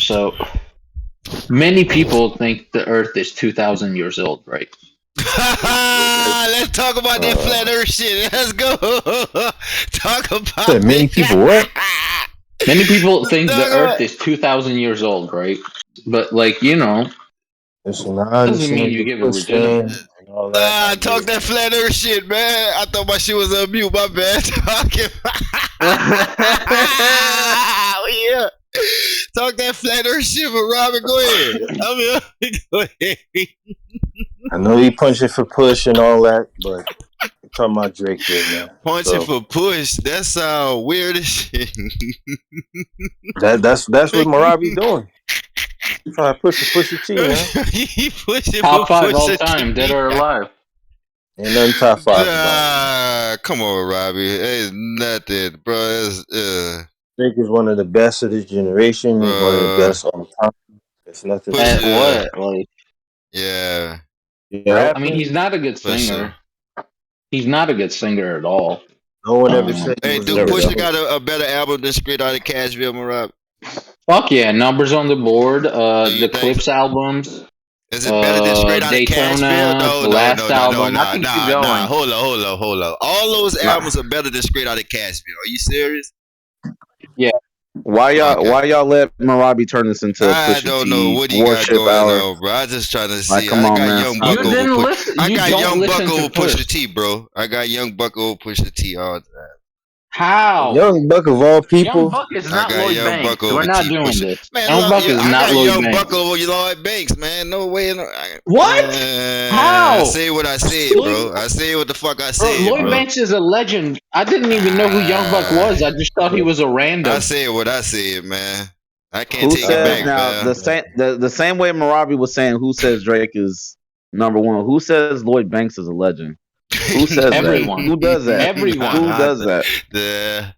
So many people think the Earth is 2,000 years old, right? Let's talk about that flat Earth shit. Let's go. Talk about Said many people what? Many people think the Talk Earth about- is 2,000 years old, right? But like Listen, I doesn't mean understand you the give it push thing legitimate. and all that. I talk get that it. flat Earth shit, man. I thought my shit was on mute. My bad. Talking. Yeah. Talk that flat Earth shit, but Robin, go ahead. Go ahead. I know you punching for push and all that, but I'm talking about Drake here, man. Punching So, for push. That sound weird as shit. that's what Marabi doing. Trying to push the T, man. He pushing Top for 5 all Pusha time, T. dead or alive. Ain't nothing top five about Come on, Robbie. It's nothing, bro. It's, it. Drake is one of the best of this generation. He's one of the best all time. It's nothing. Push- At what? Like, yeah. Yeah, I mean, he's not a good singer. He's not a good singer at all. no one ever said he Hey, was dude, never Pusha good. got a better album than Straight Outta Cashville, Rob. Fuck yeah, numbers on the board. you The think? Clips albums. Is it better than Straight Outta Daytona, Cashville? the last album. I can keep going. Hold on. All those albums are better than Straight Outta Cashville. Are you serious? Why y'all let Marabi turn this into a I Pusha don't T know what he got worship going hour? on, bro. I just trying to see. Like, come I on, got man, Young stop Buck You it. over didn't Push. listen. I You got don't Young listen Buck to over Push. Pusha T, bro. I got Young Buck over Pusha T all the time. How? Young Buck of all Young people. Buck is I not got Lloyd Young Banks. Buck over We're not T. doing Pusha. this. Man, Young look, Buck is I not got Lloyd Young Banks. Buck over Lloyd Banks, man. No way. What? How? I say what I said, bro. I say what the fuck I Bro, said, Lloyd bro. Banks is a legend. I didn't even know who Young Buck was. I just thought he was a random. I said what I said, man. I can't Who take it says back, now man. the same way Marabi was saying who says Drake is number one? Who says Lloyd Banks is a legend? Who says Everyone. that? Who does that? Everyone. Who does that? Yeah.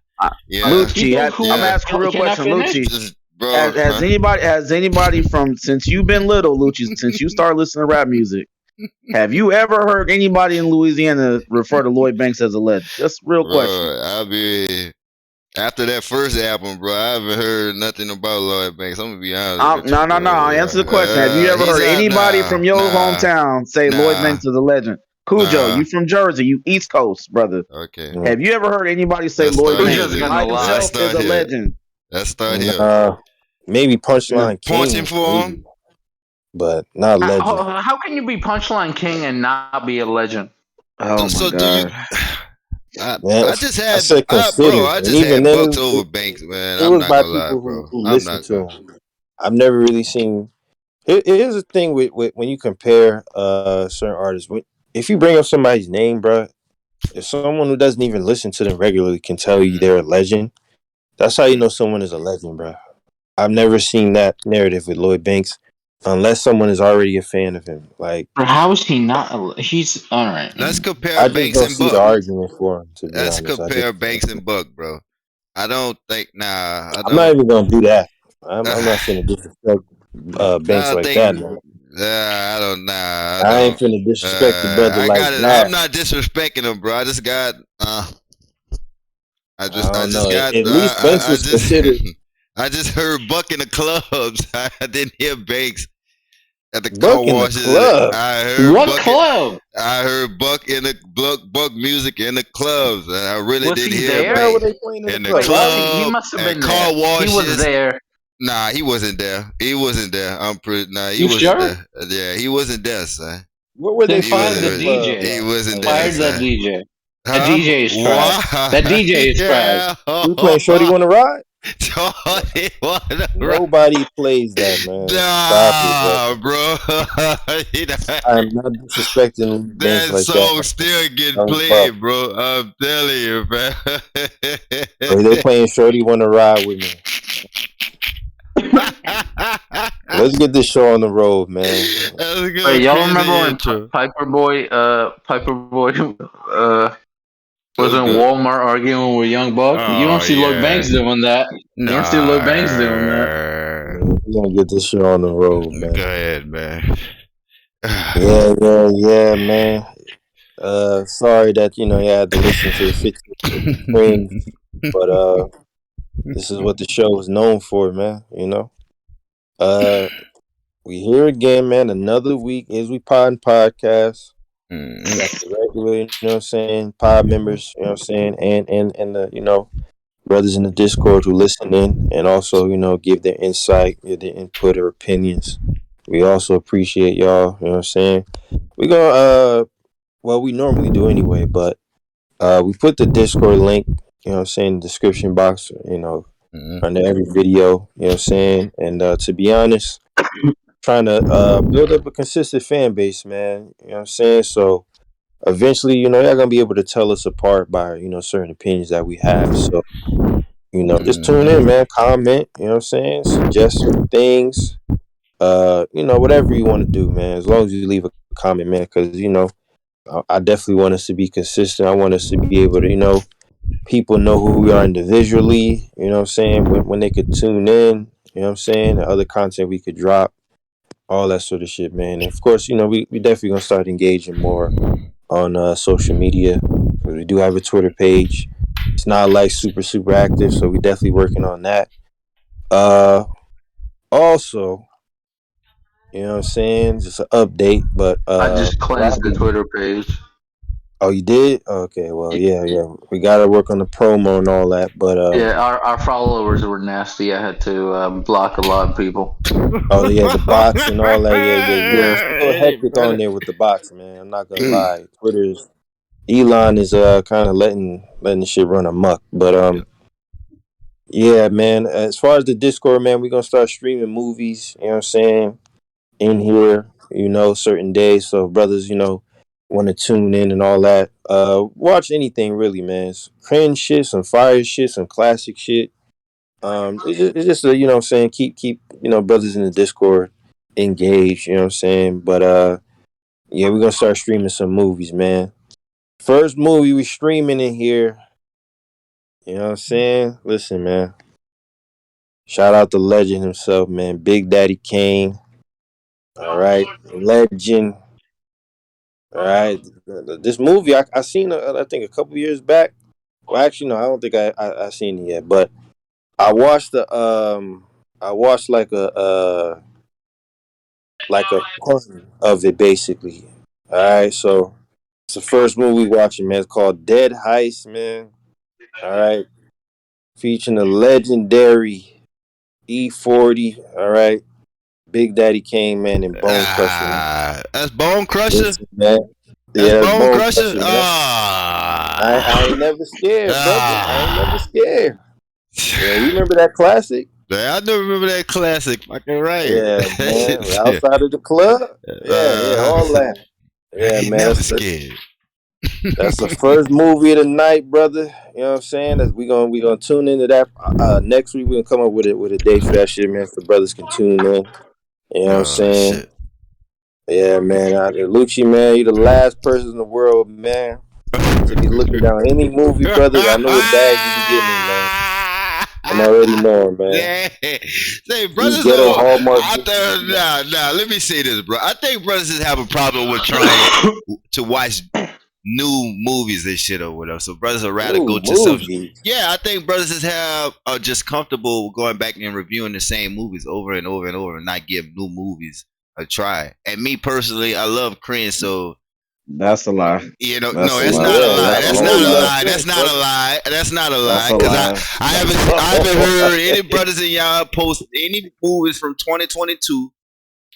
Lucci, People I'm who- asking a real Can I question, finish? Lucci. Bro, Has anybody from since you've been little, Lucci, since you started listening to rap music, have you ever heard anybody in Louisiana refer to Lloyd Banks as a legend? Just real question. I'll be after that first album, bro. I haven't heard nothing about Lloyd Banks. I'm gonna be honest. With No. you, bro. Answer the question. Have you ever He's heard out anybody now. from your hometown say Lloyd Nah. Banks is a legend? Cujo, Nah. you from Jersey, you East Coast, brother. Okay. Yeah. Have you ever heard anybody say Let's Lloyd start Banks here. by Let's himself start is a here. legend? Let's start here. Maybe Punchline King. Punching for him. But not legend. How can you be Punchline King and not be a legend? Oh my So god. do you? I just had, consider. I And just even had then, Bucks over Banks, man. It I'm was not by gonna lie, people bro. who I'm listen not to gonna. him. I've never really seen. Here's the thing with when you compare certain artists. If you bring up somebody's name, bro, if someone who doesn't even listen to them regularly can tell you they're a legend, that's how you know someone is a legend, bro. I've never seen that narrative with Lloyd Banks, unless someone is already a fan of him. Like, How is he not? He's all right. Let's compare I just Banks don't and see the Buck. argument for him. To be Let's honest, compare Banks and Buck, bro. I don't think. I'm not even gonna do that. I'm not finna disrespect Banks like that, man. I don't know. I ain't finna disrespect the brother like that. I'm not disrespecting him, bro. I just got. I just know. got. At least Banks was considered. I just heard Buck in the clubs. I didn't hear Banks at the Buck car in the washes. club? I heard What Buck club? I heard Buck in the Buck music in the clubs, and I really Was didn't he hear there? Where were Banks they playing in the club? club. He must have and been car there. washes. He was there. Nah, he wasn't there. He wasn't there. I'm pretty. Nah, he You wasn't sure? there. Yeah, he wasn't there, son. Where were Then they fire playing the club? DJ. He wasn't there, Fire that son. DJ. Huh? That DJ is trash. Why? That DJ is trash. You playing Shorty Wanna Ride? Shorty Wanna Ride. Nobody plays that, man. Stop it, bro. I'm not disrespecting Banks That like song that. still getting played, bro. I'm telling you, man. Hey, they playing Shorty Wanna Ride with me. Let's get this show on the road, man. Wait, y'all remember when Piper Boy was in Walmart arguing with Young Buck? You don't see Lloyd Banks doing that. You don't see Lloyd Banks doing that. We're gonna get this show on the road, man. Go ahead, man. Yeah, man. Sorry that you had to listen to the 15 scream, but this is what the show is known for, man. We here again, man. Another week is we Poddin podcast. Mm. Got the regular, you know what I'm saying, pod members, you know what I'm saying, and the, you know, brothers in the Discord who listen in and also, you know, give their insight, give their input or opinions. We also appreciate y'all, you know what I'm saying. We gonna well, we normally do anyway, but we put the Discord link, you know what I'm saying, in the description box, you know, under every video, you know what I'm saying. And to be honest, trying to build up a consistent fan base, man. You know what I'm saying? So eventually, you know, y'all gonna be able to tell us apart by, you know, certain opinions that we have. So, you know, just tune in, man, comment, you know what I'm saying? Suggest some things. You know, whatever you want to do, man. As long as you leave a comment, man, because, you know, I definitely want us to be consistent. I want us to be able to, you know, people know who we are individually, you know what I'm saying, when they could tune in, you know what I'm saying, the other content we could drop, all that sort of shit, man. And of course, you know, we definitely gonna start engaging more on social media. We do have a Twitter page. It's not like super active, so we definitely working on that. Also, you know what I'm saying, just an update, but I just cleansed the Twitter page. Oh, you did? Okay, well, yeah. We gotta work on the promo and all that, but Yeah, our followers were nasty. I had to block a lot of people. oh yeah, the bots and all that. Yeah. It's a little Hey, hectic on brother. there with the bots, man. I'm not gonna lie. Twitter's Elon is kind of letting the shit run amok. But yeah, man. As far as the Discord, man, we're gonna start streaming movies. You know what I'm saying? In here, you know, certain days. So brothers, you know, want to tune in and all that. Watch anything really, man. Some cringe shit, some fire shit, some classic shit. It's just you know what I'm saying, keep you know, brothers in the Discord engaged, you know what I'm saying. But yeah, we're gonna start streaming some movies, man. First movie we streaming in here, you know what I'm saying? Listen, man. Shout out the legend himself, man. Big Daddy Kane. All right. Legend. All right. This movie I seen I think a couple years back. Well, actually no, I don't think I seen it yet, but I watched I watched like a pun of it basically. All right, so it's the first movie we watching, man. It's called Dead Heist, man. All right, featuring the legendary E40. All right, Big Daddy Kane, man, and Bone Crusher, man. That's Bone Crusher. Listen, man. That's Yeah, that's Bone Bone Crusher. Crusher, man. I ain't never scared, brother. I ain't never scared. Yeah, you remember that classic? I do remember that classic. Fucking right. Yeah, man. Outside of the club. Yeah, all that. I Yeah, ain't man. never scared. That's the first movie of the night, brother. You know what I'm saying? We gonna tune into that next week. We're gonna come up with a date for that shit, man. So brothers can tune in. You know what I'm Oh saying? shit. Yeah, man. Lucci, man, you the last person in the world, man, to be looking down any movie, brother. I know what bag you be getting in, man. I'm already knowing, man. Yeah. Say, These brothers ghetto are. Hallmark Nah. Let me say this, bro. I think brothers just have a problem with trying to watch new movies and shit or whatever. So brothers would rather go to some. movies. Yeah, I think brothers just are just comfortable going back and reviewing the same movies over and over and over and not give new movies a try. And me personally, I love cringe, so That's a lie. you know, That's no, a it's lie. not a lie. I That's know not you a love lie. That's cringe, not brother. a lie. That's not a That's lie. a Because lie. I haven't heard any brothers in y'all post any movies from 2022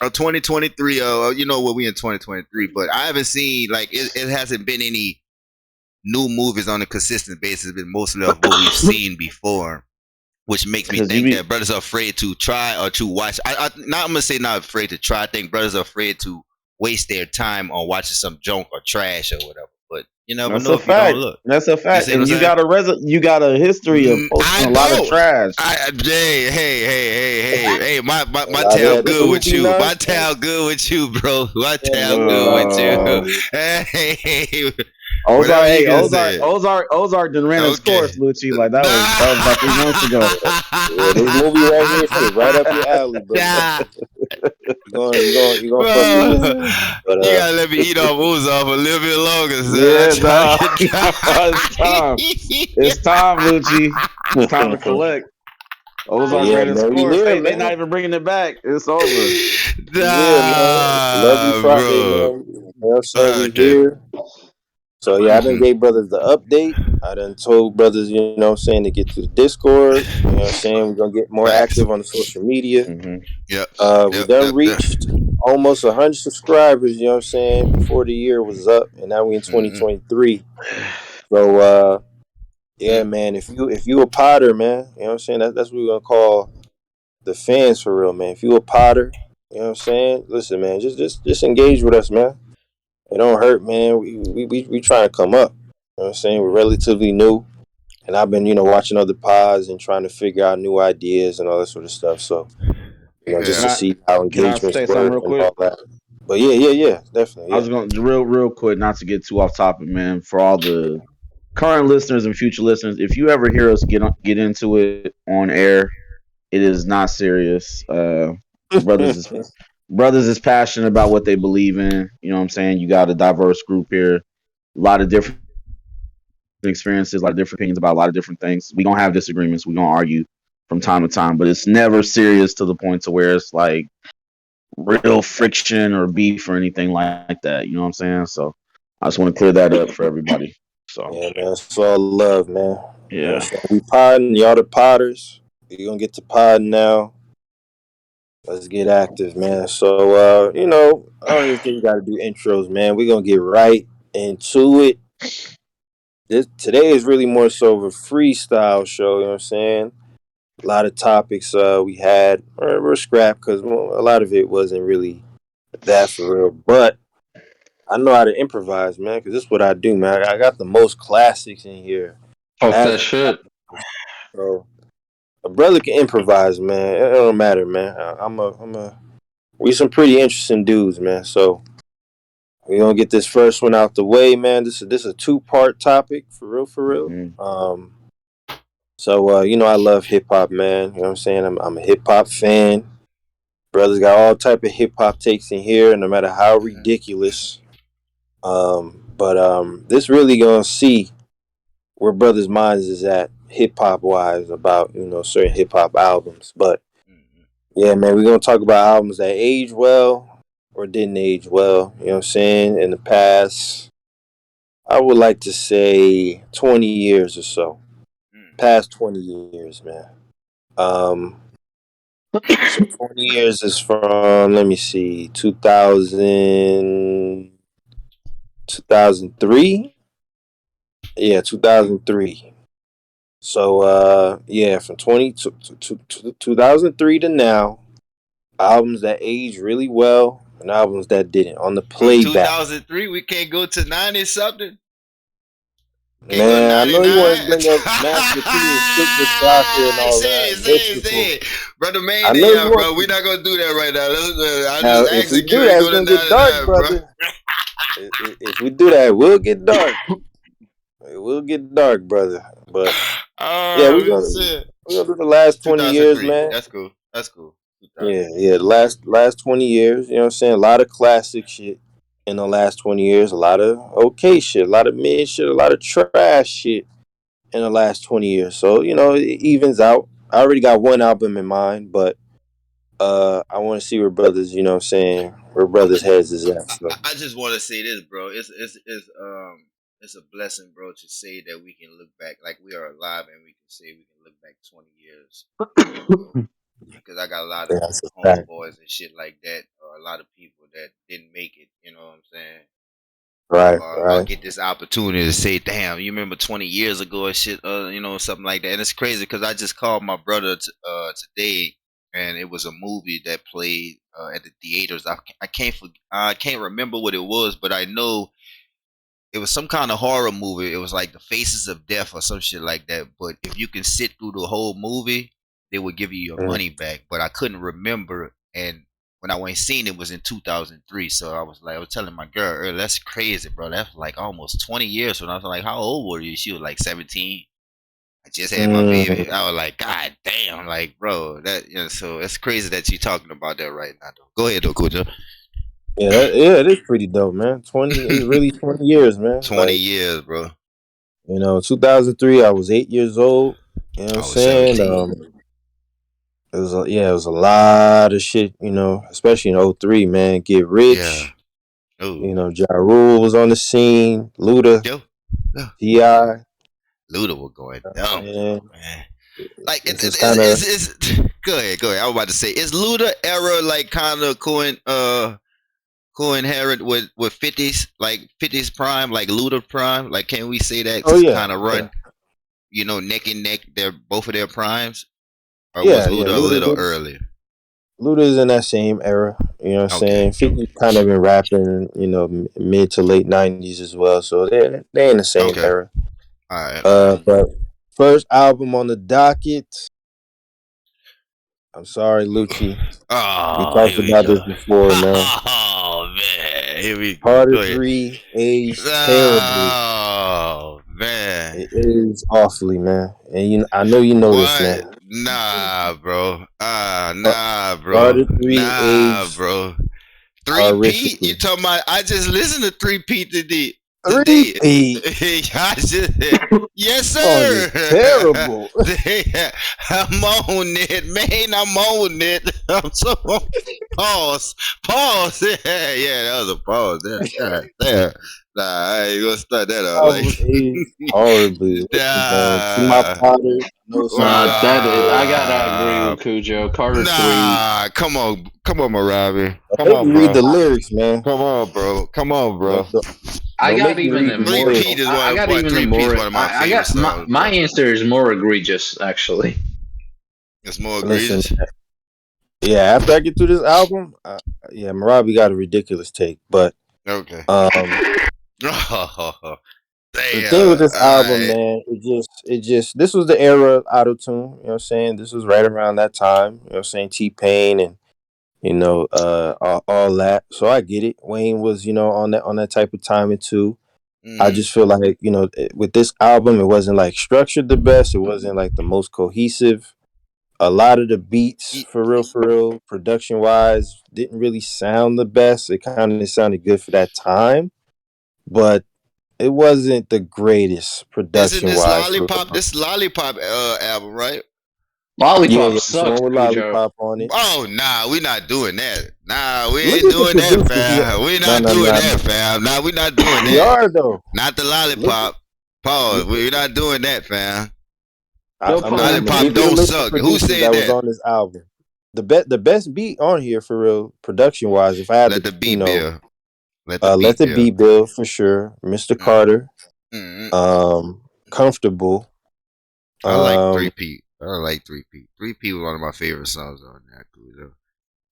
or 2023. Or you know what, we in 2023, but I haven't seen like it hasn't been any new movies on a consistent basis. It's been mostly of what we've seen before, which makes me 'Cause think that brothers are afraid to try or to watch. I'm gonna say not afraid to try. I think brothers are afraid to waste their time on watching some junk or trash or whatever. But you never That's know a if you don't fact. look. That's a You fact. see what I'm And you saying? got a history of posting I a lot of don't. trash. Hey, my Nah, tail this good with movie you. My nonsense. tail good with you, bro. My Yeah, tail movie good with you. nonsense. Hey, Ozark, whatever you hey, can Ozark, say. Ozark done ran its Okay. course, Lucci. Like that was about 3 months ago. Yeah, this movie right here, shit, right up your alley, brother. You gonna fuck with Bro, this. But you gotta let me eat off Uzi off a little bit longer, son. Yeah, I'm trying dog. to get It's time. It's time, Lucci. It's time to collect. Ozark yeah, ran its man, we course. here, They not man. even bringing it back. It's over. We here, man. Love you Nah, Friday, bro. man. You know what I'm saying? We Okay. here. So yeah, I done gave brothers the update. I done told brothers, you know what I'm saying, to get to the Discord. You know what I'm saying? We're gonna get more Facts. active on the social media. Mm-hmm. Yep. We Yep. done Yep. Yep. reached almost 100 subscribers, you know what I'm saying, before the year was up, and now we in Mm-mm. 2023. So yeah, man, if you a Potter, man, you know what I'm saying, that's what we're gonna call the fans for real, man. If you a Potter, you know what I'm saying, listen, man, just engage with us, man. It don't hurt, man. We trying to come up. You know what I'm saying? We're relatively new. And I've been, watching other pods and trying to figure out new ideas and all that sort of stuff. So, just Can Yeah. to I see how can I engagements say something were real and quick? all that. But yeah, definitely, I yeah. was going to real quick, not to get too off topic, man. For all the current listeners and future listeners, if you ever hear us get into it on air, it is not serious. Brothers is brothers is passionate about what they believe in. You know what I'm saying? You got a diverse group here, a lot of different experiences, a lot of different opinions about a lot of different things. We gonna have disagreements. We gonna argue from time to time, but it's never serious to the point to where it's like real friction or beef or anything like that. You know what I'm saying? So I just want to clear that up for everybody. So Yeah, man. It's all love, man. You know what I'm yeah. saying? We podding, y'all the potters. You're gonna get to podding now. Let's get active, man. So I don't even think we gotta do intros, man. We're gonna get right into it. Today is really more so of a freestyle show, you know what I'm saying? A lot of topics we had were scrapped because a lot of it wasn't really that for real. But I know how to improvise, man, because this is what I do, man. I got the most classics in here. Talk As that shit. so, a brother can improvise, man. It don't matter, man. We some pretty interesting dudes, man. So we gonna get this first one out the way, man. This is a 2-part topic for real, for real. Mhm. So I love hip hop, man. You know what I'm saying? I'm a hip hop fan. Brothers got all type of hip hop takes in here, no matter how ridiculous. But this really gonna see where brothers' minds is at hip hop wise about certain hip hop albums. But yeah, man, we're gonna talk about albums that age well or didn't age well. You know what I'm saying? In the past, I would like to say 20 years or so. Past 20 years, man. Um, so 20 years is from, let me see, 2003. Yeah, 2003. So, yeah, from 2003 to now, albums that age really well and albums that didn't. On the From playback. 2003, we can't go to 90 something. Can't go Man, I know you want to 99. bring up Master P and Silver Shocker and all Say that. it, say it, say Mystical. it. Brother I Man, know you want bro. We're not going to do that right now. I Now, just if asked we you, can do we that, go it's to going to get dark, 99, bro? brother. If we do that, we'll get dark. It will get dark, brother. But yeah, we're Oh, gonna shit. we're gonna do the last 20 years, 2003. man. That's cool. That's cool. Yeah. 2003. The last 20 years. You know what I'm saying? A lot of classic shit in the last 20 years. A lot of okay shit. A lot of mid shit. A lot of trash shit in the last 20 years. So it evens out. I already got one album in mind, but I want to see where brothers. You know what I'm saying? Where brothers' heads is at. So I just want to say this, bro. It's a blessing, bro, to say that we can look back, like we are alive, and we can say we can look back 20 years. Because I got a lot yeah, of that's a fact. homeboys and shit like that, or a lot of people that didn't make it. You know what I'm saying? Right, I'll right. get this opportunity to say, "Damn, you remember 20 years ago and shit?" Something like that. And it's crazy because I just called my brother today, and it was a movie that played at the theaters. I can't remember what it was, but I know it was some kind of horror movie. It was like The Faces of Death or some shit like that. But if you can sit through the whole movie, they would give you your Mm. money back. But I couldn't remember, and when I went seen it was in 2003. So I was telling my girl, earlier, that's crazy, bro. That's like almost 20 years. When I was like, how old were you? She was like 17. I just had my Mm. baby. I was like, God damn, like, bro, so it's crazy that you're talking about that right now, though. Go ahead, though, Kuja. Yeah, it is pretty dope, man. 20 is really 20 years, man. 20 Like, years, bro. 2003, I was 8 years old. You know what I'm I was saying? 17. it was a lot of shit, you know, especially in '03, man. Get Yeah. Rich, Oh. you know, Ja Rule was on the scene, Luda, Yo. Yeah. T.I. Luda was going dumb, And man. Like it's just kind of go ahead, go ahead. I was about to say, is Luda era like kind of co-inherent with 50s, like 50s prime, like Luda prime? Like, can we say that oh yeah, kind of yeah, run, neck and neck? They're both of their primes, or was yeah, yeah. Luda a little earlier? Luda's in that same era, you know what I'm Okay, saying? 50 kind of been rapping, you know, mid to late '90s as well, so they're in the same okay, era. all right, all right. But first album on the docket. I'm sorry, Lucci. We Oh, talked here we about go. this before, man. Oh man, here we go. Carter Go ahead. 3 aged terribly. Oh man. It is awfully, man. And I know you know this, What? man. Nah, bro. Car- Nah, bro. Carter 3 Nah, aged bro. Three Pete? You horrifically. talking about? I just listened to Three Pete today. Three Today, P I just, yes, song is sir. terrible. I'm on it, man. I'm on it. I'm so pause, pause. Yeah, yeah, that was a pause. There, yeah, there. Nah, I ain't gonna start that out like. Album aged horribly. Listen, man. To my Nah, Potter, no sir. I gotta agree with Cujo. Carter 3. nah. Come on, Maravi. Come Let me on, read bro. the lyrics, man. Come on, bro. Come on, bro. Don't, don't, I don't got make me even read the the Three more. lyrics. Pete is I got even the Three Pete is more. one of my I favorite got songs, my bro. answer is more egregious, actually. It's more Listen, egregious. yeah, after I get through this album, yeah, Marabi got a ridiculous take. But Okay. um, Oh, the thing with damn. this album, Alright. man, this was the era of auto tune. You know what I'm saying? This was right around that time. You know what I'm saying? T-Pain and all that. So I get it. Wayne was on that type of timing too. I Mm-hmm. just feel like with this album, it wasn't like structured the best. It wasn't like the most cohesive. A lot of the beats, for real, production wise, didn't really sound the best. It kind of sounded good for that time, but it wasn't the greatest This is production wise. For real. this lollipop album, right? Yeah, Lollipop yeah, it's the sucks, one with Cujo. Lollipop on it. Oh, nah, we not doing that. Nah, we Look ain't at the doing that, producers. fam. We No, not no, doing no, that, no. fam. Nah, we not doing We that. are though. Not the Look, lollipop. Pause. look. We not doing that, fam. No I'm pun gonna Lollipop give you the don't intended. list of suck. Who producers said that was that? on this album. The best beat on here for real, production wise. If I had Let to, the beat build. Let the let beat the build. beat build for sure. Mr. Mm, Carter, mm, mm. comfortable. I like Three Um, P. I like Three P. Three P was one of my favorite songs on that.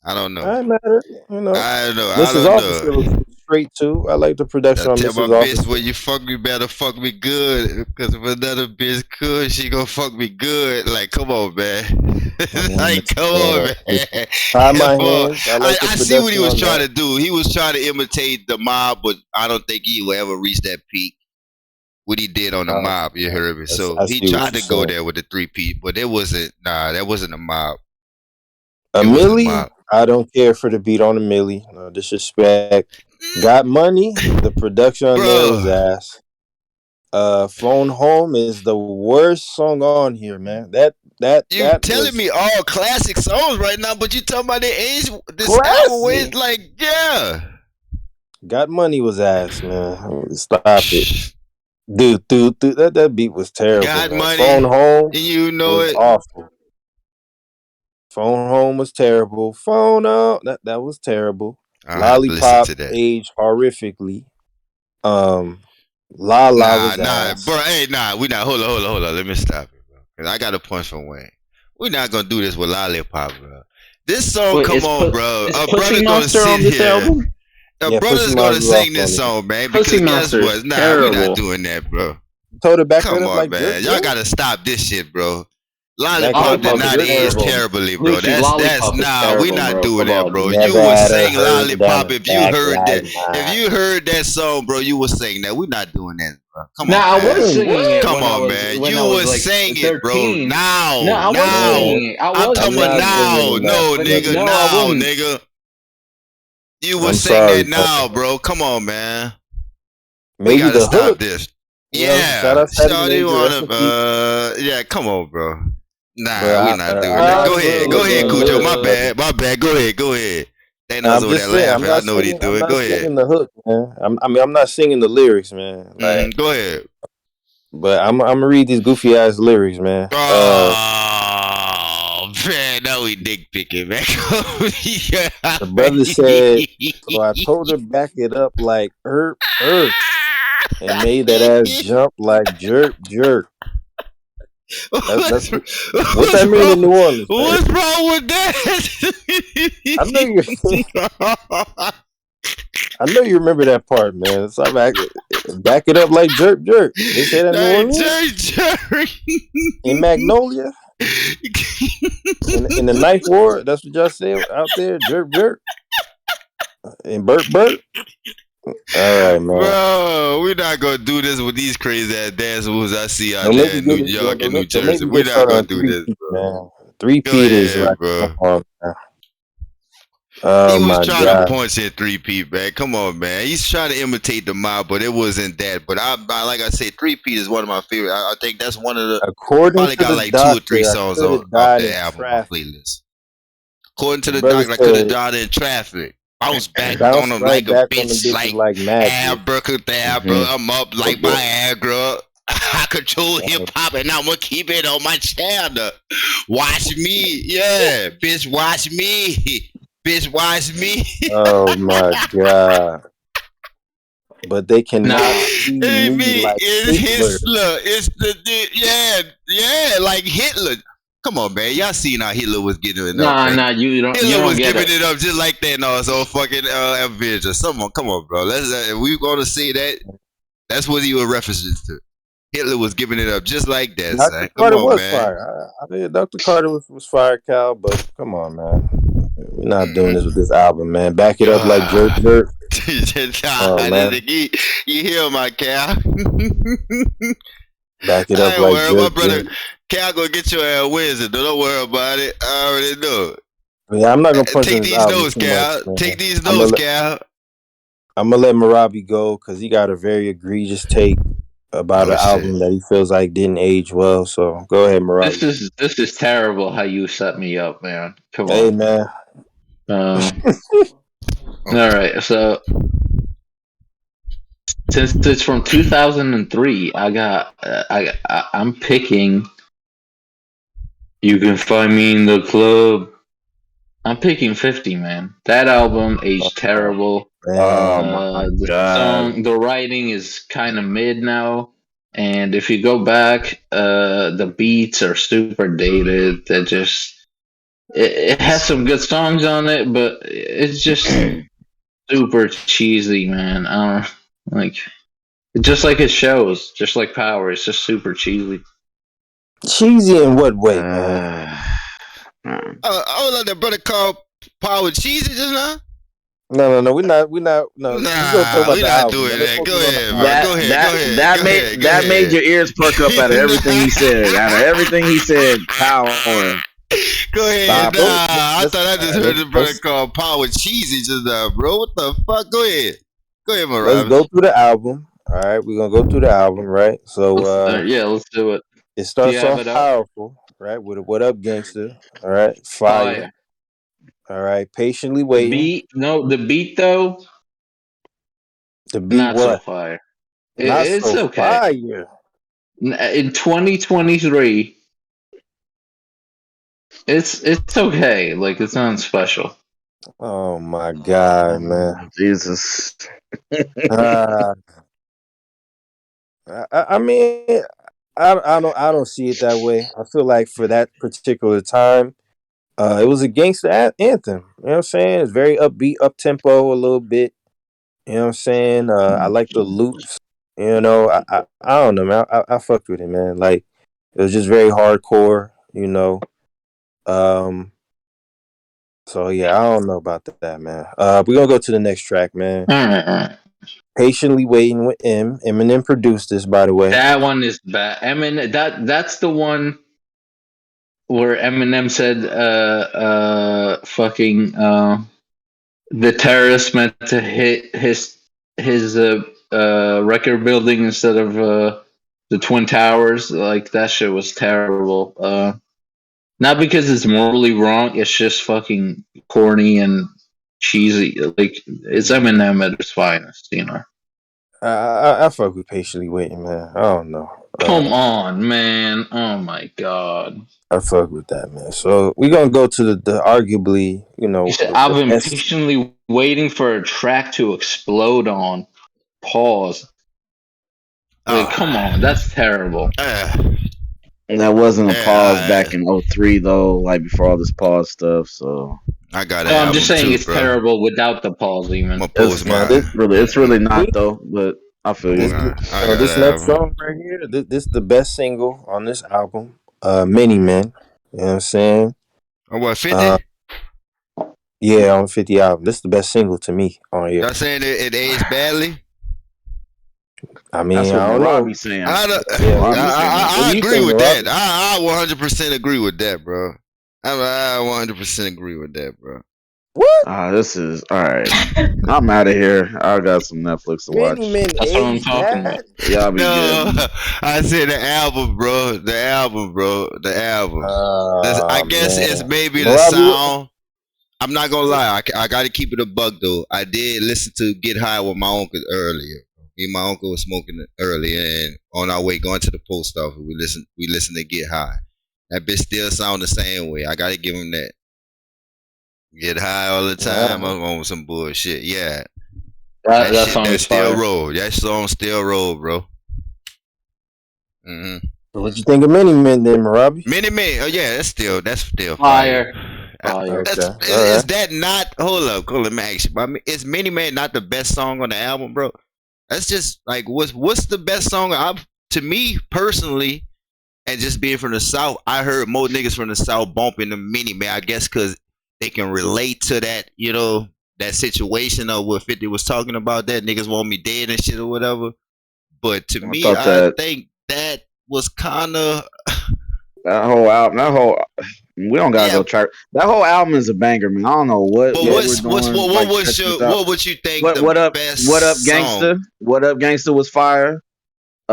I don't know. I matter, you know. I don't know. I Mrs. don't Officer was know. straight too. I like the I production on tell my Mrs. bitch Officer. when you fuck me, better fuck me good. Because if another bitch could, she gonna fuck me good. Like, come on, man. I don't Like, come on, understand. man. Tie Come my on. hands. I like the I see what he production was on trying that. to do. He was trying to imitate the mob, but I don't think he will ever reach that peak. What he did on the Uh, mob, you heard me. So I he see what tried you're to go saying. there with the three P, but it wasn't. Nah, that wasn't a mob. A It wasn't a Millie, mob, I don't care for the beat on a Millie. No disrespect. Got Money. The production on there was bro. ass. Phone Home is the worst song on here, man. You That telling was me all classic songs right now, but you talking about the age? This album classic. was like, yeah. Got Money was ass, man. Stop it. Dude. That beat was terrible, Got man. money, Phone Home and you know was it. awful. Phone Home was terrible. Phone Up, that was terrible. I have to listen Lollipop to that. aged horrifically. Um, La La Nah, was nah, ass. bro. Hey, nah, we not. Hold on. Let me stop it, bro. Cause I got a punch from Wayne. We're not gonna do this with Lollipop, bro. This song, Wait, come on, bro. is A Pussy brother's gonna Monster sit on this here. album? A Yeah, Pussy brother's gonna Monster off sing on this it. song, man. Pussy Because guess Monster is what? Nah, we not terrible. doing that, bro. Told it back right Come up on, like dirt, man. Y'all yeah. gotta stop this shit, bro. Back it Lollipop up did like Lollipop is not dirt, age terrible. terrible. terribly, bro. Lucci, That's Lollipop is nah. We terrible, not bro. doing Come that, on. bro. Never You was had a saying hurt Lollipop down if you back heard like that. If mine. you heard that song, bro, you was saying that. We not doing that, bro. Come Now on, I was man. Man, singing what? it Come on, man. when You I was was like saying it, bro. 13. No, Now, I was now. Man, singing it. I I'm was I'm talking about not singing it. singing now. in that, No, But nigga. brother. no, I Now, wasn't. nigga. You was I'm saying sorry, that brother. now, bro. Come on, man. We Maybe gotta the stop hook. this. You know, shout Yeah. out Fatty Shawty Major, rest wanna in peace. yeah, come on, bro. Nah, we're not doing that. Go ahead, Cujo. My bad. Go ahead. They knows I'm over there just saying, laughing. I know what he's doing. Go ahead. singing the hook, man. I'm not singing the lyrics, man. Like, Go ahead. but I'm gonna read these goofy ass lyrics, man. Oh man, now we dick picking, man. The brother said, so I told her back it up like and made that ass jump like jerk. That's what that mean in New Orleans, man. What's wrong with that? I know you remember that part, man. So back it up like jerk. They say that in New Orleans. Jerk. In Magnolia. In the Ninth Ward, that's what y'all say out there, jerk. And Burt. All right, man. Bro, we're not gonna do this with these crazy ass dance moves I see out there in New York and New Jersey. We're not gonna do this, bro. 3-peat is like, bro. Come on, he was trying to punch in 3-peat, man. Come on, man. He's trying to imitate the mob, but it wasn't that. But I like I said, 3-peat is one of my favorite. I think that's one of the. According probably got like 2 or 3 songs off the album on my playlist. According to the doctor, I could have died in traffic. Bounce back on him like a bitch, like abracadabra. I'm up like Viagra. I control hip hop and I'ma keep it on my channel. Watch me, yeah, bitch, watch me, bitch, watch me. Oh my god! But they cannot see me like Hitler. It's the yeah, like Hitler. Come on, man. Y'all seen how Hitler was getting it up. Nah, you don't. Hitler you don't was get giving it up just like that. No, so fucking Avengers. Someone, come on, bro. Let's. If we gonna say that, that's what he was referencing to. Hitler was giving it up just like that. Dr. Carter was fired. I mean, Dr. Carter was fired, Cal. But come on, man. We're not doing this with this album, man. Back it up like jerk. You hear my Cal? Back it up like jerk. My brother Cal gonna get your ass Wednesday. Don't worry about it. I already know. Yeah, I'm not gonna punch take these notes, Cal. Take these notes, Cal. I'm gonna let Marabi go because he got a very egregious take about an album that he feels like didn't age well. So go ahead, Marabi. This is terrible how you set me up, man. Come on. Hey, man. All right, so since it's from 2003, I'm picking. You can find me in the club. I'm picking 50, man. That album aged terrible. The writing is kind of mid now, and if you go back, the beats are super dated. They're just it has some good songs on it, but it's just super cheesy, man. I don't like just like his shows, just like Power. It's just super cheesy. Cheesy in what way, man? I was like that brother called Power cheesy just now. No, we're not. No, we're not doing that. Go ahead, bro. Go ahead. That made your ears perk up out of everything he said. Power. Go ahead. I thought I just heard the brother called Power cheesy just now, bro. What the fuck? Go ahead, Marabi. Let's go through the album. All right, we're gonna go through the album, right? So let's do it. It starts off powerful, right? With a "What Up, Gangster." All right, fire. All right, patiently waiting. The beat though. The beat not what? So fire. It's so okay. Fire. In 2023, it's okay. Like it's not special. Oh my god, man! Jesus. I mean, I don't see it that way. I feel like for that particular time, it was a gangster anthem. You know what I'm saying? It's very upbeat, up tempo a little bit. You know what I'm saying? I like the loops. You know, I don't know, man. I fucked with it, man. Like it was just very hardcore. You know. So yeah, I don't know about that, man. We're gonna go to the next track, man. All right. Patiently Waiting with Eminem produced this, by the way. That one is bad. Eminem. That's the one where Eminem said, fucking, the terrorists meant to hit his record building instead of the Twin Towers. Like that shit was terrible. Not because it's morally wrong. It's just fucking corny and cheesy. Like it's Eminem at its finest. I fuck with patiently waiting, man. I don't know. Come on, man. Oh my god. I fuck with that, man. So we gonna go to the arguably, You said the I've been best. patiently waiting for a track to explode on. Pause. Like, come on, Ah, that's terrible. That wasn't a pause back yeah, in '03 though, like before all this pause stuff. So I got an No, I'm just album saying too, it's bro. I'm terrible without the pause, even. gonna it's post Now my. it's really not though. But I feel this you. I got this an next album. song right here, this the best single on this album. Many Men. You know what I'm saying? Oh, what, Uh, 50? yeah, on 50 album. This is the best single to me on here. Y'all saying it aged badly? I That's mean, what I don't know. Marabi's saying. I, don't- That's what Yeah, Marabi's saying. what I do you agree think, with that. Robbie? I 100% agree with that, bro. I 100% agree with that, bro. What? This is all right. I'm out of here. I got some Netflix to Many watch. Men That's what I'm age talking about. bad? Y'all be good, No, man. I said the album, bro. The album, bro. The album. I guess it's Man. maybe the Robbie, what? sound. I'm not gonna lie. I got to keep it a bug though. I did listen to Get High with my uncle earlier. Me and my uncle was smoking it earlier, and on our way going to the post office, we listened to Get High. That bitch still sound the same way. I got to give him that. Get high all the time. Uh, I'm on some bullshit. Yeah, That that that shit song that is still fire. roll. That song still roll, bro. what you think of Many Men then, Robbie? Mini Man. Oh yeah, that's still fire. Fire. Fire. Okay, That's all is right. that not? Hold up, Max. I mean, is Mini Man not the best song on the album, bro? That's just like what's the best song? To me personally, and just being from the South, I heard more niggas from the South bumping the Mini Man. I guess because they can relate to that, that situation of what 50 was talking about. That niggas want me dead and shit or whatever. But to I me, thought I that think that was kind of that whole album, we don't gotta yeah. go chart. That whole album is a banger, man. I don't know what But we're doing to what like was stretch this out. what would you think What the what up? What up, best song? gangster? What up, gangster was fire.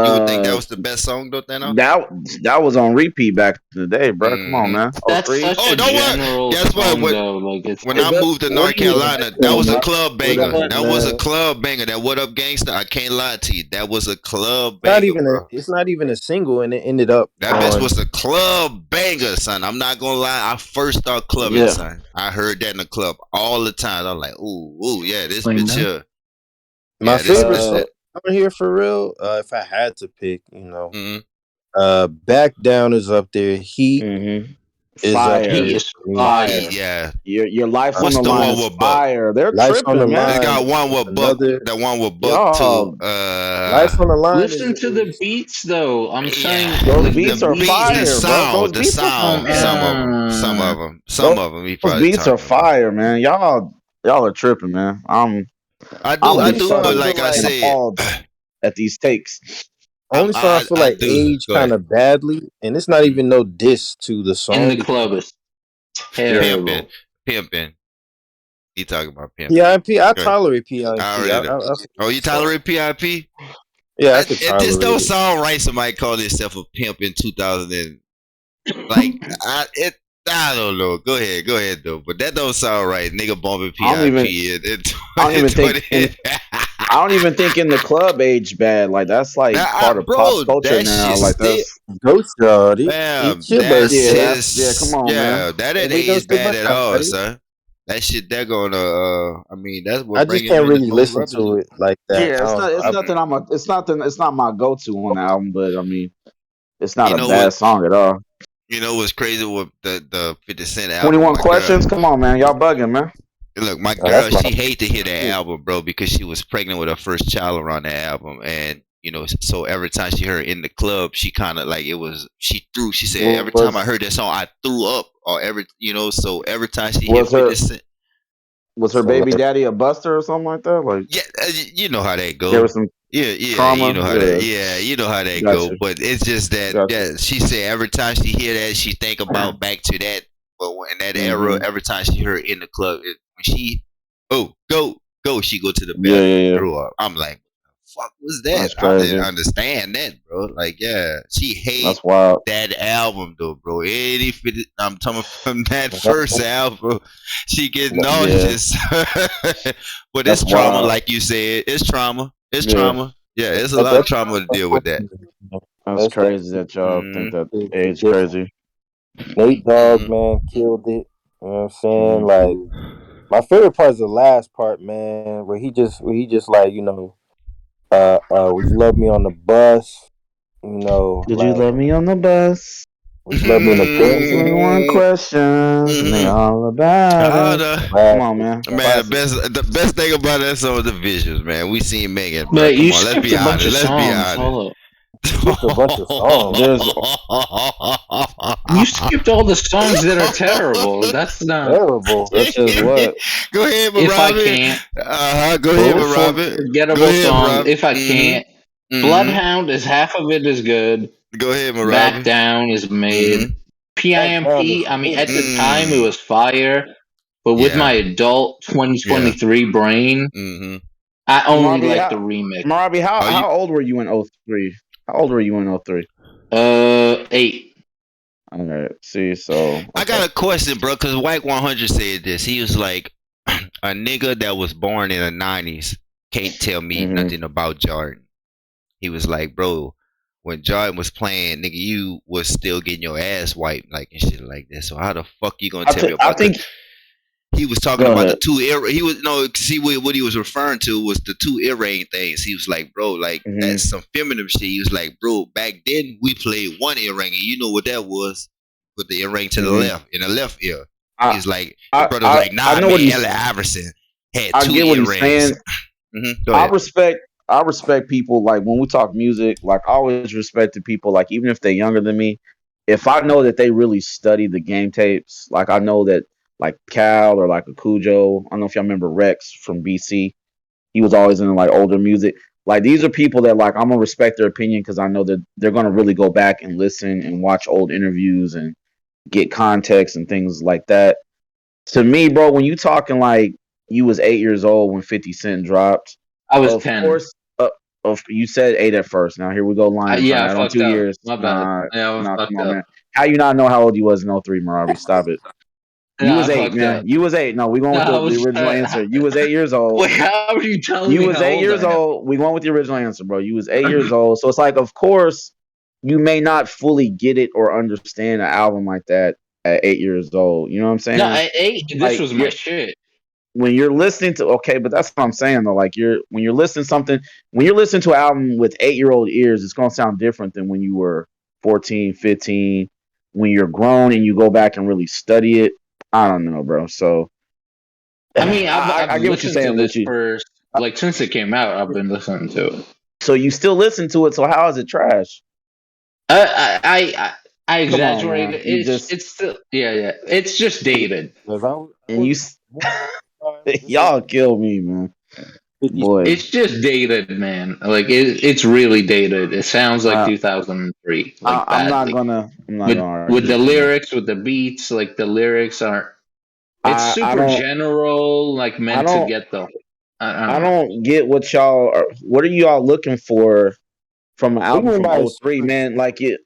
You would think that Uh, was the best song, though, Thanos? that that was on repeat back in the day, bro. Come on, Mm-hmm. man. Oh That's three. such Oh, a don't worry. general Guess what? song, though. Like it's When Hey, I but moved to what North do you Carolina, expect that though, was a Robbie? club What banger. up, That was a man? club banger. That What Up Gangster, I can't lie to you. That was a club Not banger, even bro. it's not even a single, and it ended up That bitch on. was a club banger, son. I'm not gonna lie. I first started clubbing, Yeah. son. I heard that in the club all the time. I'm like, ooh, yeah, this like, bitch man. here. My Yeah, this favorite bitch song that. on here for real, if I had to pick, Mm-hmm. Back Down is up there. Heat Mm-hmm. is up He Fire. there is for me. Heat, fire. yeah. Your life's Uh, on What's the the line one is with Buck? fire. They're Life's on the tripping, It man. Line got is one with Buck. another. That one with Buck too. Y'all, Life on the Line Listen to the is beats, though. I'm saying, Yeah, those like the beats the are beats, beats. the fire, bro. Those sound, the beats are Come sound. fire. on. Some of them. He Those probably beats are talking about. fire, man. Y'all are tripping, man. I'm I only do. song I But feel like I like fucking said, appalled at these takes. I like do. aged Go kind ahead. of badly, and it's not even no diss to the In song the because club is Yeah. Pimping, terrible. pimping. He talking about pimping. PIP. I Go ahead. tolerate I PIP. already know. I Oh, you song. tolerate PIP? Yeah, I could It just tolerate don't it. sound right. Somebody call himself a pimp in 2000 and like I don't know. Go ahead though. But that don't sound right. Nigga bumping I don't PIP even in I don't even think 2020. I don't even think in the club age bad. Like that's like Now, part of pop bro, culture that now. shit Like still, that's Ghost Shorty, man, eat your that yeah, birthday. come just, on, man. yeah, that ain't Everybody don't age say bad at all, bye. son. That shit, they're gonna, I mean, that's I what just bringing him can't in the really most listen rappers. to it like that. Yeah, I don't know. it's nothing it's not my go to on the album, but I mean it's not You a know what? bad song at all. You know what's crazy with the 50 Cent album? 21 My girl, questions? Come on, man. Y'all bugging, man. look, my Oh, that's girl, my she hate to hear that shit. album, bro, because she was pregnant with her first child around the album, and so every time she heard it in the club, she kind of like it was. She threw. She said every time I Was heard that song, I threw up, or so every time she hear was 50 her Cent, was her So baby daddy a buster or something like that? Like yeah, you know how that there go. was some Yeah, you trauma? know how that. Yeah, Yeah, you know how that go. gotcha. But it's just that Gotcha. that she said every time she hear that, she think about back to that. But when in that era, hmm every time she heard in the club, when she go, she go to the Yeah, bathroom yeah, and yeah. throw up. I'm like, fuck was that? That's I didn't crazy. understand that, bro. Like, yeah, she hate That's wild. that album though, bro. I'm talking from that first album, she get Yeah, nauseous. But it's that's trauma, wild. like you said. It's trauma. It's Yeah, trauma. Yeah, it's a That, lot of that's trauma to deal with that. that's that's crazy that y'all think Mm, that definitely age different. crazy. Nate Dogg, mm, man, killed it. You know what I'm saying? Hmm. Like my favorite part is the last part, man, where he just like, would you love me on the bus? Did you Like let me on the bus? would you love me in the Ask me one bedroom? questions, and they mm. all about Ah, us. the Come Classic, on, man. man, classic. the best thing about that song is the visuals, man. We seen Megan, bro. But Come you on, let's skipped be a bunch honest. of Let's be songs. honest. Hold up. Skipped a bunch of songs. There's You skipped all the songs that are terrible. That's not. Terrible. such as what? Go ahead, If I Robin. can't, Go ahead, both Robin. Go forgettable ahead, songs. Robin. If I can't, Mm-hmm. Bloodhound is half of it is good. Go ahead, Back Robin. Down is made. Mm-hmm. Back down PIMP. is I mean, me. at the time it was fire, but with my Yeah. adult Yeah. 2023 brain, Mm-hmm. I only Marabi, like the how remix. Marabi, Are you? how old were you in '03? How old were you in '03? 8. All right. See, so I okay. got a question, bro. Because White 100 said this. He was like, a nigga that was born in the 90s can't tell me Hmm. nothing about Jordan. He was like, bro, when Jordan was playing, nigga, you was still getting your ass wiped, like and shit like that. So how the fuck you gonna tell me I about? Cause think. he was talking Go about the ahead. two ear. He was no see what he was referring to was the two earring things. He was like, bro, like Hmm. that's some feminine shit. He was like, bro, back then we played one earring, and you know what that was? Put the earring to the Hmm. left in the left ear. I, He's like, his brother was like, I nah, know what man, he's. Allen Iverson had I two get what he's earrings. saying. Go I ahead. respect. I respect people like when we talk music. Like I always respected people. Like even if they're younger than me, if I know that they really study the game tapes, like I know that like Cal or like a Cujo. I don't know if y'all remember Rex from BC. He was always in like older music. Like these are people that like I'm gonna respect their opinion because I know that they're gonna really go back and listen and watch old interviews and get context and things like that. To me, bro, when you talking like you was 8 years old when 50 Cent dropped, I was of 10. course, of you said 8 at first. Now here we go lying, trying Yeah, to I add on fucked two up. years. My bad. Nah, Yeah, I nah, come fucked on, up. man. How you not know how old you was in '03, Maravi? Stop it. You Yeah, I was eight, fucked man. up. You was eight. No, we going No, with I the was. original answer. You was 8 years old. Wait, how are you telling You me was how eight old years I am? old. We went with the original answer, bro. You was 8 years old. So it's like, of course, you may not fully get it or understand an album like that at 8 years old. You know what I'm No, saying? at 8, this Like was my shit. when you're listening to okay, but that's what I'm saying though. Like when you're listening to something when you're listening to an album with 8-year-old ears, it's gonna sound different than when you were 14, 15. When you're grown and you go back and really study it. I don't know, bro. So I mean, I've I get what you're listened to saying, this Lucci. for like since it came out. I've been listening to it. So you still listen to it. So how is it trash? I Come on, exaggerate man. it. You just It's still yeah. It's just dated. Because and you this is y'all kill me, man. 50. Boy, It's just dated, man. Like it's really dated. It sounds like uh, 2003, like badly. I'm not With gonna argue with the with you, man. lyrics, with the beats, like the lyrics are. It's I super don't general, like I meant to don't get the. I I don't know. don't get what y'all are. What are y'all looking for from an What do album you mean from by '03, super? man? Like it,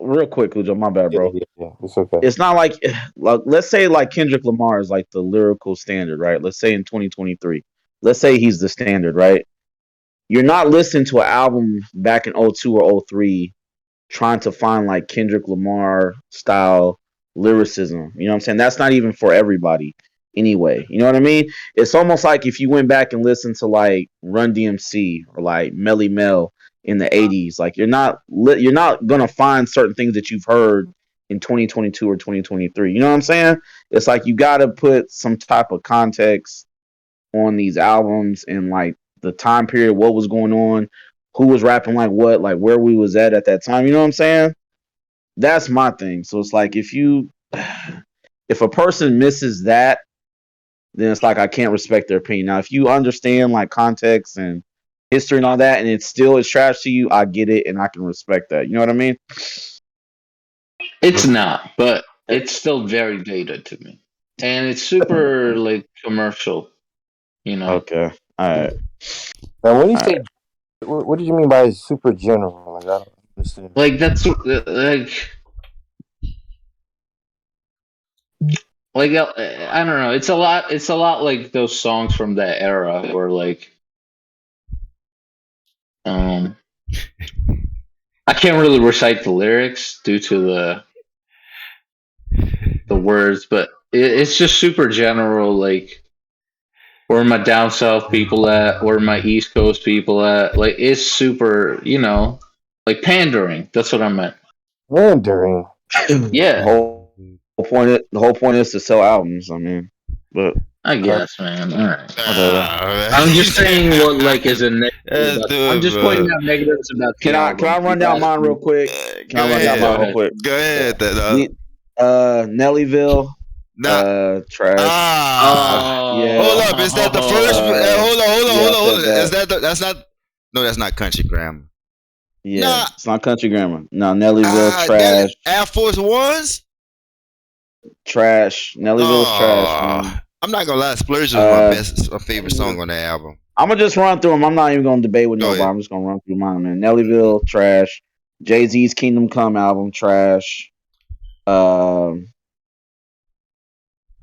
real quick, Ujo, my bad, Yeah, bro. yeah, yeah. It's okay. It's not like let's say like Kendrick Lamar is like the lyrical standard, right? Let's say in 2023, let's say he's the standard, right? You're not listening to an album back in '02 or '03 trying to find like Kendrick Lamar style lyricism. You know what I'm saying? That's not even for everybody anyway. You know what I mean? It's almost like if you went back and listened to like Run DMC or like Melly Mel in the 80s, like you're not going to find certain things that you've heard in 2022 or 2023. You know what I'm saying? It's like you got to put some type of context on these albums and like the time period, what was going on, who was rapping like what, like where we was at that time. You know what I'm saying? That's my thing. So it's like if a person misses that, then it's like I can't respect their opinion. Now, if you understand like context and history and all that, and it still is trash to you, I get it and I can respect that. You know what I mean? It's not, but it's still very dated to me, and it's super like commercial. You know. Okay. All right. Now, when you All say right. What did you mean by super general? Like, I don't understand. Like that's like I don't know. It's a lot. It's a lot like those songs from that era, where like um, I can't really recite the lyrics due to the words, but it's just super general. Like, where my down south people at, where my East Coast people at. Like, it's super, like pandering. That's what I meant. Pandering. the Yeah, the whole point is to sell albums. I mean, but I guess, man. All right. Whatever. Man. I'm just saying what like is a negative Let's about. do I'm it, just pointing bro. out negatives about the can album. I run You down guys mine real can. quick? Can Go I run Yeah, down go ahead. mine real ahead. quick? Go ahead. The Nellyville, Nah. trash. Hold Yeah, up. Is that the first? Oh, Hold on. Hold on. yeah, Hold I on. Hold said on. Is that. that? That's not. No, that's not country grammar. Yeah, Nah. it's not country grammar. No, Nellyville, That trash, Air Force Ones. trash. Nellyville's trash, man. I'm not gonna lie. Splurge was Uh, my favorite song on that album. I'm gonna just run through them. I'm not even gonna debate with Go nobody. ahead. I'm just gonna run through mine, man. Nellyville, trash. Jay Z's Kingdom Come album, trash. Um,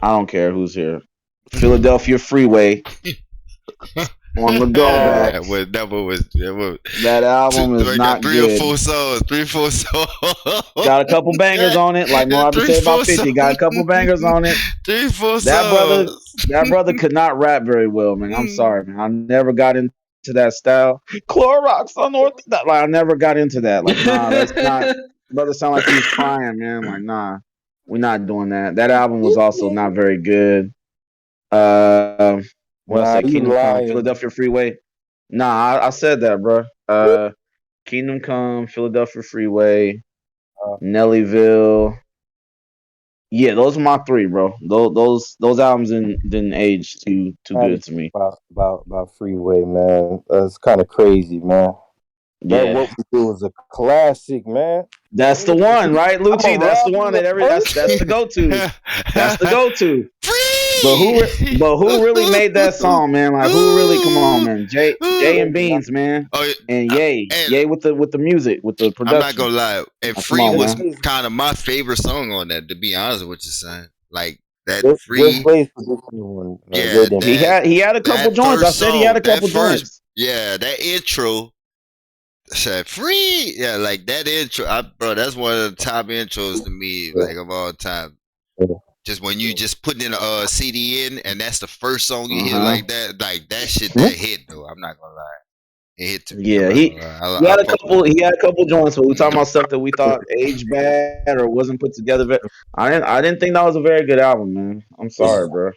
I don't care who's here. Philadelphia Freeway on the go back. That album is I got not three or good. four songs. Got a couple bangers on it, like Mo I've Three, say about four 50. Got a songs. couple bangers on it. 3, 4 That brother, songs. that brother could not rap very well, man. I'm sorry, man. I never got into that style. Clorox unorthodox. Like I never got into that. Like, nah, that's not. Brother sound like he was crying, man. Like, nah, we're not doing that. That album was also not very good. Uh, what I Nah, say? you Kingdom Come, lying. Philadelphia Freeway. Nah, I said that, bro. Kingdom Come, Philadelphia Freeway, Uh, Nellyville. Yeah, those are my three, bro. Those albums didn't age too Mad good as to me. about Freeway, man. That's kind of crazy, man. That Yeah, What We Do is a classic, man. that's the one, right, I'm a Lucci? That's the rap one in the that that's the first. go to. That's the go to. Free. But who really made that song, man? Like who really? Come on, man. Jay and Crazy. Beans, man, Oh, and and Yay with the music with the I'm not production. gonna lie. And Like, come Free on, Just was man. Blaze, kind of my favorite song on that. To be honest with you, son. Like that Just Free. Blaze produced the one. Yeah, Ray didn't. He had a couple that joints. I first said he had song, a couple joints. that intro said Free. Yeah, like that intro, bro. That's one of the top intros to me, Yeah, like of all time. yeah. Just when you just putting in a CD in, and that's the first song you Uh hear huh. like that shit Hmm? that hit though. I'm not gonna lie, it hit to me. I'm Yeah, not gonna lie. he I had a fuck with couple. He had a couple joints, but we talking it. about stuff that we thought aged bad or wasn't put together. I didn't think that was a very good album, man. I'm sorry, bro.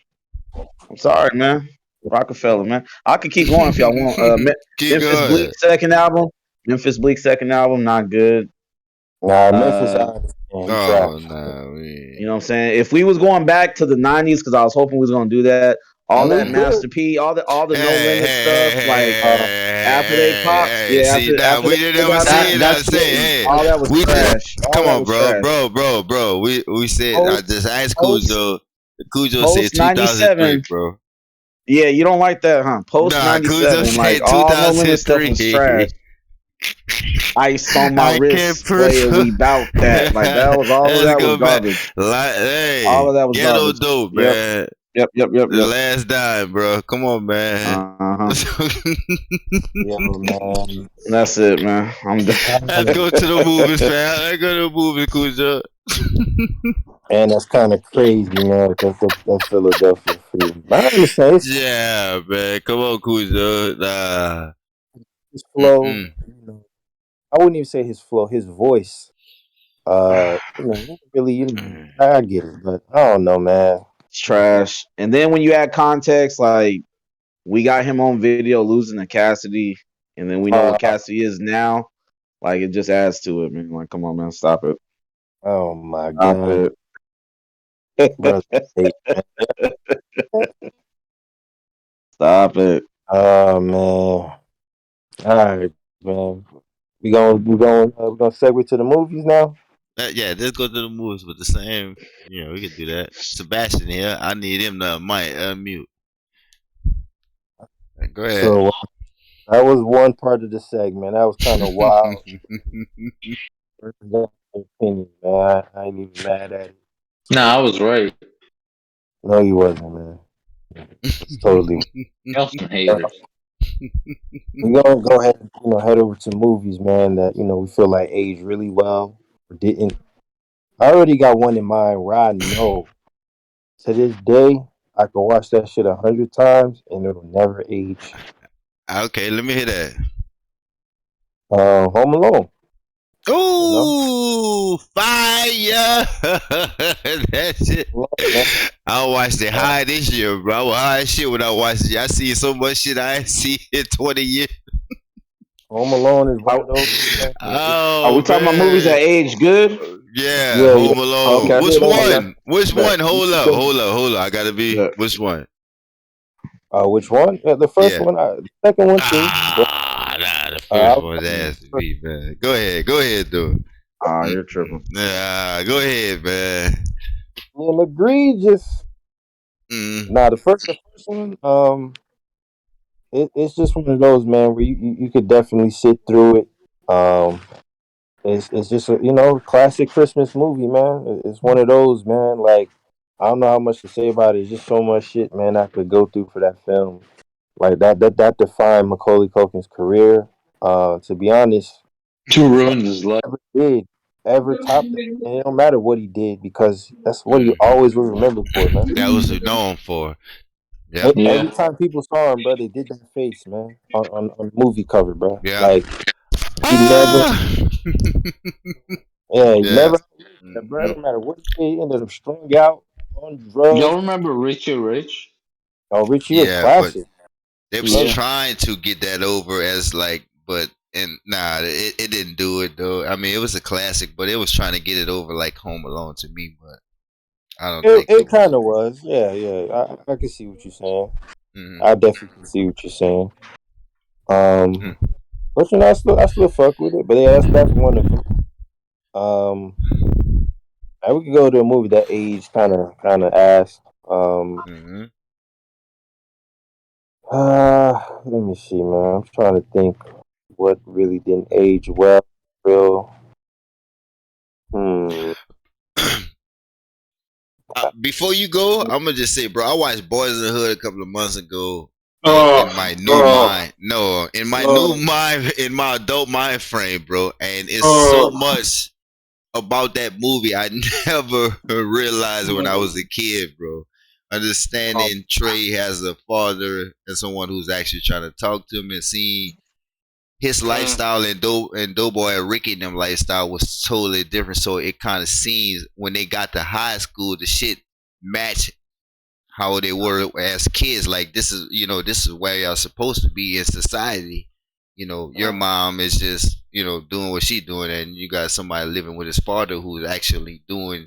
I'm sorry, man. Rockefeller, man. I could keep going if y'all want. Keep Memphis Bleak going. second album. Memphis Bleak second album, not good. Nah, Memphis, I Uh, understand. He Oh trash. no, you know what I'm saying? If we was going back to the '90s, because I was hoping we was gonna do that. I All know that you could. Master P, all the No hey, Limit hey, stuff, like Uh, after they pop, hey, hey. yeah, See, now after we they didn't pulled ever out say that, it. I that's say, hey, all that was we just trash. All come that on, was bro, trash. bro. We said I Post just asked post Cujo. Cujo said post 2003, 97. bro. Yeah, you don't like that, huh? Post Nah, Cujo 97, like said all No Limit stuff was trash. 2003. Ice on my I can't wrist, prove. player, we bout that. Like that was all of Let's that was go back. garbage. Like, All hey, of that was ghetto garbage. dope, Yep, man. The yep. last dime, bro. Come on, man. Uh-huh. yeah, man. That's it, man. I'm done. Let's go to the movies, fam. Let's go to the movies, Cujo. And that's kind of crazy, man. That Philadelphia free. But I understand Yeah, man. Come on, Cujo. Nah. his flow. Mm-mm. You know, I wouldn't even say his flow. His voice. Really, I get it, but I don't know, man. It's trash. And then when you add context, like we got him on video losing to Cassidy, and then we know what Uh, Cassidy is now. Like it just adds to it, man. Like, come on, man, stop it, oh my stop god, it. bro. Stop it. Oh man. All right, man. We gonna segue to the movies now. Yeah, let's go to the movies with the same. We could do that. Sebastian here. I need him to mic unmute. Go ahead. So That was one part of the segment. That was kind of wild. Represent your opinion, man. I ain't even mad at it. Nah, I was right. No, you wasn't, man. It's totally. Y'all some Uh, haters. we're gonna go ahead and head over to movies, man. That we feel like aged really well or didn't. I already got one in mind where I know to this day I can watch that shit 100 times and it'll never age. Okay, let me hear that. Home Alone. Ooh, fire! That shit. Home Alone, man. I watched it high this year, bro. I was high as shit when I watched it. I see so much shit I ain't seen in 20 years. Home Alone is one Are, of those. Man. are Oh we talking about movies that man. age good? Yeah, Yeah, yeah. Home Alone. Okay. Which Yeah, one? Which Bet. one? Hold up, hold up, hold up. I gotta be. Bet. Which one? which one? The first Yeah. one, the second one too. But Nah, the I first one was has to be, man. Go ahead, dude. You're tripping. Nah, go ahead, man. being egregious. Mm. Nah, the first one, it's just one of those, man, where you could definitely sit through it. It's just a classic Christmas movie, man. It's one of those, man. Like I don't know how much to say about it. It's just so much shit, man. I could go through for that film. Like that defined Macaulay Culkin's career. To be honest, Two ruined his life. never did ever top that. And it don't matter what he did because that's what he Mm. always was remembered for, man. That was known for. Yep. Every Yeah. time people saw him, bro, they did that face, man, on the movie cover, bro. Yeah. Like he never, Ah. yeah, he Yeah. never, bro. It Hmm. don't matter what he did, he ended up strung out on Y'all drugs. remember Richie Rich? Oh, Richie Rich Yeah, but classic. they was Yeah. trying to get that over as like, but and nah, it didn't do it though. I mean, it was a classic, but it was trying to get it over like Home Alone to me, but I don't It think it it was. kind of was, yeah, yeah. I can see what you're saying. Mm-hmm. I definitely can see what you're saying. Um, Hmm. but I still fuck with it. But yeah, that's one of them. Um, and we could go to a movie that age kind of ass. Um, Mm-hmm. let me see, man. I'm trying to think what really didn't age well. Real. Hmm. Before you go, I'm gonna just say, bro, I watched Boys in the Hood a couple of months ago, and Uh, in my new uh, mind, no, in my uh, new mind, in my adult mind frame, bro, and it's uh, so much about that movie I never realized when I was a kid, bro. Um, Understanding Trey has a father and someone who's actually trying to talk to him and seeing his mm, lifestyle and Doughboy and Ricky and them lifestyle was totally different. So it kind of seems when they got to high school, the shit match how they were as kids. Like this is where y'all supposed to be in society. Your mm. mom is just doing what she doing, and you got somebody living with his father who's actually doing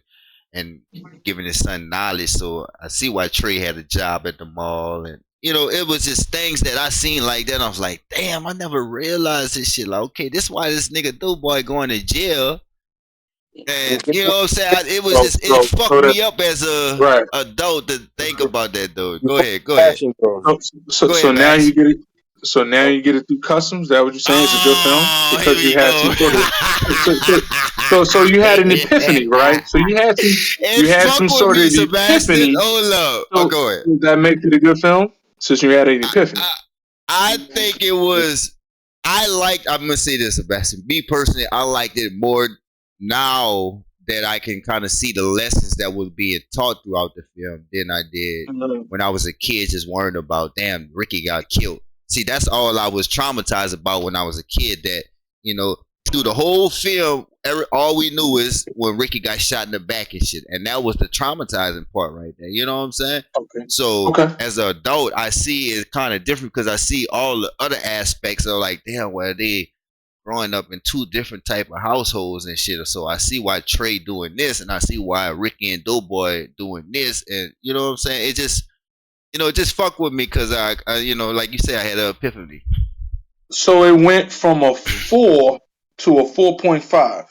and giving his son knowledge. So I see why Trey had a job at the mall, and it was just things that I seen like that. I was like, damn, I never realized this shit. Like, okay, this why this nigga Doughboy going to jail. And you know what I'm saying? It was So, just it so, fucked so that me up as a right. adult to think about that though. you Go like ahead, go ahead, Passion Pros. So, so, go so ahead, now you Max. get it. So now you get it through customs. Is that what you're saying? It's a good film Oh, here because you we had go. some sort of. So you had an epiphany, right? So It you had fuck some with sort me, of Sebastian. epiphany. Hold up. Oh, So go ahead. that makes it a good film since you had an I, epiphany. I, I think it was. I'm gonna say this, Sebastian. Me personally, I liked it more now that I can kind of see the lessons that was being taught throughout the film than I did Mm, when I was a kid, just worrying about damn Ricky got killed. See, that's all I was traumatized about when I was a kid. That you know, through the whole film, all we knew is when Ricky got shot in the back and shit, and that was the traumatizing part right there. You know what I'm saying? okay. So Okay. as an adult, I see it kind of different because I see all the other aspects of like, damn, well they growing up in two different type of households and shit. So I see why Trey doing this, and I see why Ricky and Doughboy doing this, and you know what I'm saying. It just fuck with me because like you say, I had an epiphany. So it went from a 4 to a 4.5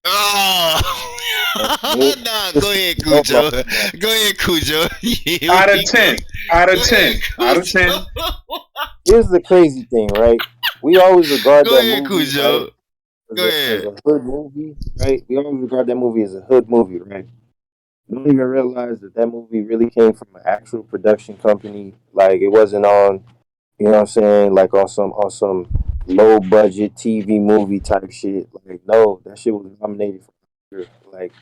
Oh, Yeah, nah, go just ahead, know about Cujo. that. Go ahead, Cujo. Here out of we go. 10. Out Go of ahead, 10. Out of 10. Cujo. here's the crazy thing, right? We always regard Go that ahead, movie, right, Cujo. Go as ahead. a hood movie, right? We always regard that movie as a hood movie, right? Don't even realize that that movie really came from an actual production company. Like it wasn't on, you know what I'm saying, like on some low budget TV movie type shit. Like no, that shit was nominated for like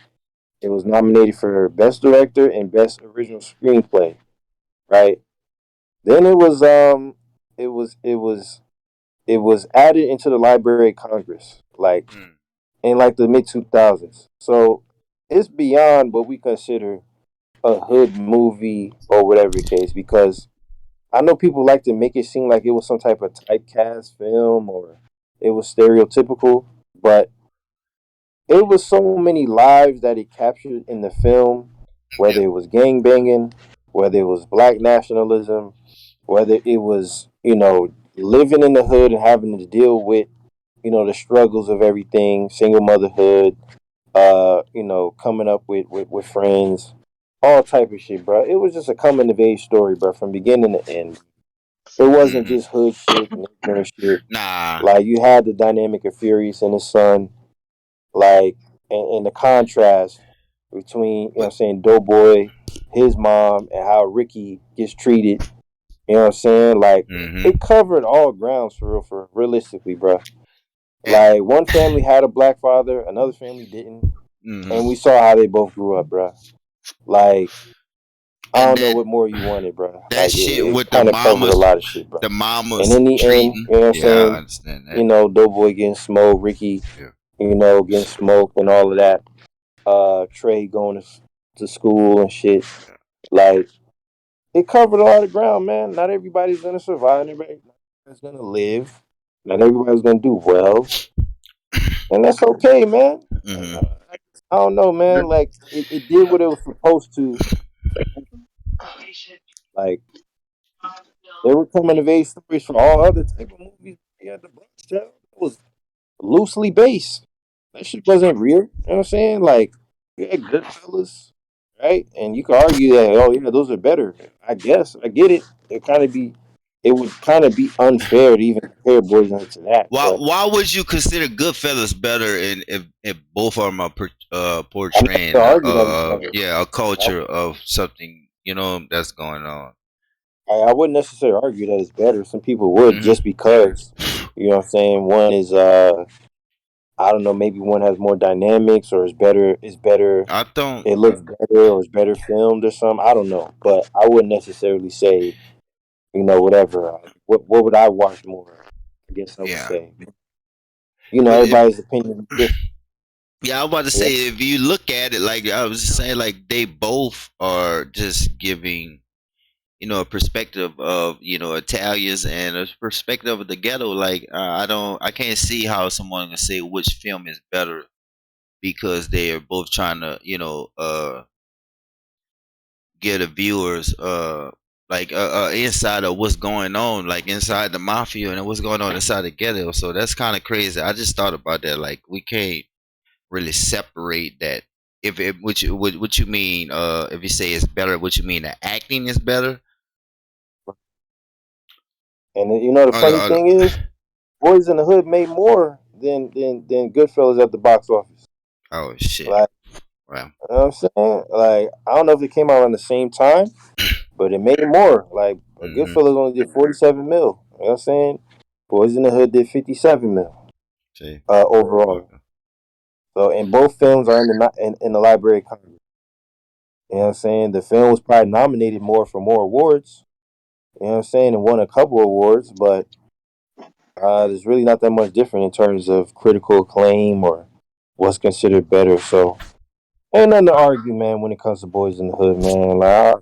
it was nominated for best director and best original screenplay, right? Then it was added into the Library of Congress, like Mm. in like the mid 2000s. So it's beyond what we consider a hood movie or whatever the case, because I know people like to make it seem like it was some type of typecast film or it was stereotypical, but it was so many lives that it captured in the film, Yeah. whether it was gang banging, whether it was black nationalism, whether it was, living in the hood and having to deal with, the struggles of everything, single motherhood, coming up with friends, all type of shit, bro. It was just a coming of age story, bro, from beginning to end. It wasn't Hmm. just hood shit and ignorant shit. Nah. Like you had the dynamic of Furious and his son, like, and the contrast between, But I'm saying, Doughboy, his mom, and how Ricky gets treated. You know what I'm saying? Like, hmm it covered all grounds for real, for realistically, bro. Like, one family had a black father, another family didn't, and we hmm saw how they both grew up, bro. Like, I And don't know what more you wanted, bro. that Like, shit it with the kind of covered a mamas, lot of shit, bro. the And mamas in the end, treating. you know what I'm Yeah, I saying? understand that. Doughboy getting smoked, Ricky, Yeah. getting smoked and all of that. Trey going to school and shit. Like, it covered a lot of ground, man. Not everybody's gonna survive. Not everybody's gonna live. Not everybody's gonna do well, and that's okay, man. hmm I don't know, man. Like, it did what it was supposed to. Like, they were coming of age stories for all other type of movies. Yeah, the Bronx Tale, it was loosely based. That shit wasn't real. You know what I'm saying? Like, you had Goodfellas, right? And you could argue that, oh yeah, those are better. I guess I get it. It would kind of be unfair to even compare Boys to that. But Why would you consider Goodfellas better if both of them are I'm not portraying gonna argue that it's better. a culture of something that's going on? I wouldn't necessarily argue that it's better. Some people would Hmm. just because, you know what I'm saying. One is I don't know, maybe one has more dynamics or is better. Is better. I don't. It looks better or is better filmed or something. I don't know, but I wouldn't necessarily say, whatever. What would I watch more? I guess I would Yeah. say, But everybody's opinion is different. yeah, I was about to Yeah. say if you look at it, like I was just saying, like they both are just giving a perspective of Italians and a perspective of the ghetto. Like I can't see how someone can say which film is better because they are both trying to get the viewers like inside of what's going on, like inside the mafia and what's going on inside the ghetto. So that's kind of crazy. I just thought about that. Like we can't really separate that. If it, what you mean? If you say it's better, what you mean? The acting is better. And the funny Uh, thing is, Boys in the Hood made more than Goodfellas at the box office. oh shit! Like, Wow. you know what I'm saying? Like, I don't know if it came out around the same time, but it made more. Like, Mm-hmm. Goodfellas only did 47 mil. You know what I'm saying? Boys in the Hood did 57 mil See. overall. Okay. So, and both films are in the Library of Congress. You know what I'm saying? The film was probably nominated more for more awards. You know what I'm saying? And won a couple awards, but there's really not that much different in terms of critical acclaim or what's considered better. So, ain't nothing to argue, man, when it comes to Boys in the Hood, man. Like,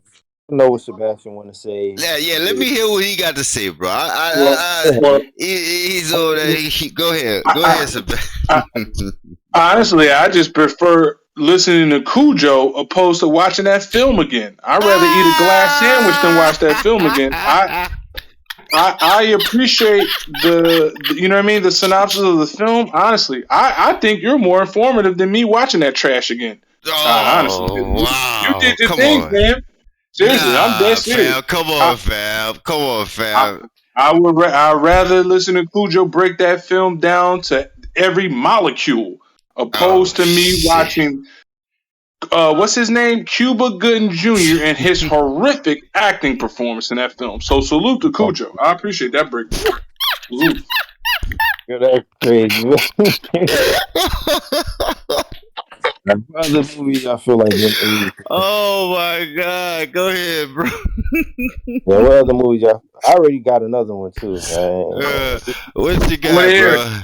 I know what Sebastian want to say. Yeah, yeah. Let me hear what he got to say, bro. Well, well, He's over there. Go ahead. Go I, ahead, I, Sebastian. honestly, I just prefer listening to Cujo opposed to watching that film again. I'd rather eat a glass sandwich than watch that film again. I appreciate you know what I mean, the synopsis of the film. Honestly, I think you're more informative than me watching that trash again. Honestly, Oh you did wow! your Come thing, on. man. Seriously, I'm dead Nah, serious. fam. Come I, on, fam. Come on, I fam. I'd rather listen to Cujo break that film down to every molecule, Oh opposed to me shit. watching what's his name, Cuba Gooding Jr. and his horrific acting performance in that film. So salute to Cujo. I appreciate that breakdown. Salute. Yo, that's crazy. What other movies I feel like getting 80? Oh my god. Go ahead, bro. Yeah, what other movies y'all? I already got another one too, Uh, man. what you I want to got, hear it. bro?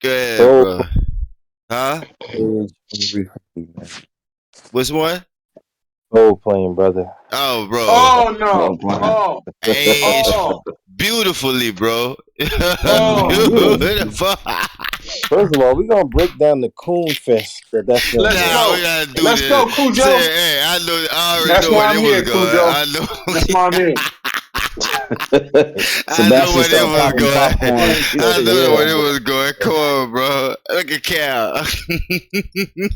Go ahead, Soul bro. Huh? Plane, man. Which one? Soul Plane, brother. Oh, bro. Oh Well, no. plan. Oh. Aged Oh. beautifully, bro. Oh. Beautiful. Beautiful. First of all, we're gonna break down the coon fest that film Let's was. Nah, we go. gotta do Let's this. go, Say, Cujo. hey, I already That's know why where I'm it was here, going. Cujo. I know. That's why I'm here. I know Sebastian where it start was popping going. popcorn. Coon He I said, fest, know where it "Yeah, was going. Come on, bro. Look at Cal.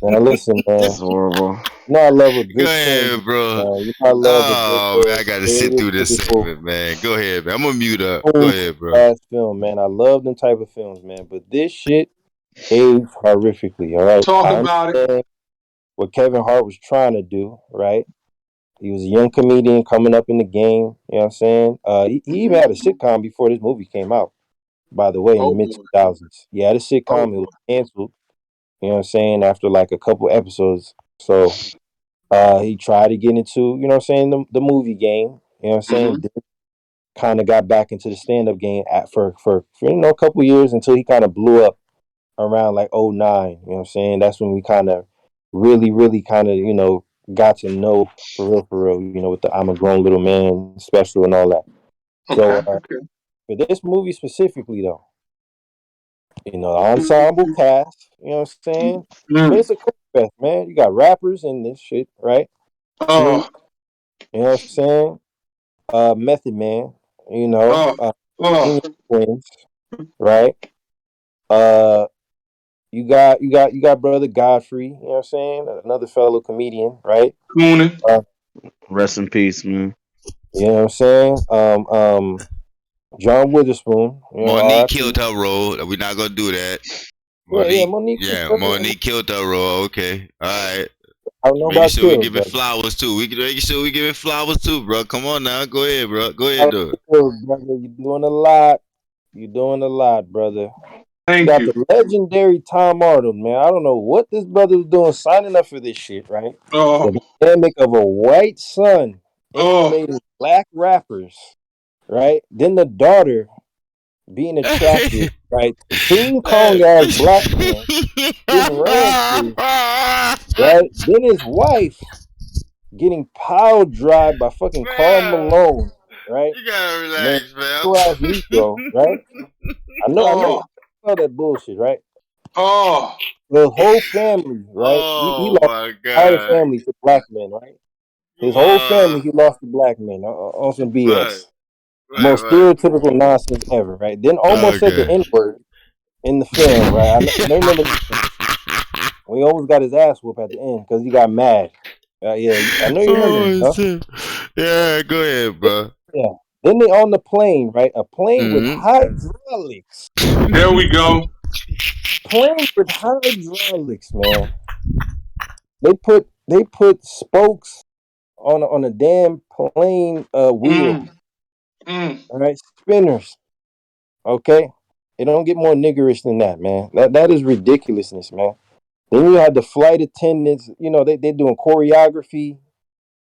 now listen, this is man. horrible." You know I love a Go good coon, ahead, bro. man. You know I love a good Oh man, I gotta sit through this stereotypical segment, man. Go ahead, man. I'm gonna mute up. Go coon ahead, bro. ass film, man. I love them type of films, man. But this shit aged horrifically. All right, Talk I about it. understand what Kevin Hart was trying to do, right? He was a young comedian coming up in the game. You know what I'm saying? He even had a sitcom before this movie came out. By the way, in the Oh mid boy. 2000s, he had a Oh sitcom. It boy. was canceled. You know what I'm saying? After like a couple episodes, so he tried to get into you know what I'm saying the movie game. You know what I'm saying? Mm-hmm. Kind of got back into the stand up game for a couple years until he kind of blew up around like '09. You know what I'm saying? That's when we kind of really kind of got to know for real. You know, with the I'm a grown little man special and all that. So Okay. Okay. for this movie specifically though, ensemble cast. You know what I'm saying? But Mm. it's a cook fest, man. You got rappers in this shit, right? Snoop. Oh. You know what I'm saying? Method Man. Oh. Indian Oh. Twins, right? Uh, you got brother Godfrey. You know what I'm saying? Another fellow comedian, right? Coonin. Uh, Rest in peace, man. you know what I'm saying? John Witherspoon. Monique R.I.P. killed her role. We're not gonna do that. Yeah, Monique, Monique was yeah, brother. Monique killed her role. Okay, all right. I don't know Making about sure we kills, give it brother. flowers too. We making sure we give it flowers too, bro. Come on now, go ahead, bro. Go About ahead, though. kills, brother. You're doing a lot. You're doing a lot, brother. You Thank got you. the legendary Tom Arnold, man. I don't know what this brother was doing signing up for this shit, right? Oh. The dynamic of a white son Oh. alienating black rappers, right? Then the daughter being attracted, right? King Kong ass black man getting ranches, right? Then his wife getting pile drive by fucking Carl Man, Malone, right? you gotta Man, relax, man. ass Negro, right? I know you Oh. saw that bullshit, right? Oh. The whole family, right? He Oh lost my the entire god. family to black men, right? His whole family, Wow. he lost to black men on some Right, BS. right, Most right. stereotypical nonsense ever, right? Then almost said the Okay. N word in the film, right? I know you remember when he almost got his ass whooped at the end because he got mad. Yeah, I know you remember that, Oh huh? shit. Yeah, go ahead, bro. Yeah. Then they on the plane, right? A plane with Mm-hmm. hydraulics. There we go. Plane with hydraulics, man. They put spokes on a damn plane wheel. Mm. Mm. All right, spinners. Okay, it don't get more niggerish than that, man. That is ridiculousness, man. Then you have the flight attendants. They doing choreography.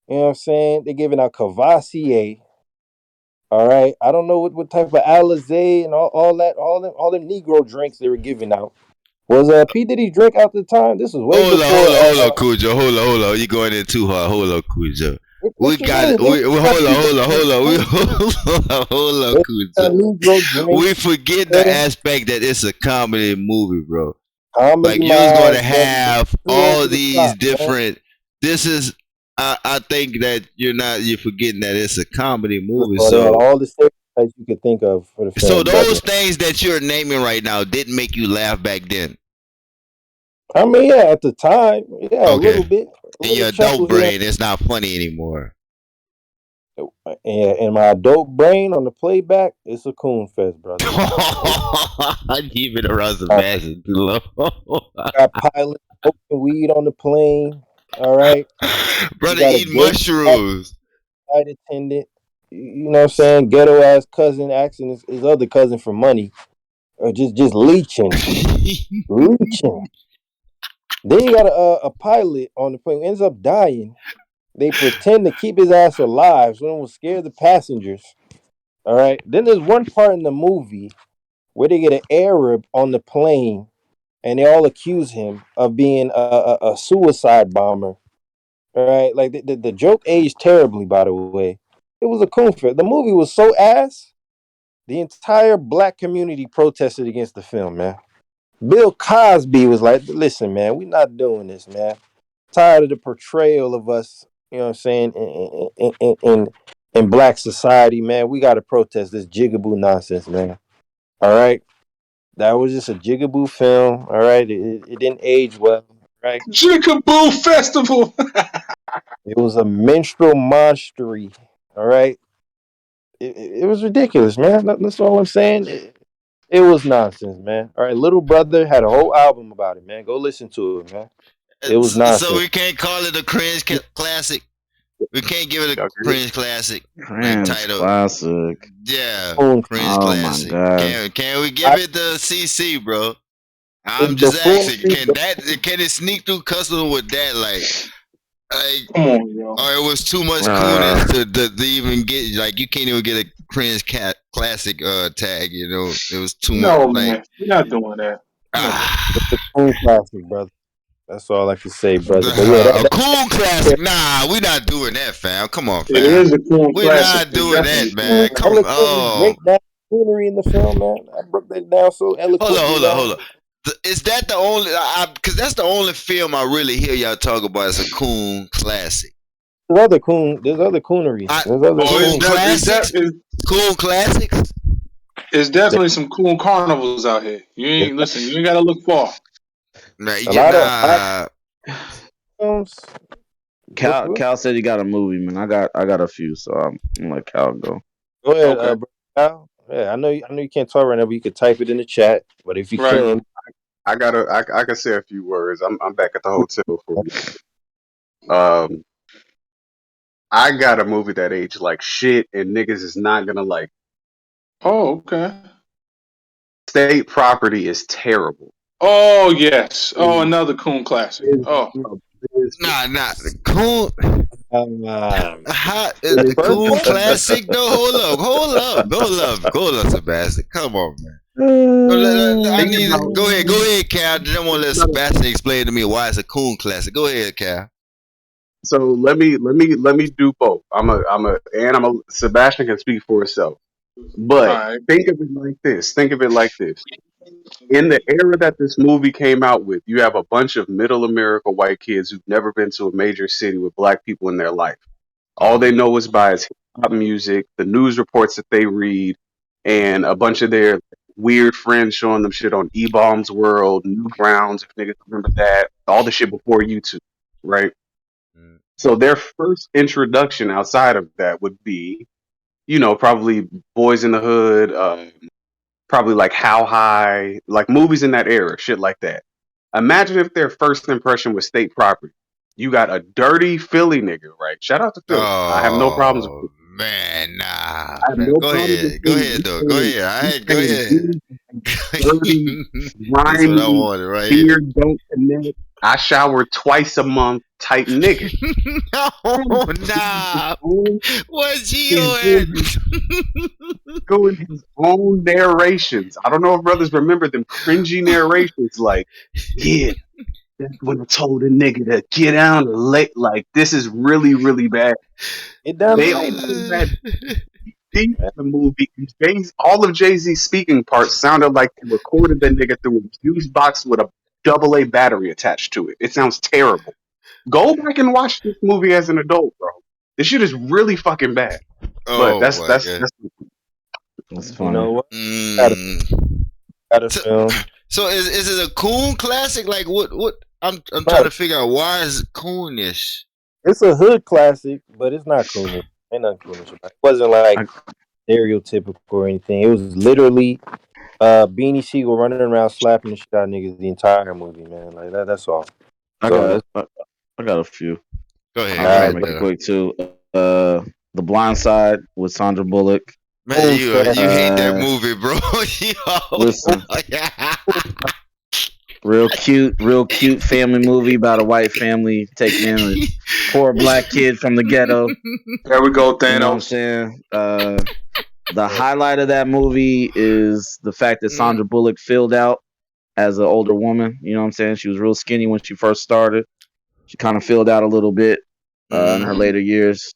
You know what I'm saying? They giving out Cavassier. All right, I don't know what type of Alizé and all them Negro drinks they were giving out. Was P Diddy drink out the time? This was way Hold on, before. hold on, hold on, Cujo. Hold on. You going in too hard. Hold on, Cujo. We What you got mean? it. They We got hold on, people hold on, hold on. We drinking. hold on, They Cujo. got Negro We drinks. forget the Okay? aspect that it's a comedy movie, bro. Comedy, Like my you was going eyes, to brother. have Too all over the these top, man. different. This is. I think that you're forgetting that it's a comedy movie. So they had So all the stereotypes you could think of for the so film, brother. those things that you're naming right now didn't make you laugh back then. I mean, yeah, at the time, yeah, a Okay. little bit, a In little your adult chuckle here. brain, it's not funny anymore. And my adult brain on the playback, it's a coon fest, brother. I'm keeping around Sebastian too low. Got pilots smoking weed on the plane. All right, you Brother got a eating gay mushrooms. flight attendant. You know what I'm saying? Ghetto ass cousin asking his other cousin for money, or just leeching. Then you got a pilot on the plane who ends up dying. They pretend to keep his ass alive so they will scare the passengers. All right. Then there's one part in the movie where they get an Arab on the plane and they all accuse him of being a suicide bomber. All right. Like the joke aged terribly, by the way. It was a coon fit. The movie was so ass. The entire black community protested against the film, man. Bill Cosby was like, listen, man, we're not doing this, man. Tired of the portrayal of us, you know what I'm saying, in black society, man. We got to protest this jigaboo nonsense, man. All right. That was just a jigaboo film. All right. It didn't age well. Right. Jigaboo Festival. It was a minstrel monstery. All right. It was ridiculous, man. That's all I'm saying. It was nonsense, man. All right. Little Brother had a whole album about it, man. Go listen to it, man. It was So nonsense. we can't call it a cringe classic. We can't give it a cringe classic Cringe title. classic. Yeah, Coon. cringe Oh my classic. god. Can we give it the CC, bro? I'm It's just asking. buffoonery. Can it sneak through customs with that? Like, Come on, yo. or it was too much Coonin to even get, like, you can't even get a cringe classic tag. You know, it was too No, much. Like, man. We're not doing that. It's a coon classic, brother. That's all I can say, brother. But yeah, a cool classic. Nah, we not doing that, fam. Come on, It fam. is a cool We classic. not It doing definitely that, man. Come on. eloquently Oh, break down coonery in the film, man. I broke that down so eloquently, hold man. on. Is that the only? Because that's the only film I really hear y'all talk about as a coon classic. There's other coonery. There's other Coon coon. classics. Coon classics. it's definitely some cool carnivals out here. You ain't listen. You ain't gotta look far. Nah, A lot of films. Cal said he got a movie, man. I got a few, so I'm gonna let Cal go. Go ahead, Okay. bro. Al. Yeah, I know you can't talk right now, but you could type it in the chat. But if you Right. can, I can say a few words. I'm back at the hotel for you. I got a movie that aged like shit, and niggas is not gonna like. Oh, okay. State Property is terrible. Oh yes. Oh, It another coon classic. is Oh. nah. Coon. How is the the first coon one. classic? No, hold up, Sebastian. Come on, man. I need to go ahead, Cal. I don't want to let Sebastian explain to me why it's a coon classic. Go ahead, Cal. So let me do both. Sebastian can speak for himself. All But right. think of it like this. In the era that this movie came out with, you have a bunch of middle America white kids who've never been to a major city with black people in their life. All they know is by his hip hop music, the news reports that they read, and a bunch of their weird friends showing them shit on E-Bombs World, Newgrounds, if niggas remember that, all the shit before YouTube, right? So their first introduction outside of that would be, probably Boys in the Hood, probably like How High, like movies in that era, shit like that. Imagine if their first impression was State Property. You got a dirty Philly nigga, right? Shout out to Philly. I have no problems with Oh man, nah. I have Man. no Go problems with ahead, Philly. Go ahead. All right, go ahead. Dirty, That's what I grimy, wanted right here. beard don't connect. I shower twice a month type nigga. No, nah. Own- Where's He's Gio doing his, doing his own narrations. I don't know if brothers remember them cringy narrations like, yeah, that's when I told a nigga to get down and late. Like, this is really, really bad. Get down They to all late. had deep in the movie. All of Jay-Z's speaking parts sounded like they recorded that nigga through a fuse box with a double A battery attached to it. It sounds terrible. Go back and watch this movie as an adult, bro. This shit is really fucking bad. But Oh that's my that's god. that's That's You funny. know what? Mm. Got a film. So is it a coon classic? Like what? I'm trying Right. to figure out why is it coonish. It's a hood classic, but it's not coonish. Ain't nothing coonish about it. It wasn't like stereotypical or anything. It was literally Beanie Siegel running around slapping the shit out of niggas the entire movie, man. Like that. That's all. I So got a few. Go ahead. I'll Go try to ahead. make it Taylor. quick too. The Blind Side with Sandra Bullock. Man, you hate that Uh, movie, bro. Listen, real cute family movie about a white family taking in a poor black kid from the ghetto. There we go, You know what I'm Thanos. saying? The highlight of that movie is the fact that Sandra Bullock filled out as an older woman. You know what I'm saying? She was real skinny when she first started. She kind of filled out a little bit in her later years.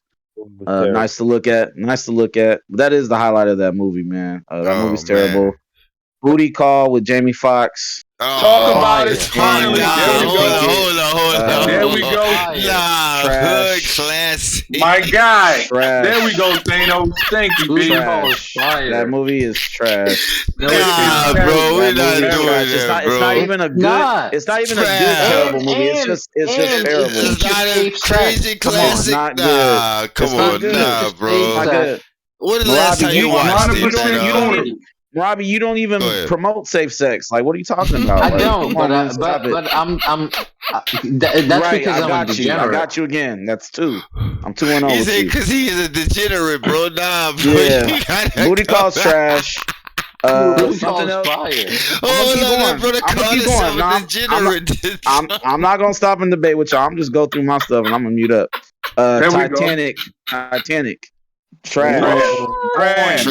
Nice to look at. Nice to look at. But that is the highlight of that movie, man. That movie's terrible. Man. Booty Call with Jamie Foxx. Talk about it. Fire. Finally, there we go. Hold on. There we go. Nah, hood Trash. classic. My guy. Trash. There we go, Thanos. Thank you, B. Trash. That movie is trash. Nah, bro, we're not doing that, bro. It's not even a good. Nah. It's not even a Trash. good terrible movie. It's just terrible. It's not a crazy Come on, classic. not good. Nah, come It's not on, good. nah, It's bro. not good. When the last time you watched it? 100% you don't. Robbie, you don't even Go ahead. promote safe sex. Like, what are you talking about? I Like, don't, come on, man, but stop it. that's right, because I I'm a got you. I degenerate. got you again. That's 2. I'm 2-0 He with said you. because he is a degenerate, bro. Nah, bro. Yeah. You gotta Booty go Call's back. trash. Booty Something Call's else. fire. Oh, keep no, that going. brother I'ma called keep himself going. a degenerate. I'm not gonna stop and debate with y'all. I'm just go through my stuff and I'm gonna mute up. There we go. Titanic. Trash. Trash.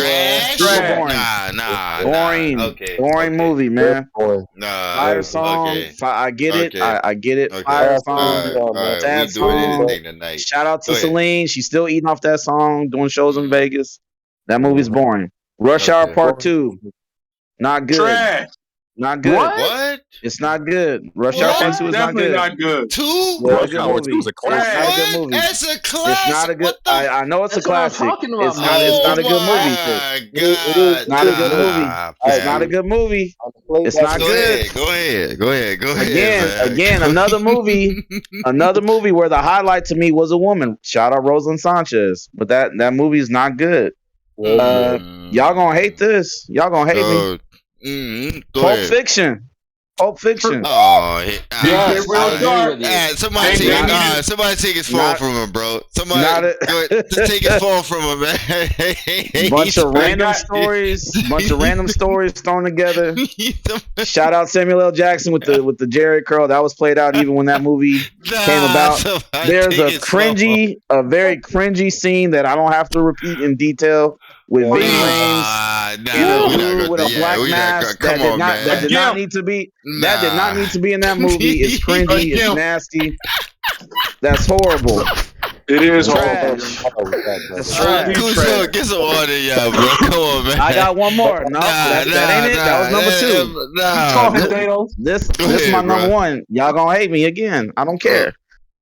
Super boring. Nah. Boring. Okay. Boring movie, man. Nah. Fire song. Okay. I get it. Okay. I get it. Okay. Fire All song. right. Sad We doing song. anything tonight. Shout out to Go ahead. Celine. She's still eating off that song, doing shows in Vegas. That movie's boring. Rush Hour Okay. Part 2. Not good. Trash. Not good. What? It's not good. Rush Hour Part 2 is not Definitely good. not good. Two? Not a Rush good Hour movie. 2 is a It's not classic. a good What? movie. It's a It's classic. not a good. What the? I know it's That's a what I'm classic. talking about, It's not. It's not a good movie. My It is God. Not a good movie. Nah, It's fam. not a good movie. It's Go not Go good. ahead. Go ahead. Again, man. another movie where the highlight to me was a woman. Shout out Rosalind Sanchez, but that movie is not good. Y'all gonna hate this. Y'all gonna hate me. Go Pulp ahead. Fiction. Oh, Yes, real I agree dark. with you. somebody take his phone Not- from him, bro. not Somebody a- go ahead, just take his phone from him, man. bunch of random got- stories thrown together. Shout out Samuel L. Jackson with the Jerry curl that was played out even when that movie came about. There's a very cringy scene that I don't have to repeat in detail with Ving Rhames in a dude with a black mask that did not need to be. That did not need to be in that movie. It's cringy. It's nasty. That's horrible. It is Trash. horrible. That's trash. Kuzo, get some water, yeah, bro. Come on, man. I got one more. No, that ain't it. That was number 2. Nah, This Go is ahead, my bro. number 1. Y'all gonna hate me again. I don't care.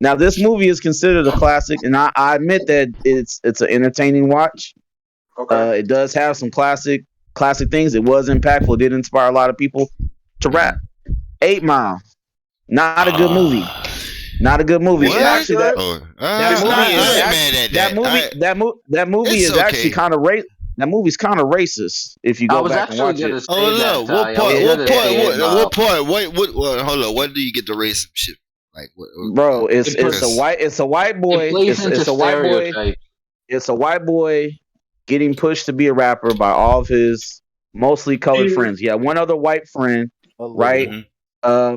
Now this movie is considered a classic, and I admit that it's an entertaining watch. Okay. It does have some classic things. It was impactful. It did inspire a lot of people to rap. 8 Mile, not a good movie. Not a good movie. What? Actually, that movie It's is actually okay. kind of That movie's kind of racist if you I go was back and actually watch gonna it. say Oh that. no! Ty. I was gonna say it, What part? What? Hold on. When do you get the racism shit? Like, what? Bro, it's Because a white boy. It plays into It's a white boy. stereotype. It's a white boy getting pushed to be a rapper by all of his mostly colored friends. He had one other white friend, right? Mhm.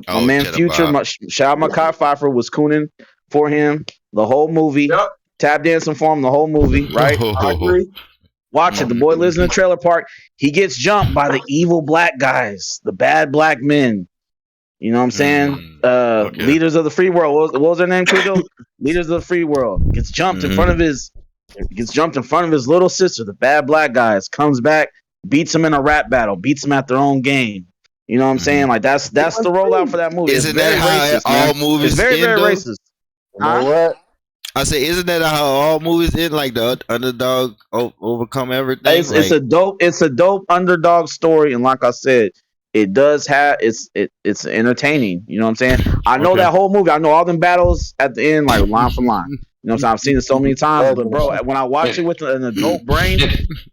My man shut up, Future, Bob. shout out Makai Pfeiffer was cooning for him the whole movie. Yep. Tap dancing for him the whole movie, right? I agree. Watch it. The boy lives in a trailer park. He gets jumped by the evil black guys, the bad black men. You know what I'm saying? Okay. Leaders of the free world. What was their name, Cujo? Leaders of the free world. Gets jumped in front of his little sister, the bad black guys. Comes back, beats him in a rap battle, beats him at their own game. You know what I'm saying? Like that's the rollout for that movie. Isn't It's very that how racist, all man. movies It's very, end, very though? racist. You know what? I say, isn't that how all movies end? Like the underdog overcome everything. It's a dope underdog story, and like I said, it does have it's entertaining. You know what I'm saying? I know that whole movie. I know all them battles at the end, like line for line. You know what I'm saying? I've seen it so many times, but bro, when I watch it with an adult brain,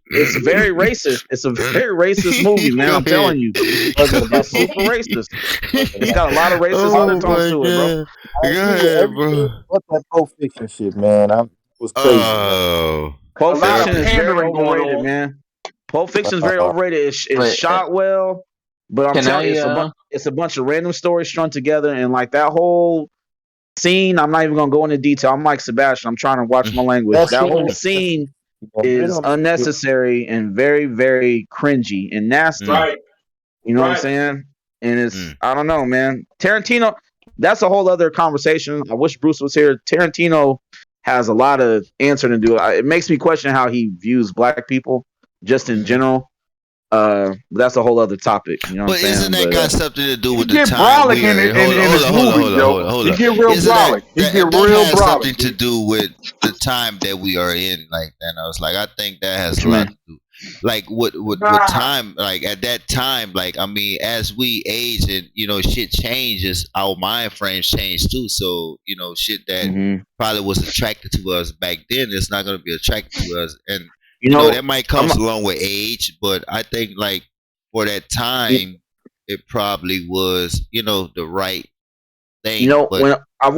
it's very racist. It's a very racist movie, man. I'm telling you, it's super racist. It's got a lot of racist Oh undertones my to it, bro. god. I Go agree with ahead, everything bro. but that Pulp Fiction shit, man. I was crazy, man. Oh. A Pulp lot Fiction of is very pandering going overrated, on. man. Pulp Fiction is very Uh, overrated. It's Wait, shot well, but I'm can telling you, I? it's a bunch of random stories strung together, and like that whole scene. I'm not even gonna go into detail. I'm like Sebastian. I'm trying to watch my language. that That scene whole is just, scene it is don't make it. unnecessary and very, very cringy and nasty. Right, You know what I'm right. saying? And it's Mm. I don't know, man. Tarantino, that's a whole other conversation. I wish Bruce was here. Tarantino has a lot of answer to do. It makes me question how he views black people just in Mhm. general. That's a whole other topic. You know what I'm But isn't saying? that But got something to do He with the get time brolic we are in? in his movies, yo. Hold He up. get real Isn't brolic. He get that real has brolic, something to dude. do with the time that we are in? Like, and I was like, I think that has what a you lot mean? to do. Like, what Nah. time? Like at that time, like I mean, as we age and shit changes, our mind frames change too. So shit that Hmm. probably was attracted to us back then, it's not gonna be attracted to us, and You know, that might I'm comes along with age. But I think like for that you, time, it probably was the right you thing. know But when I've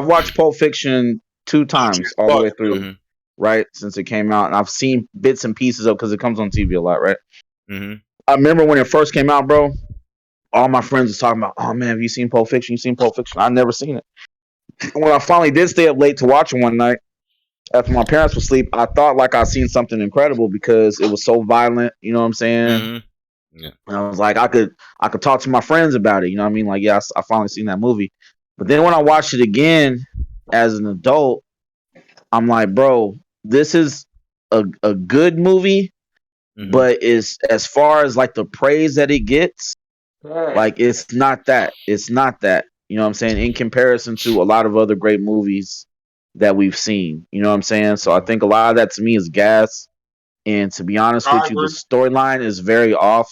watched Pulp Fiction two Gucci times is all the way bugging, through, yo. mhm, right? Since it came out, and I've seen bits and pieces of because it comes on TV a lot, right? mhm, I remember when it first came out, bro. All my friends was talking about, "Oh man, have you seen Pulp Fiction? You seen Pulp Fiction?" I never seen it. When I finally did stay up late to watch it one night after my parents were asleep, I thought like I seen something incredible because it was so violent. You know what I'm saying? mhm, yeah, And I was like, I could talk to my friends about it. You know what I mean? Like, yeah, I finally seen that movie. But then when I watched it again as an adult, I'm like, bro, this is a good movie, mhm, but is as far as like the praise that it gets, like it's not that. It's not that. You know what I'm saying? In comparison to a lot of other great movies that we've seen. You know what I'm saying? So I think a lot of that to me is gas. And to be honest I with you, the agree. storyline is very off.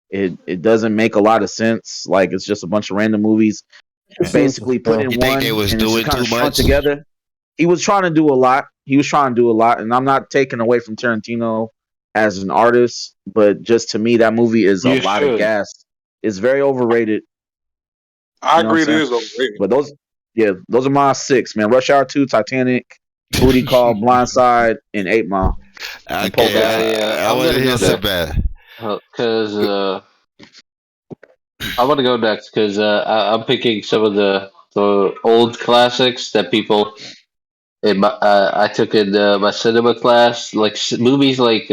It doesn't make a lot of sense. Like it's just a bunch of random movies It seems to basically put fail. in you think they one was and it's just doing kind too of strung much? together. He was trying to do a lot. He was trying to do a lot, and I'm not taking away from Tarantino as an artist, but just to me, that movie is a You lot of should. gas. It's very overrated. I You know what I'm agree it saying? is overrated. But yeah, those are my six, man. Rush Hour 2, Titanic, Booty Call, Blindside, and 8 Mile, and Pulp Okay, Fiction. I I'm want to gonna hear go some Yeah. next bad. because I want to go next because I'm picking some of the old classics that people. I took in my cinema class, like movies like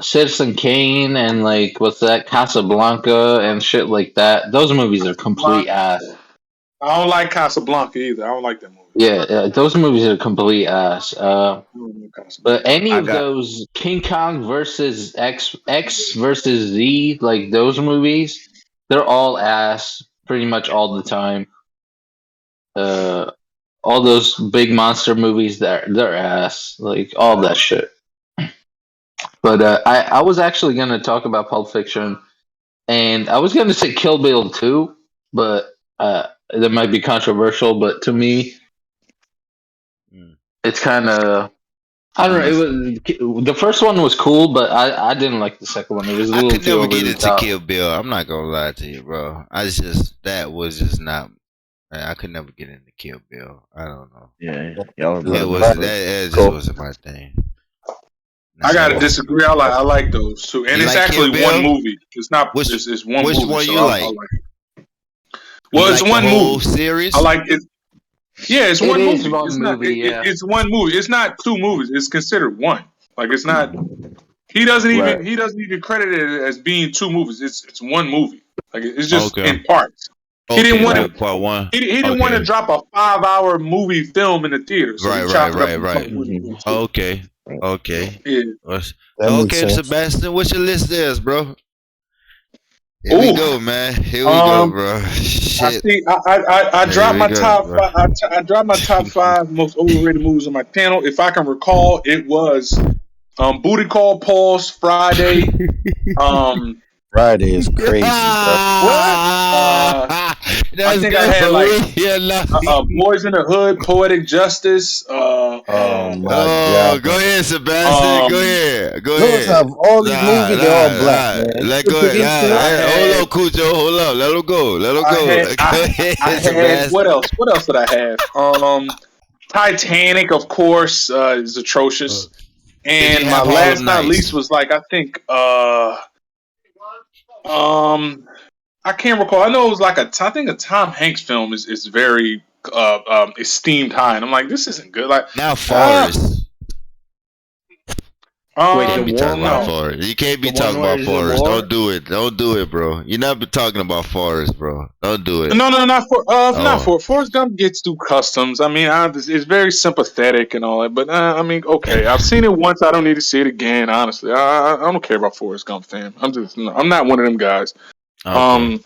Citizen Kane and like what's that Casablanca and shit like that. Those movies are complete Casablanca. ass. I don't like Casablanca either. I don't like that movie. Yeah, those movies are complete ass. I don't like But Casablanca. any I of got those King Kong versus X versus Z, like those movies, they're all ass pretty much all the time. Uh, all those big monster movies, they're ass, like all that shit. But I was actually gonna talk about Pulp Fiction, and I was gonna say Kill Bill too, but that might be controversial. But to me, Mm. it's kind of I don't know. mm, It was the first one was cool, but I didn't like the second one. It was a I little could too never over get the into top. Kill Bill. I'm not gonna lie to you, bro. That was just not. I could never get into Kill Bill. I don't know. yeah, y'all are It brothers, was man. that, But that just cool. wasn't my thing. I Nah, gotta disagree. I like those too, and you it's like Kill actually one Bill? movie. It's not. Which It's one which movie, one so you I like? like it. You Well, it's like the one whole movie. I series? like it. Yeah, it's It one is movie. one It's not. movie, yeah. It's one movie. It's not two movies. It's considered one. Like it's not. Right. He doesn't even credit it as being two movies. It's one movie. Like it's just Okay. in parts. He didn't Okay, want Right. like to. part one. He didn't want to Okay. drop a 5 hour movie film in the theater, so he Right, right, chopped it up right, into right. part one and Hmm. part two. Okay. Okay. Yeah. What's- That makes Okay, sense. Sebastian, what's your list is, bro? Here we Ooh. go, man. Here we go, bro. I Shit. see. I Here dropped we my go, top bro. five. I dropped my top five most overrated movies on my channel. If I can recall, it was Booty Call, Pulse, Friday. Um, Friday is crazy, bro. what? I That's think I good had for like real. Boys in the Hood, Poetic Justice. Oh my Oh, god. go ahead, Sebastian. Go Um, ahead. Go Notice ahead. how all these Nah, movies they're all nah, black, nah. man. Let You go put ahead. these Nah, I two. hold had up, Cujo. Hold up. Let him go. Let him I go. had Go I ahead, had Sebastian. what else? What else did I have? Titanic, of course, is Uh, atrocious. Did you And my have Harlem last not least Nights? was like I think um I can't recall. I know it was like I think a Tom Hanks film is very esteemed high, and I'm like, this isn't good. Like, Now ah, Forrest. Wait, Can't the be one talking about no, Forrest. You can't the be one talking where about he's in Forrest. war. Don't do it. Don't do it, bro. You're not be talking about Forrest, bro. Don't do it. no, not Oh. for Forrest Gump gets through customs. I mean, it's very sympathetic and all that, but I mean, okay, I've seen it once. I don't need to see it again. Honestly, I don't care about Forrest Gump, fam. I'm not one of them guys. Okay. Um,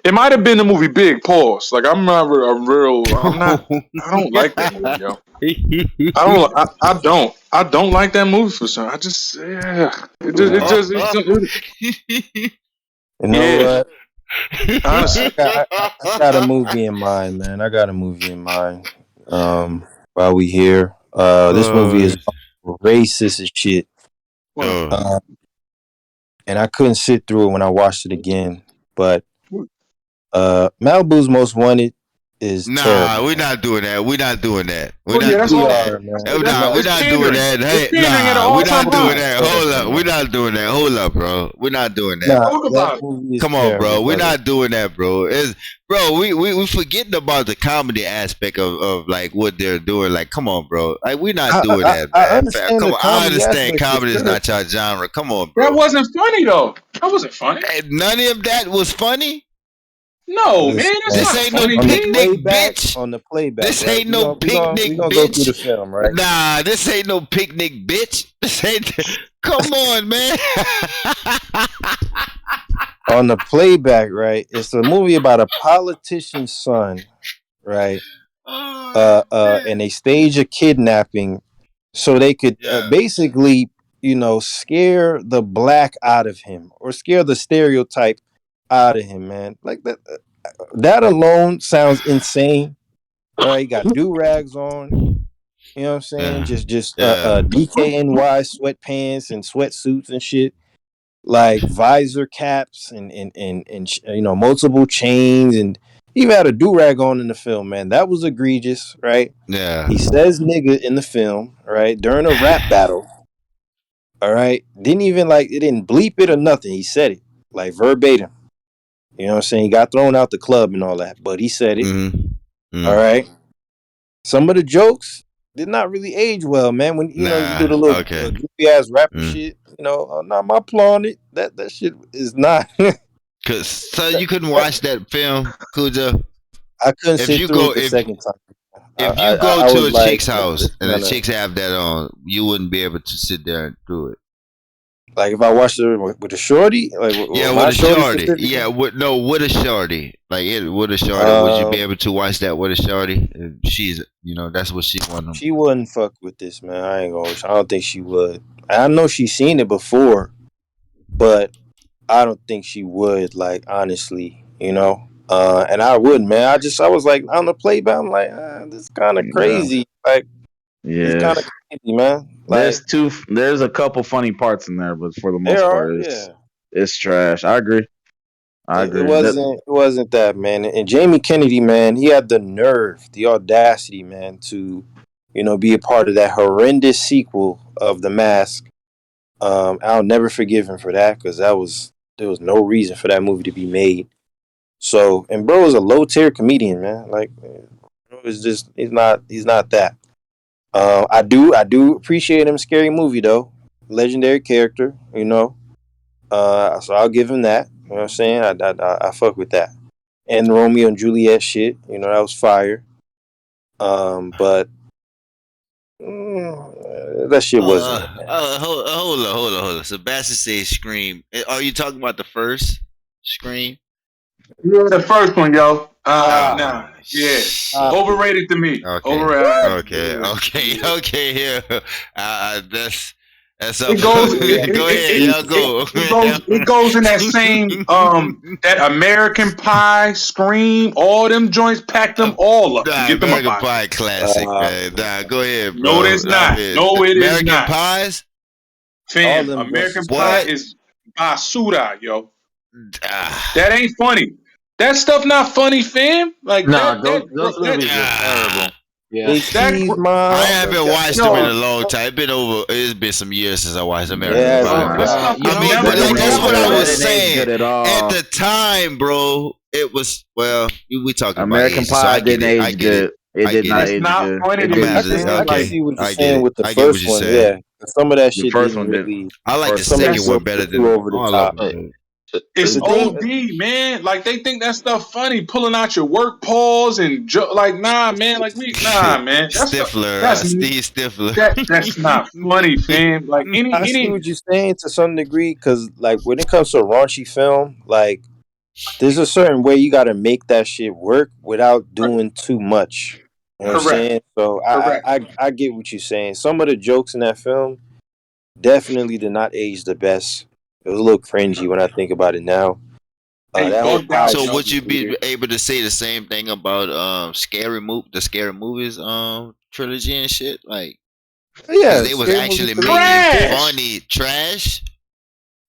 it might have been the movie Big Pause. Like I'm not a real. I'm not. I don't like that movie, yo. I don't like that movie for some. I just yeah. Yeah. You know yeah. what? Honestly, I got a movie in mind, man. I got a movie in mind. While we here, this movie Oh, is racist as shit. well, oh. Uh, and I couldn't sit through it when I watched it again. But Malibu's Most Wanted is Nah, terrible, we're man. not doing that. We're not doing that. We're well, yeah, not that's We doing all. that. are, man. That's Nah, we're it's not doing pandering. that. It's Hey, pandering at an nah, we're all time not doing high. It's that. Hold terrible, up. We're man. not doing that. Hold up, bro. We're not doing that. Nah, Talk that about it. movie is Come on, terrible, bro. We're brother. not doing that, bro. Bro, we forgetting about the comedy aspect of like what they're doing. Like, come on, bro. Like, we're not doing that, I man. understand Come the on. I comedy understand aspect for comedy is sure. not your genre. Come on, That bro. wasn't funny though. That wasn't funny. Hey, none of that was funny. No, man, Listen, that's man. This not ain't no funny, picnic, bitch. On the playback, This right? ain't no We picnic, gonna go through bitch. the film, right? Nah, this ain't no picnic, bitch. This ain't. Come on, man. On the playback, right? It's a movie about a politician's son, right? Oh And shit. they stage a kidnapping so they could Yeah. basically, scare the black out of him or scare the stereotype out of him, man. Like that. That alone sounds insane. All right, you got do rags on. You know what I'm saying? Yeah. Just Yeah. DKNY sweatpants and sweatsuits and shit, like visor caps and multiple chains, and he even had a do rag on in the film. Man, that was egregious, right? Yeah. He says nigga in the film, right, during a rap battle. All right, didn't even like it, didn't bleep it or nothing. He said it like verbatim. You know what I'm saying? He got thrown out the club and all that, but he said it. Mm-hmm. All Mm. right. Some of the jokes did not really age well, man. When you do Nah. the little Okay. goofy ass rapper Mm. shit, not my applauding it. That shit is not. Cause so you couldn't watch that film, Kuja. I couldn't If sit you through go it the second time. if you go I to was a like, chick's man, house this and the kind of chicks have that on, you wouldn't be able to sit there and do it. like if I watched it with a shorty, like Yeah, my with a shorty shorty. specifically. Yeah, with a shorty. Like it with a shorty. Would you be Um, able to watch that with a shorty? She's, that's what she wanted. she wouldn't fuck with this, man. I ain't gonna. I don't think she would. I know she's seen it before, but I don't think she would. Like honestly, and I wouldn't, man. I was like on the playback. I'm like, this kind of Yeah. crazy. Like it's Yeah. kind of crazy, man. Like There's a couple funny parts in there, but for the there most are, part, yeah. it's trash. I agree. I It agree. wasn't that, man. And Jamie Kennedy, man, he had the nerve, the audacity, man, to be a part of that horrendous sequel of The Mask. I'll never forgive him for that because there was no reason for that movie to be made. So, and bro is a low tier comedian, man. Like, it's just he's not that. I do appreciate him. Scary movie though, legendary character, So I'll give him that. You know what I'm saying? I fuck with that. And the Romeo and Juliet shit, that was fire. But that shit wasn't it, man. Hold on. Sebastian says Scream. Are you talking about the first Scream? yeah, the first one, yo. Oh, Nah, yeah, Stop it. overrated to me. okay, Overrated. okay, Yeah, okay, yeah. okay. Here, that's That's up. It goes. Go ahead, y'all go. It goes. It goes in that same that American Pie, Scream, all them joints. Pack them all up and Nah, get them up American out of here. Pie classic, man. Man. Nah, go ahead, No, it bro. is I not. mean, No, it is American not. Pies. All Fam, them joints American is Pie What? classic. is basura, yo. Ah, That ain't funny. That stuff not funny, fam. Like Nah, bro, those movies are ah. terrible. Yeah. They tease I mama. haven't watched them in yo, a long time. It's been some years since I watched American Yeah, Pie, man. that bro. stuff You was I know mean, what? never but That like didn't that's age what remembered. I good. That was didn't age saying. good at At all. the time, bro, it was we talking about American age, so I Pie get didn't it. I age get it. good. It I did get not it. It's age not good. funny It to I'm me, I didn't. just can fam. I can Like okay. see what you're I get saying it. with the I get what first you're one. saying. Yeah, some of that The shit first didn't one didn't. really. I like the First one Some of didn't. that second one stuff better was too than over the all of top. them. Hey, Man. it's The to- thing, OD, man. Like they think that stuff funny, pulling out your work paws and like, nah, man. Like nah, man. That's the Stifler, that's Steve Stifler. that's not funny, fam. Like I see what you're saying to some degree, because like when it comes to raunchy film, like there's a certain way you got to make that shit work without doing too much. You know what I'm correct, saying? So correct. I get what you're saying. Some of the jokes in that film definitely did not age the best. It was a little cringy when I think about it now. Hey, That whole bugged out, pie So yo. shit would was you be weird. able to say the same thing about the scary movies trilogy and shit? Like because Yeah, they was Scary Movie actually 3 making and 4. Trash, funny trash.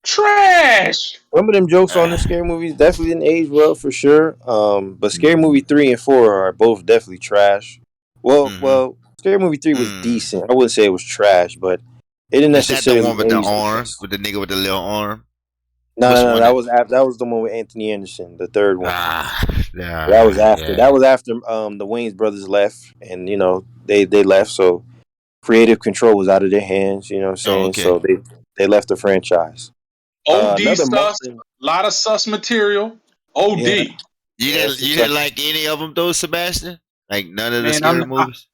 trash. Some of them jokes on the Ah, Scary Movies definitely didn't age well for sure. But Scary mm, Movie 3 and 4 are both definitely trash. mm-hmm. Scary Movie 3 was Mm. decent. I wouldn't say it was trash, but it didn't Is that the necessarily one with the age the arm? best. With the nigga with the little arm? No, Which one? that was the one with Anthony Anderson, the third one. That was after. Yeah. That was after the Wayne's brothers left, and they left, so creative control was out of their hands. You know what I'm Oh, saying? okay. So they left the franchise. OD Another sus. Martin. Lot of sus material. Yeah, OD. yeah, it's You just like didn't like any of them though, Sebastian? Like none of the Man, scary movies?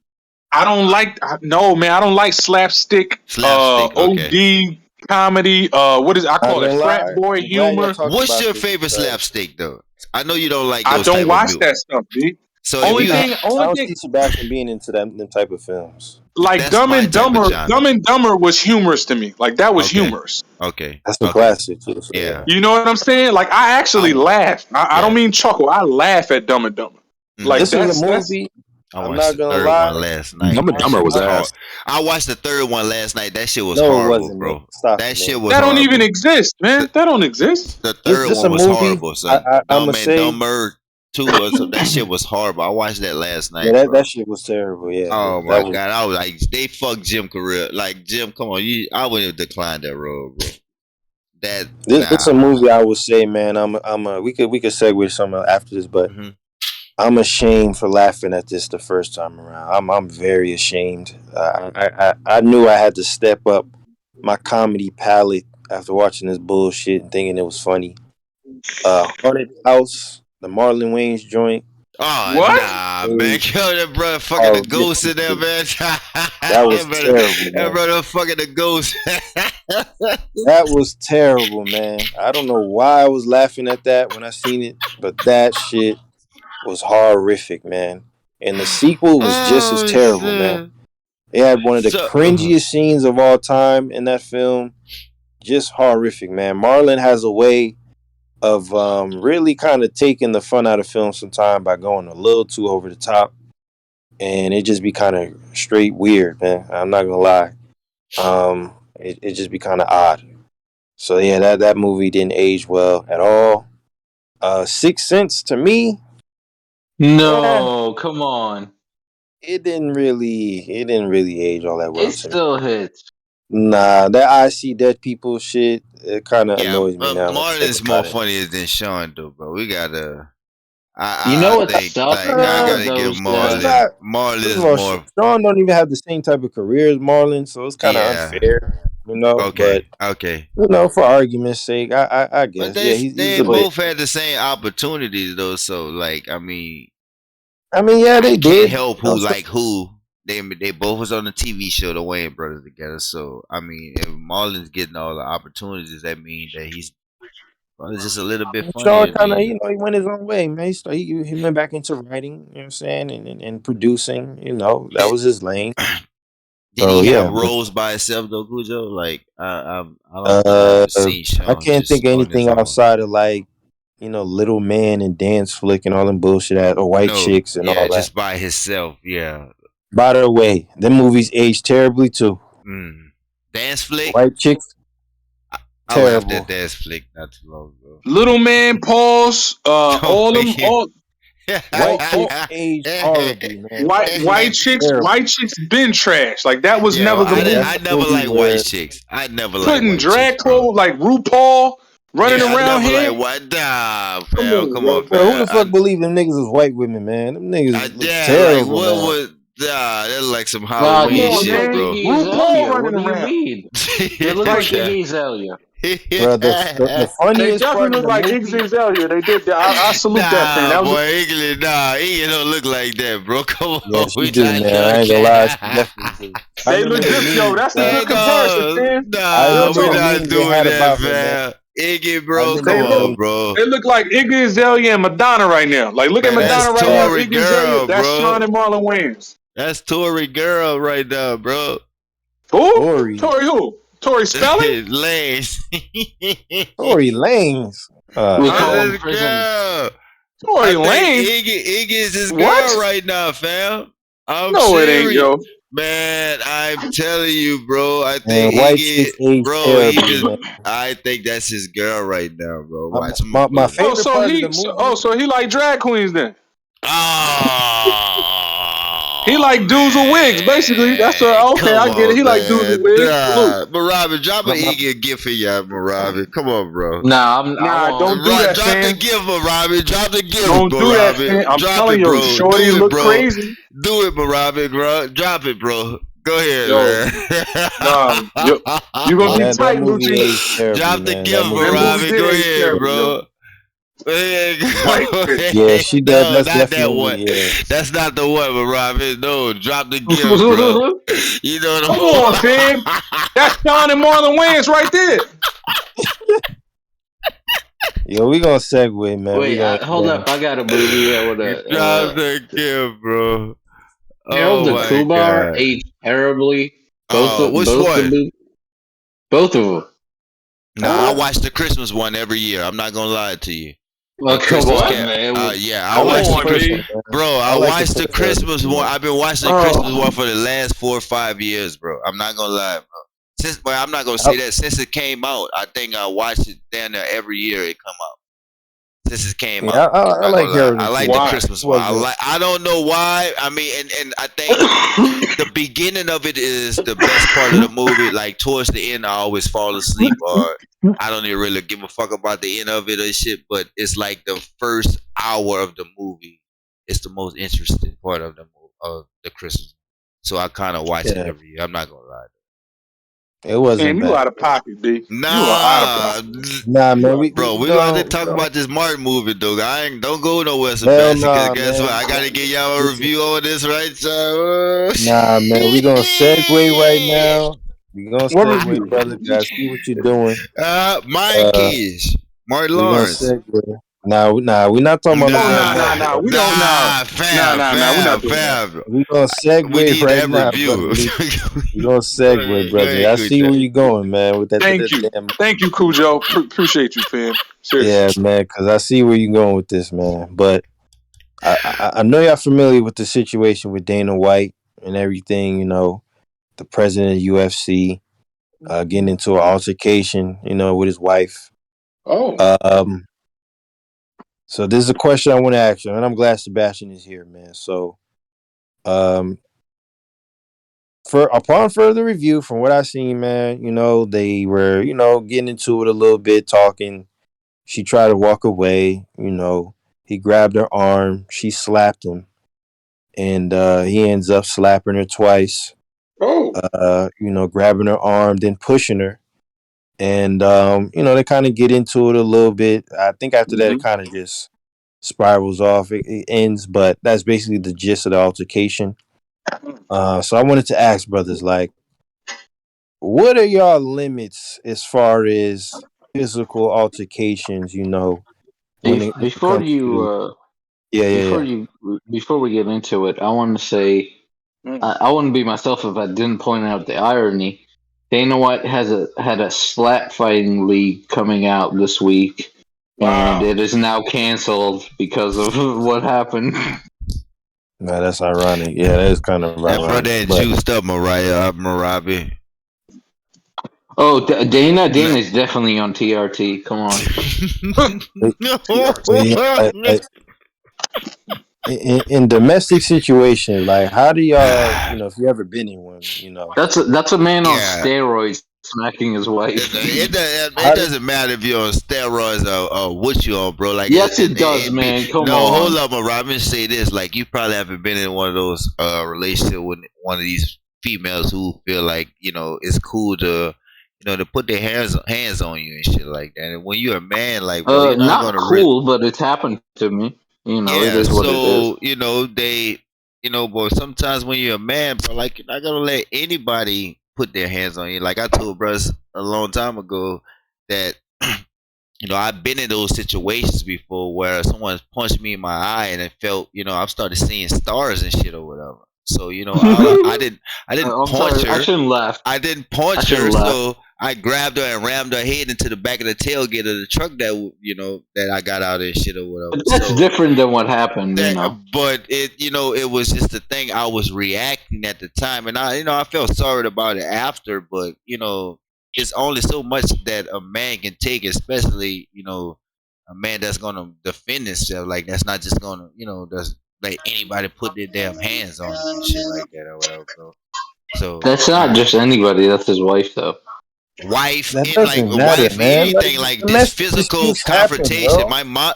I don't like no man. I don't like slapstick. Slapstick. Okay. OD comedy. What is I not call it? gonna Frat lie. boy I'm glad y'all humor. talked What's about your this favorite because slapstick though? I know you don't like I those don't type of watch movies. that stuff, B. So if Only you thing, I only don't thing, see Sebastian being into them type of films. like that's Dumb my and type of Dumber. genre. Dumb and Dumber was humorous to me. Like that was Okay. humorous. Okay. That's a Okay. classic too. So Yeah. yeah. You know what I'm saying? Like I actually I laugh. I don't yeah. mean chuckle. I laugh at Dumb and Dumber. Hmm. Like This is a that's movie. I I'm watched not the gonna third one lie. last night. Dumb and That Dumber shit was was I, hard. ass. I watched the third one last night. That shit was no, it horrible, wasn't, Nick. bro. Stop it, That shit Nick. was that don't even horrible. exist, The, man. That don't exist. the third This a one was movie. horrible, son. I'm gonna Dumb and say, Dumber 2 or something. That shit was horrible. I watched that last yeah, night, that bro. shit was terrible. Yeah, Oh that my was. god, I was like, they fucked Jim career. Like Jim, come on, I wouldn't have declined that role, bro. That This a nah. movie I would say, man. We could segue to something after this, but Hmm. I'm ashamed for laughing at this the first time around. I'm very ashamed. I knew I had to step up my comedy palette after watching this bullshit and thinking it was funny. Haunted House, the Marlon Wayans joint, Oh What? nah, man, is kill that brother fucking the ghost in there, horrific. man. That was terrible, That man. brother fucking the ghost. That was terrible, man. I don't know why I was laughing at that when I seen it, but that shit was horrific, man. And the sequel was just as Oh terrible, man. shit. It had one of the So cringiest scenes of all time in that film. Just horrific, man. Marlon has a way of really kind of taking the fun out of film sometime by going a little too over the top, and it just be kind of straight weird, man. I'm not gonna lie. It just be kind of odd. So yeah, that movie didn't age well at all. Sixth Sense to me, eh, No, come on. it didn't really age all that well It to me. still hits. Nah, that I see dead people shit, it kind of yeah, annoys me now. When they Marlon's think more about it. funny than Sean though, bro. We gotta. You know I what think sucks like I though? Uh, gotta give Those it's Marlon. not. First of Marlon's all, more. Sean don't even have the same type of career as Marlon, so it's kind of Yeah. unfair, you know. Okay. But Okay. for argument's sake, I But guess, yeah, he's they a bit. both had the same opportunities though, so like I mean, I mean, yeah, I they can't did. help No, who like who. They both was on the TV show, the Wayne brothers together. So I mean, if Marlon's getting all the opportunities, that means that he's probably just a little bit Sean funnier than kind of, you. he went his own way, man. He went back into writing, you know what I'm saying, and producing. That was his lane. Did So he have yeah, but roles by itself though, Cujo? Like I don't think I uh, ever seen I Sean can't just think of on his anything own. outside of like Little Man and Dance Flick and all them bullshit or White No, Chicks and yeah, all that. just by himself. Yeah. By the way, them movies aged terribly too. Mm. Dance flick. White Chicks, I laughed at terrible. dance flick not too long ago. Little Man, pause. Oh, White All Chicks aged horribly, man. white White Chicks is terrible. white chicks been trash. Like that was yeah, never the Yeah, move. that's I a never movie liked white where chicks. I never liked Putting white chicks, drag bro. clothes like RuPaul running Yeah, I around never here. liked white. Nah, Come fam. on, Come on, bro. bro, who fam. the fuck believe them niggas was white women, man? Them niggas look Yeah, like terrible, what man. was? Nah, that's like some Nah, Come Halloween they on, look shit, like man. bro. Iggy RuPaul Azalea. running What do you around. mean? They look like Like Iggy Azalea. Bro, the they funniest part definitely of look the like Iggy movie, Azalea. They did. I salute that fan. Nah, That was boy, England, nah, England don't look like that, bro. Come yeah, on, she we do, not man. I gonna ain't gonna lie, she care. definitely do. I they remember look the good. Yo, memes, that's a bro. good comparison, fan. I Real Nah, we remember the talk. not memes they doing had that, about her, man. fam. Iggy, I bro, remember come They the look. on, memes. bro. They look like Iggy Azalea and Madonna right now. Like look at Man, That's that's Madonna a right now. fact. Tory Iggy Azalea. girl, That's Sean bro. and Marlon Wayans. That's Tory girl right now, bro. Who? Tory, Tori who? Tori Spelling? Lane. Tory Lanez. We That's Huh? call him his prison. girl. I Tory think Lane? Iggy is his girl What? right now, fam. I'm No, it ain't, serious. yo. Man, I'm telling you, bro. I And think White Iggy, Chicks age bro, he terribly, just man. I think that's his girl right now, bro. My, Watch him my, my movie. Oh, favorite so part of the he movie, so he like drag queens then. He Oh like dudes with wigs, basically. That's man, okay, come I get it. on, He like dudes with man. wigs. Salute. Nah. Maravi, drop an my, my, Iggy a gift for y'all, Maravi. Come on, bro. Nah, I Nah, don't won't. do that, Drop the fam. gift, Maravi. Drop the gift, Don't do that, Maravi. fam. I'm Drop telling it, you, bro. Shorty Do it, look bro. crazy. Do it, Maravi, bro. Drop it, bro. Go ahead, Yo, nah, you gonna man, be that tight, movie Lucci. aged terribly, Drop the man. That gift, movie That movie aged. Maravi. did Go age ahead, terrible, yo. bro. There you White go. bitch. Yeah, she does. No, That's not that definitely one. yeah. That's not the one, Maravi. No, drop the gift, bro. You know Come on, fam. the That's Sean and Marlon Wayans right there. Yo, we gonna segue, man. Wait, hold up. I got a movie. I would You have. drop the gift, bro. Harold Oh the my Kubar god. aged terribly. Which one? Both of them. Nah, I watch the Christmas one every year. I'm not gonna lie to you. Well, The come Christmas What? on, cat. man. Yeah, I I Come like watched the the on, first Christmas. one, B. man. Bro, I I like the watched the first Harold Christmas one. Kumar. I've been watching the Christmas Oh, one for the last 4 or 5 years, bro. I'm not gonna lie, bro. Well, I'm not gonna I, say that. Since it came out, I think I watched it down there every year it come out. Since it came yeah, out. I Not like gonna lie. Harold I and like the Kumar. why? Christmas It one. wasn't. I don't know why. I mean, and I think the beginning of it is the best part of the movie. Like towards the end, I always fall asleep, or I don't even really give a fuck about the end of it or shit. But it's like the first hour of the movie. It's the most interesting part of the Christmas. So I kind of watch it Yeah, every year. I'm not gonna lie. it wasn't Fam, you bad. out of pocket, B. You are out of Nah, pocket. Nah, You man, are. we bro, we we gonna have to gonna talk about this Martin movie, dog. I ain't don't go nowhere, hell Sebastian. Cause nah, guess what? man. I gotta get y'all a Listen, review on this, right, so. nah, man, we gonna segue right now. We gonna What segue, review? brother. I see what you're doing. Mind Uh, Kids, Martin we gonna Lawrence. segue. Nah, we not talking about no Oh, damn nah, Martin. nah, nah. We don't, nah. Nah, Nah, fam, nah, nah. We're not fam, doing that. fam. We gonna We segue need right that now, brother. review. We gonna segue, Go brother. ahead, I see Kucha. where you going, man, with Thank that you. damn. Thank you, Cujo. Appreciate you, fam. Seriously. Yeah, man, because I see where you going with this, man. But I know y'all familiar with the situation with Dana White and everything. The president of UFC getting into an altercation, with his wife. Oh. Um, so this is a question I want to ask you, and I'm glad Sebastian is here, man. So, um, for upon further review, from what I seen, man, they were, getting into it a little bit, talking. She tried to walk away. He grabbed her arm. She slapped him, and he ends up slapping her twice. Oh. Grabbing her arm, then pushing her. And they kind of get into it a little bit. I think after that, it Mm-hmm. kind of just spirals off. It ends, but that's basically the gist of the altercation. So I wanted to ask brothers, like, what are y'all limits as far as physical altercations? When it Before comes you to yeah. before we get into it, I want to say I wouldn't be myself if I didn't point out the irony. Dana White had a slap fighting league coming out this week, and Wow. it is now canceled because of what happened. No, that's ironic. Yeah, that is kind of That ironic. brother had But juiced up Mariah Marabi. Oh, Dana Nah. is definitely on TRT. Come on. yeah, in domestic situations, like how do y'all, if you ever been in one, That's a man on Yeah. steroids smacking his wife. It how do, doesn't matter if you're on steroids or what you on, bro. Like Yes, it does, be man. Come no. Hold on. up, Robin. Say this. Like you probably haven't been in one of those relationship with one of these females who feel like it's cool to to put their hands on you and shit like that. And when you're a man, like bro, you're not Not gonna really. cool, but it's happened to me. It Yeah, is what it is. so they but sometimes when you're a man, bro, like you're not gonna let anybody put their hands on you. Like I told bros a long time ago that I've been in those situations before where someone's punched me in my eye and it felt I've started seeing stars and shit or whatever. So I didn't I'm punch sorry. I her. shouldn't laugh. I didn't I punch shouldn't her, laugh. so I grabbed her and rammed her head into the back of the tailgate of the truck that I got out of and shit or whatever. But that's So different than what happened. but it was just the thing. I was reacting at the time, and I felt sorry about it after. But it's only so much that a man can take, especially a man that's gonna defend himself. Like that's not just gonna just let anybody put their damn hands on him and shit like that or whatever, bro. So That's not just anybody. That's his wife, though. wife that and like doesn't matter, wife man. Like anything like this domestic physical disputes happen, confrontation. bro.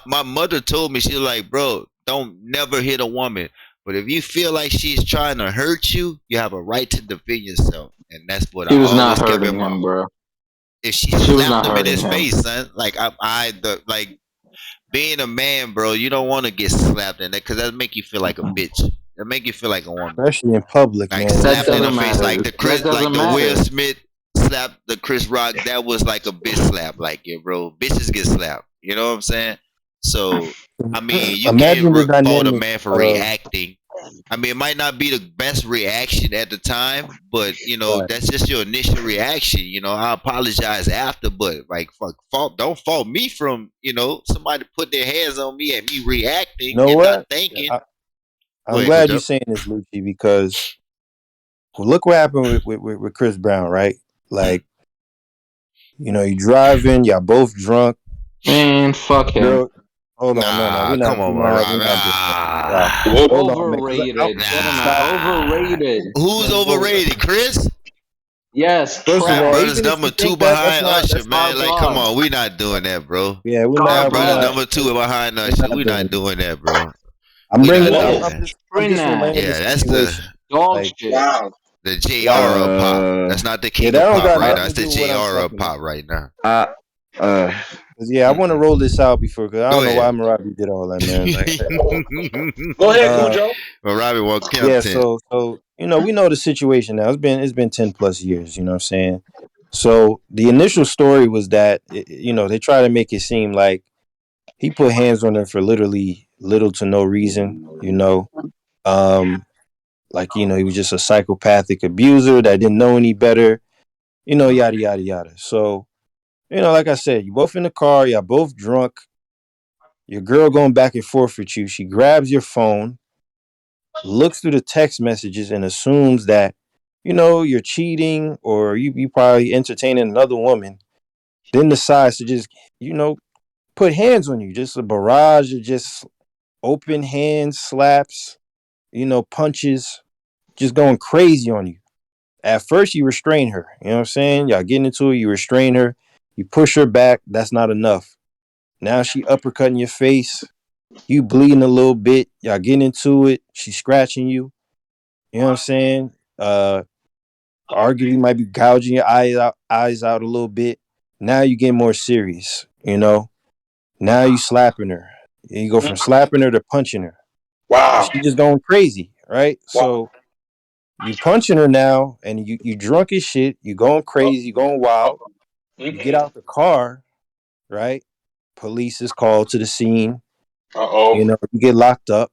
My mother told me, she was like, bro, don't never hit a woman, but if you feel like she's trying to hurt you, you have a right to defend yourself. And that's what I She was not always kept in hurting mind. him, bro. If she She was slapped not him in hurting his him. face, son, like like being a man, bro, you don't want to get slapped in that because that make you feel like a bitch. That make you feel like a woman. Especially in public, Like man. That slapped in the doesn't face, like matter. That like doesn't the Will matter. Smith slap the Chris Rock. That was like a bitch slap, like yeah, bro. Bitches get slapped. You know what I'm saying? So I mean, you can't Imagine the fault a dynamic man for of reacting. I mean, it might not be the best reaction at the time, but right. that's just your initial reaction. I apologize after, but like, don't fault me from somebody put their hands on me and me You reacting know and not what? thinking. Go I'm ahead, glad you're Coach. saying this, Lucci, because look what happened with Chris Brown, right? Like, you driving, y'all both drunk. Man, fuck him. Girl, hold on, no, Nah, come on, we're Rob. not doing that. Stop. What? Hold on, man. 'Cause Overrated. Gentlemen, Nah. overrated. Who's overrated, Chris? Yes, First of That all, trash. brother's even if number you two think that, behind Usher, Our man. Like, come God. on, we not doing that, bro. yeah, Our That brother's God. number two behind Usher. We not doing that, bro. I'm We bringing, not What doing is I'm that. just, relaying the Yeah, that's the situation. dog Like, shit? Wow. the JR wow. of pop. That's not the Yeah, king that of don't pop got right I, now. nothing It's to the do with what I'm JR of talking pop about. right now. I, uh, 'Cause, yeah, I want to roll this out because I Go don't know why ahead. Marabi did all that, man. Like, Go ahead, uh, Cujo. Well, Robbie walk yeah. content. So we know the situation now. It's been 10 plus years. You know what I'm saying? So the initial story was that they try to make it seem like he put hands on her for literally little to no reason. Um, like he was just a psychopathic abuser that didn't know any better. Yada yada yada. So like I said, you both in the car, y'all both drunk. Your girl going back and forth with you. She grabs your phone, looks through the text messages, and assumes that you're cheating or you probably entertaining another woman. Then decides to just put hands on you. Just a barrage of just open hand slaps, punches, just going crazy on you. At first, you restrain her. You know what I'm saying? Y'all getting into it. You restrain her. You push her back. That's not enough. Now she uppercutting your face. You bleeding a little bit. Y'all getting into it. She's scratching you. You know what I'm saying? Arguably might be gouging your eyes out a little bit. Now you get more serious. Now you slapping her. You go from slapping her to punching her. And Wow. she just going crazy, right? Wow. So you punching her now, and you drunk as shit. You going crazy. You going wild. You get out the car, right? Police is called to the scene. Uh oh. You get locked up.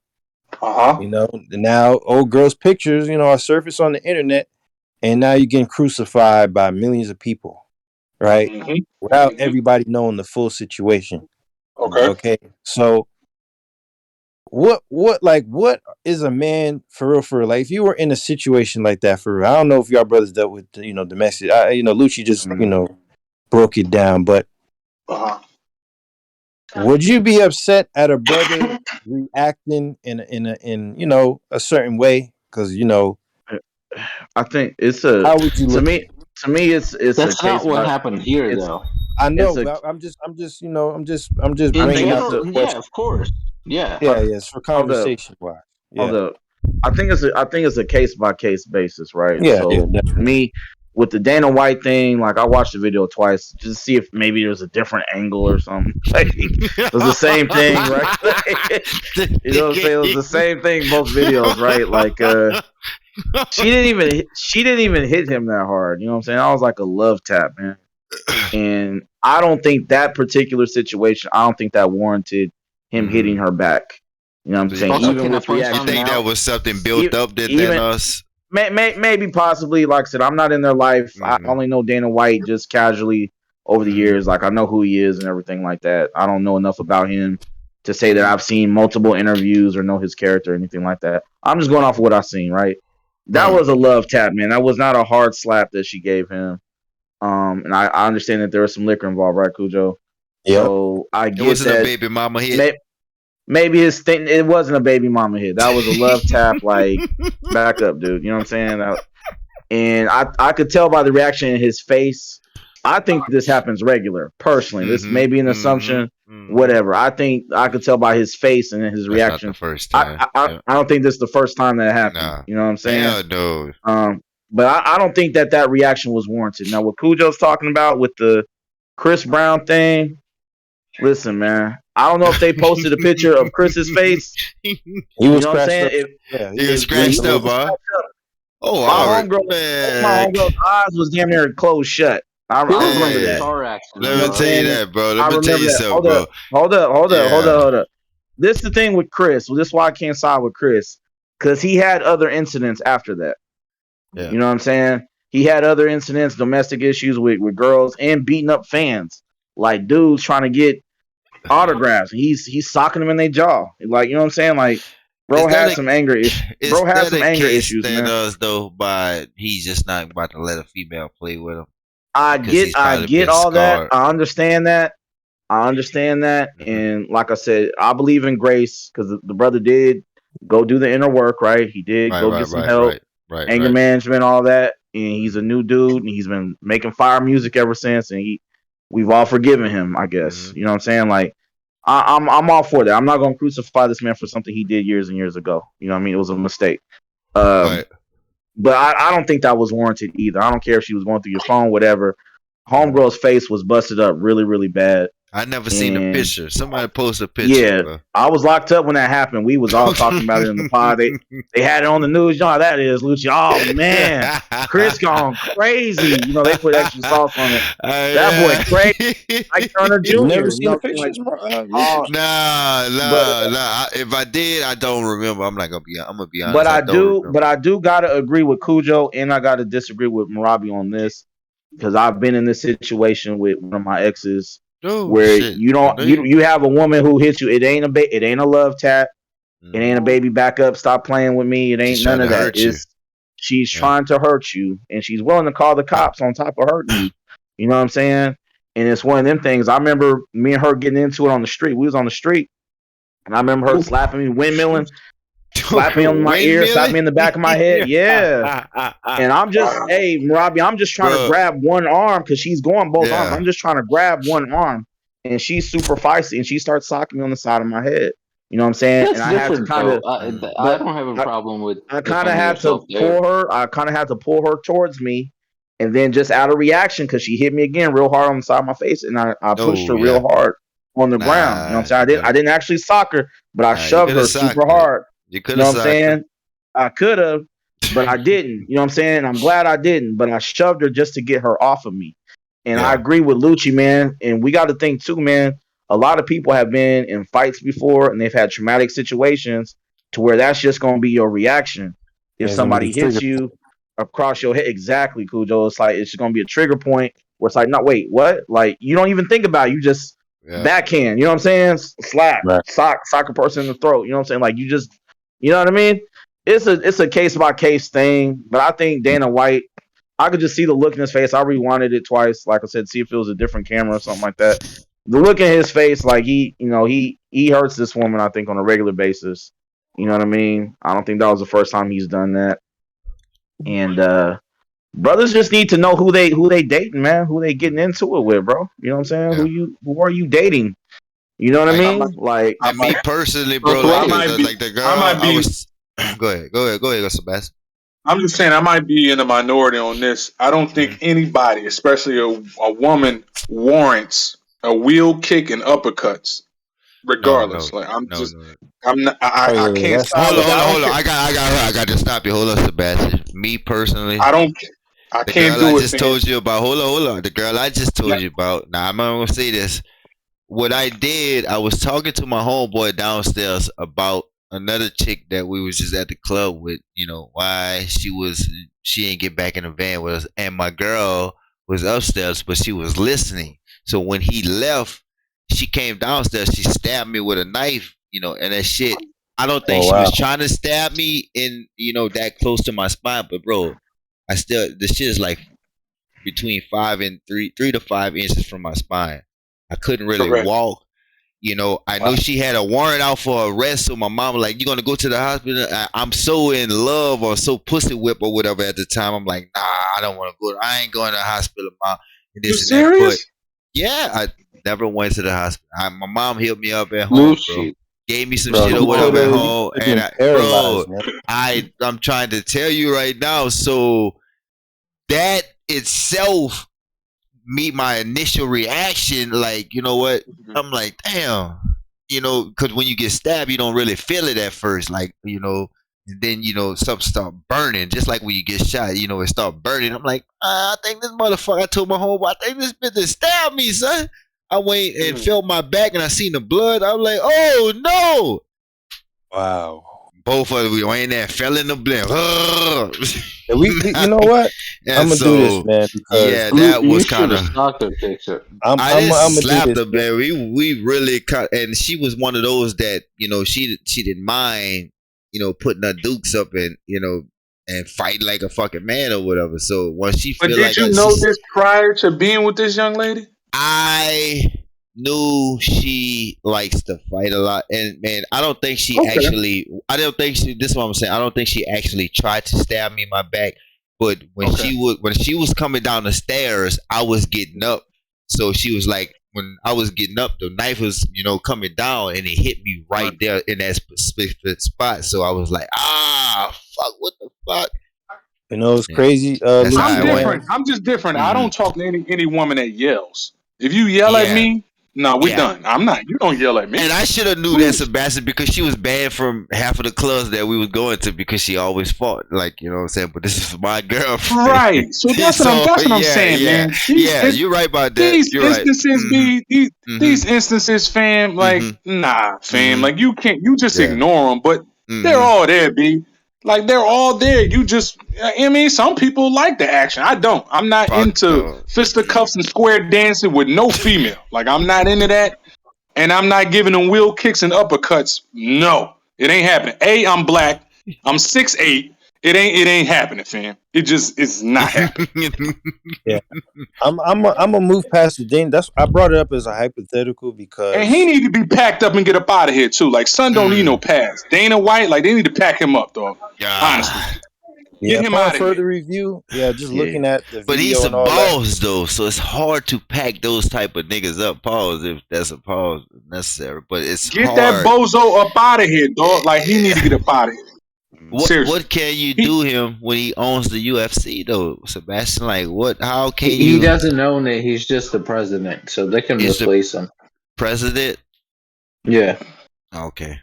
Uh-huh. You know, now old girls' pictures, are surface on the internet, and now you're getting crucified by millions of people, right? Mm-hmm. Without Mm-hmm. everybody knowing the full situation. Okay. Okay, so what is a man for real? Like, if you were in a situation like that for real, I don't know if y'all brothers dealt with domestic. Lucci just broke it down, but Uh-huh. would you be upset at a brother reacting in a certain way? Because I think it's a how would you to look at me it? to me it's a That's not case what by happened here, it's though. I it's know, a but I'm just In I think bringing out it's the a general, yeah, question. of course. Yeah. Yeah, yes, for hold up conversation wise. hold Yeah, up. I think it's a case by case basis, right? yeah, So definitely. me with the Dana White thing, like I watched the video twice just to see if maybe there's a different angle or something. Like it was the same thing, right? You know what I'm saying? It was the same thing both videos, right? Like she didn't even hit him that hard. You know what I'm saying? I was like a love tap, man. And I don't think that particular situation, I don't think that warranted him hitting her back. You know what I'm So you, saying? Also, Even can I with point you reaction, something think that out? was something built e- up than even us? maybe possibly, like I said, I'm not in their life. I Mm-hmm. only know Dana White just casually over the Mm-hmm. years. Like I know who he is and everything like that. I don't know enough about him to say that Mm-hmm. I've seen multiple interviews or know his character or anything like that. I'm just going off of what I've seen, right? That Right. was a love tap, man. That was not a hard slap that she gave him. And I understand that there was some liquor involved, right, Cujo? Yep. So I It get wasn't a that. baby mama hit. May, maybe his thing, it wasn't a baby mama hit. That was a love tap, like back up, dude. You know what I'm saying? And I could tell by the reaction in his face. I think this happens regular. Personally, this Mm-hmm. may be an Mm-hmm. assumption, Mm-hmm. whatever. I think I could tell by his face and his That's not the reaction. first I time. I, Yep. I don't think this is the first time that happened. Nah. You know what I'm saying? Hell no. But I don't think that reaction was warranted. Now, what Cujo's talking about with the Chris Brown thing, listen, man. I don't know if they posted a picture of Chris's face. He You was know what I'm scratched saying? up. Yeah, he He was was Yeah, he scratched bleeding a up, little was bit. huh? scratched up. Oh, My all right. homegirl, my Man, homegirl's eyes was damn near closed shut. He I was in remember a hey, that. car You let accident, know me what I'm tell bro. you saying? that, bro. Let I me tell remember you that. something, bro. Yeah. Hold up. This is the thing with Chris. Well, this is why I can't side with Chris. Because he had other incidents after that. Yeah. You know what I'm saying? He had other incidents, domestic issues with girls and beating up fans. Like dudes trying to get autographs. He's socking them in their jaw. Like, you know what I'm saying? Like, Is bro that had a some anger issues. is Bro had that some a anger case issues, that man. us though by he's just not about to let a female play with him I because get he's I probably get been all that. scarred. I understand that. I understand that. Mm-hmm. And like I said, I believe in grace because the brother did go do the inner work, right? He did Right, go right, get some right, help, right, right, anger right. management, all that. And he's a new dude and he's been making fire music ever since. And we've all forgiven him, I guess. Mm-hmm. You know what I'm saying? Like I'm all for that. I'm not gonna crucify this man for something he did years and years ago. You know what I mean? It was a mistake. Um, Right. but I don't think that was warranted either. I don't care if she was going through your phone, whatever. Mm-hmm. Homegirl's face was busted up really, really bad. I never seen the And picture. Somebody post a picture, yeah, bro. I was locked up when that happened. We was all talking about it in the pod. They had it on the news. You know how that is, Lucci. Oh man, Chris gone crazy. You know, they put extra sauce on it. That boy Yeah. crazy, like Turner Jr. You never You seen know the what I'm saying? Like pictures, Lucci? Nah, but nah, nah. If I did, I don't remember. I'm not gonna be. I'm gonna be honest. I don't remember. I do gotta agree with Cujo, and I gotta disagree with Marabi on this because I've been in this situation with one of my exes Oh where shit! you I don't know you. you have a woman who hits you. It ain't a love tap. It ain't a Mm-hmm. baby back up. Stop playing with me. It She's ain't none trying to of that. hurt you. It's she's Yeah. trying to hurt you, and she's willing to call the cops on top of hurting you. You know what I'm saying? And it's one of them things. I remember me and her getting into it on the street. We was on the street, and I remember her slapping me, windmilling, slapping me on my ear, slapping Windmilling. me in the back of my head. Yeah. And I'm just, Wow. hey, Robbie, I'm just trying to Bro. grab one arm because she's going both arms. Yeah. I'm just trying to grab one arm. And she's super feisty and she starts socking me on the side of my head. You know what I'm saying? And That's I had to different, kind though. of, Mm. I but don't have a I, problem with I kind of defending had to yourself there. pull her towards me. And then just out of reaction, because she hit me again real hard on the side of my face. And I pushed Oh her yeah. real hard on the ground. You know what I'm Nah. saying? I didn't actually sock her, but I You shoved could have her super socked her. hard. You could You know have what I'm socked her. saying? I could have, but I didn't. You know what I'm saying? I'm glad I didn't, but I shoved her just to get her off of me. And I Yeah. agree with Lucci, man. And we got to think too, man. A lot of people have been in fights before and they've had traumatic situations. to where that's just gonna be your reaction if It's gonna be somebody the trigger. hits you across your head. Exactly, Cujo. It's like it's gonna be a trigger point where it's like, no, wait, what? Like you don't even think about it. You just Yeah. backhand. You know what I'm saying? Slap, Right. sock a person in the throat. You know what I'm saying? Like you just, you know what I mean? It's a case by case thing. But I think Dana White, I could just see the look in his face. I rewinded it twice, like I said, see if it was a different camera or something like that. The look in his face, like he hurts this woman, I think, on a regular basis. You know what I mean? I don't think that was the first time he's done that. And brothers just need to know who they dating, man. Who they getting into it with, bro. You know what I'm saying? Yeah. Who are you dating? You know what I Like, mean? Like and me personally, bro, Uncle, I like might be. like the girl, I might I be. was. Go ahead, Sebastian. I'm just saying I might be in the minority on this. I don't think anybody, especially a woman, warrants a wheel kick and uppercuts. No, Regardless, like no. I'm not. Oh I yeah, can't that's side with. I Hold don't on. care. I got to stop you. Hold on, Sebastian. Me personally, I don't. I the can't girl I do it, just man. told you about. Hold on. The girl I just told you about. Now I'm gonna say this. What I did, I was talking to my homeboy downstairs about another chick that we was just at the club with. You know why she didn't get back in the van with us, and my girl was upstairs, but she was listening. So when he left, she came downstairs. She stabbed me with a knife. You know, and that shit. I don't think Oh she wow. was trying to stab me in that close to my spine, but bro, the shit is like between 3 to 5 inches from my spine. I couldn't really Correct. walk. I Wow. know she had a warrant out for arrest, so my mom was like, "You gonna go to the hospital?" I'm so in love or so pussy whip or whatever at the time. I'm like, "Nah, I don't want to go. I ain't going to the hospital, mom." And You this and that. But serious? yeah, I never went to the hospital. My mom healed me up at Blue home, bro. sheep. Gave me some Bro, shit or you could whatever at have home, and been bro, paralyzed, man. I'm trying to tell you right now. So that itself meet my initial reaction, like, you know what? I'm like, damn, because when you get stabbed, you don't really feel it at first, like, and then, something start burning, just like when you get shot, it start burning. I'm like, I think this motherfucker, I told my homeboy, I think this bitch just stabbed me, son. I went and felt my back and I seen the blood. I'm like, oh no. Wow. Both of we went in there, fell in the blend. Yeah, you know what? I'm And gonna do this, so, man, because yeah, Blue, that you was should kind have of. stalked her picture. I didn't I'm gonna do slap this. her, man. We really cut, and she was one of those that she didn't mind putting her dukes up and and fight like a fucking man or whatever. So once she But feel did like you know this prior to being with this young lady? I knew she likes to fight a lot, and man, I don't think she Okay. actually. I don't think she. This is what I'm saying. I don't think she actually tried to stab me in my back. But when she was coming down the stairs, I was getting up. So she was like, when I was getting up, the knife was coming down, and it hit me right there in that specific spot. So I was like, fuck, what the fuck? It's crazy. That's how I'm I went. different. I'm just different. I Mhm. don't talk to any woman that yells. If you yell at Yeah. me, no, we Yeah. done. I'm not. You don't yell at me. And I should have knew that, Sebastian, because she was banned from half of the clubs that we was going to because she always fought. Like, you know what I'm saying? But this is my girlfriend. Right. So that's what I'm saying, man. You're right about that. These You're right. instances these instances, fam, like nah, fam. Like you can't just Yeah. ignore them, but they're all there, B. Like they're all there. You just I mean, some people like the action. I don't. I'm not Fuck into no. fisticuffs and square dancing with no female. Like I'm not into that. And I'm not giving them wheel kicks and uppercuts. No. It ain't happening. I'm black. I'm 6'8". It ain't happening, fam. It's not happening. Yeah, I'm gonna move past the Dana. I brought it up as a hypothetical because And he need to be packed up and get up out of here too. Like son don't need no pass. Dana White, like they need to pack him up, dog. Honestly. Get him upon out of further here. review, just looking at the But he's video a and all that. boss though, so it's hard to pack those type of niggas up. Pause if that's a pause necessary, but it's Get that hard. bozo up out of here, dog. Like he need to get up out of here. Seriously. What can you do him when he owns the UFC though, Sebastian? Like what? How can He you? doesn't own it. He's just the president, so they can He's the replace him. president? Yeah. Okay.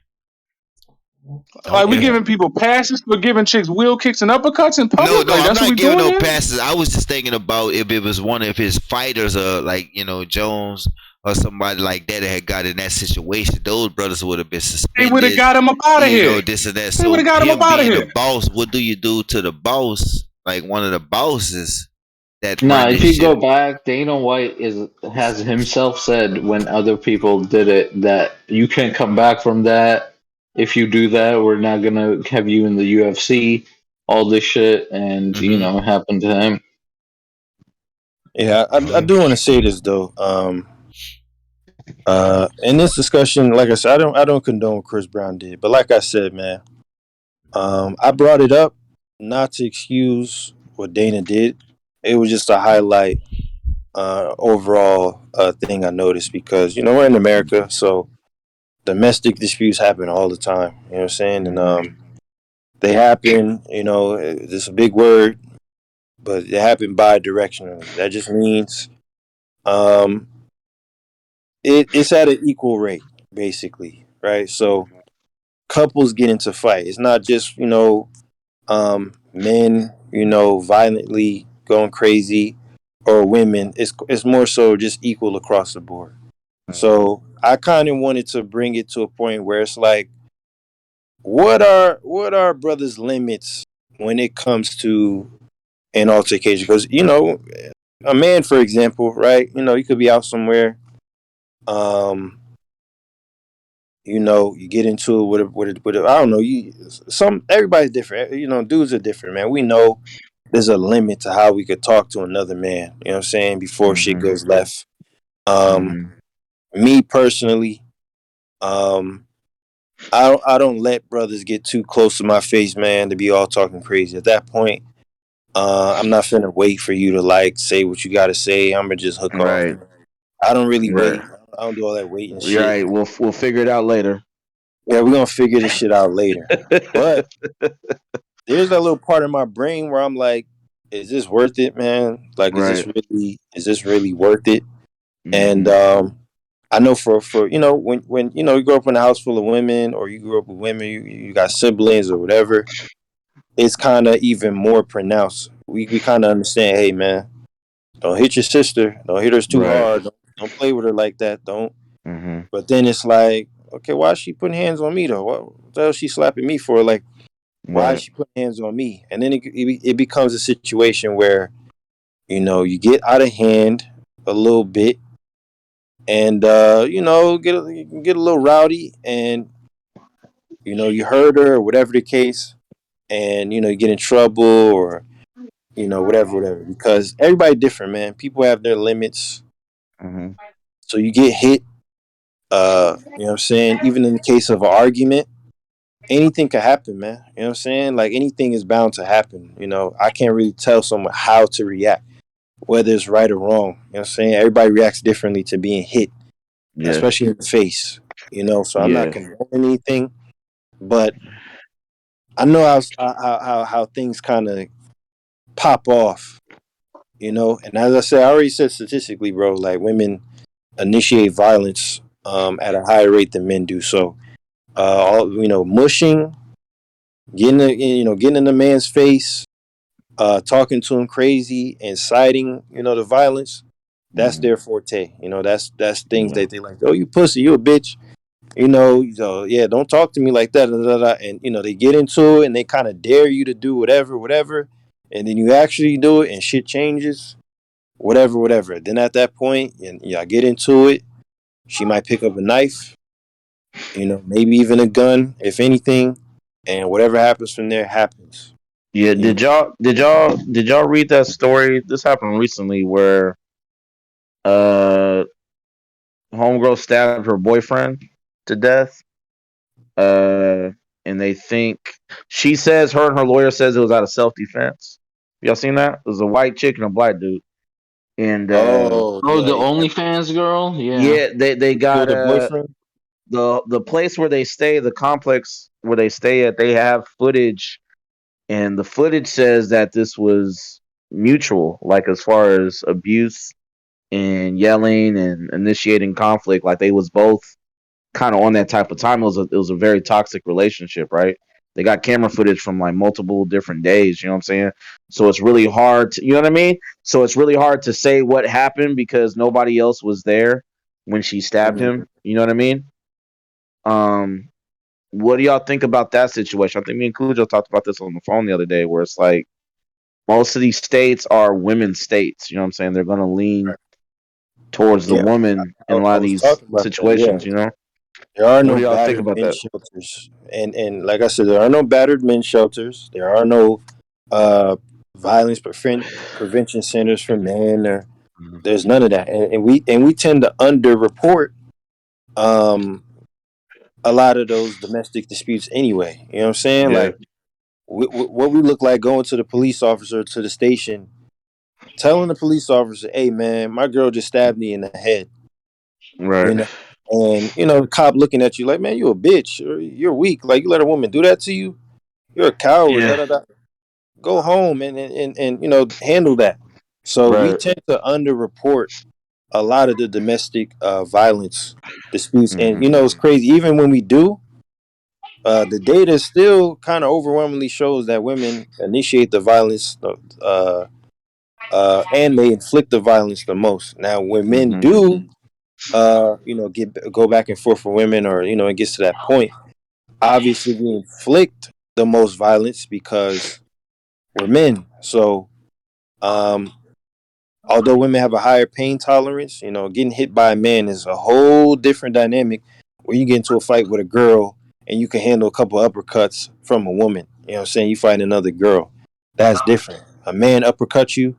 Like we giving people passes for giving chicks wheel kicks and uppercuts in public. No, Like I'm that's what not we giving doing no here? passes. I was just thinking about if it was one of his fighters, like Jones or somebody like that had got in that situation, those brothers would have been They would have suspended. got him up out of here. This and that. They would So have got him up him out of being the here. boss, what do you do to the boss? Like one of the bosses that No, run if this you shit. go back, Dana White has himself said when other people did it that you can't come back from that. If you do that, we're not gonna have you in the UFC. All this shit, and Mm-hmm. it happened to him. Yeah, I do want to say this though. In this discussion, like I said, I don't condone what Chris Brown did, but like I said, man, I brought it up not to excuse what Dana did. It was just a highlight overall thing I noticed because we're in America, so domestic disputes happen all the time. You know what I'm saying? And they happen. It's a big word, but it happened bi-directionally. That just means um, it's at an equal rate, basically, right? So couples get into fight. It's not just men violently going crazy or women. It's more so just equal across the board. So I kind of wanted to bring it to a point where it's like, what are brothers' limits when it comes to an altercation? Because a man, for example, right? You could be out somewhere. Um, you get into it with I don't know. Everybody's different. Dudes are different, man. We know there's a limit to how we could talk to another man. You know what I'm saying? Before shit Mm-hmm. goes left. Um, Mm-hmm. Me personally, um, I don't let brothers get too close to my face, man, to be all talking crazy. At that point, I'm not finna wait for you to like say what you gotta say. I'm gonna just hook off. Right. I don't really Right. wait. I don't do all that waiting shit. Right. We'll figure it out later. Yeah, we're gonna figure this shit out later. But there's that little part of my brain where I'm like, is this worth it, man? Like, Right. is this really worth it? And Mm-hmm. I know for when you grow up in a house full of women, or you grew up with women, you got siblings or whatever, it's kind of even more pronounced. We kind of understand, hey man, don't hit your sister, don't hit her too Right. hard, don't play with her like that, don't. Mm-hmm. But then it's like, okay, why is she putting hands on me though? What the hell is she slapping me for? Like, why is Right. she putting hands on me? And then it becomes a situation where you get out of hand a little bit, and get a little rowdy, and you hurt her or whatever the case, and you get in trouble, or whatever, because everybody different, man. People have their limits. Mm-hmm. So you get hit, you know what I'm saying? Even in the case of an argument, anything could happen, man. You know what I'm saying? Like, anything is bound to happen. I can't really tell someone how to react, whether it's right or wrong. You know what I'm saying? Everybody reacts differently to being hit, Yes. especially in the face. So I'm not Yes. condoning anything, but I know how things kind of pop off. And as I said, I already said statistically, bro, like women initiate violence at a higher rate than men do. So, mushing, getting in the man's face, talking to him crazy, inciting, the violence. That's Mm-hmm. their forte. That's things Yeah. that they like. Oh, you pussy, you a bitch. Yeah, don't talk to me like that. Da, da, da. And they get into it and they kind of dare you to do whatever, and then you actually do it and shit changes. Whatever. Then at that point, and I get into it. She might pick up a knife, maybe even a gun, if anything, and whatever happens from there happens. Yeah. You know. Did y'all read that story? This happened recently where uh homegirl stabbed her boyfriend to death. Uh and they think she says her and her lawyer says it was out of self defense. Y'all seen that? It was a white chick and a black dude. And Oh Oh, yeah, the yeah. OnlyFans girl? Yeah. yeah, they She got killed her boyfriend. the place where they stay, the complex where they stay at, they have footage, and the footage says that this was mutual, like as far as abuse and yelling and initiating conflict, like they was both kind of on that type of time. It was a very toxic relationship, right? They got camera footage from like multiple different days, you know what I'm saying? So it's really hard to, you know what I mean? So it's really hard to say what happened because nobody else was there. when she stabbed Mhm. him. You know what I mean? Um, what do y'all think about that situation? I think me and Cujo talked about this on the phone the other day, where it's like most of these states are women's states. You know what I'm saying? They're going to lean towards the Yeah, woman in a I lot of was these talking about that. Yeah, situations. You know, there are what no do y'all think battered about men that? shelters, and like I said, there are no battered men shelters. There are no uh, violence prevention centers for men. Mhm. There's none of that, and we tend to underreport um, a lot of those domestic disputes anyway. You know what I'm saying? Yeah, Like what we look like going to the police officer to the station, telling the police officer, "Hey man, my girl just stabbed me in the head." You right. know, and the cop looking at you like, "Man, you a bitch. Or you're weak. Like you let a woman do that to you. You're a coward." Da Yeah, da da. Go home and handle that. So we right. tend to underreport a lot of the domestic violence disputes, and Hmm. it's crazy. Even when we do, the data still kind of overwhelmingly shows that women initiate the violence, and they inflict the violence the most. Now, when men Hmm. do, go back and forth for women, or it gets to that point. Obviously, we inflict the most violence because we're men. So, um, although women have a higher pain tolerance, getting hit by a man is a whole different dynamic where you get into a fight with a girl and you can handle a couple uppercuts from a woman. You know what I'm saying? You fight another girl. That's different. A man uppercut you,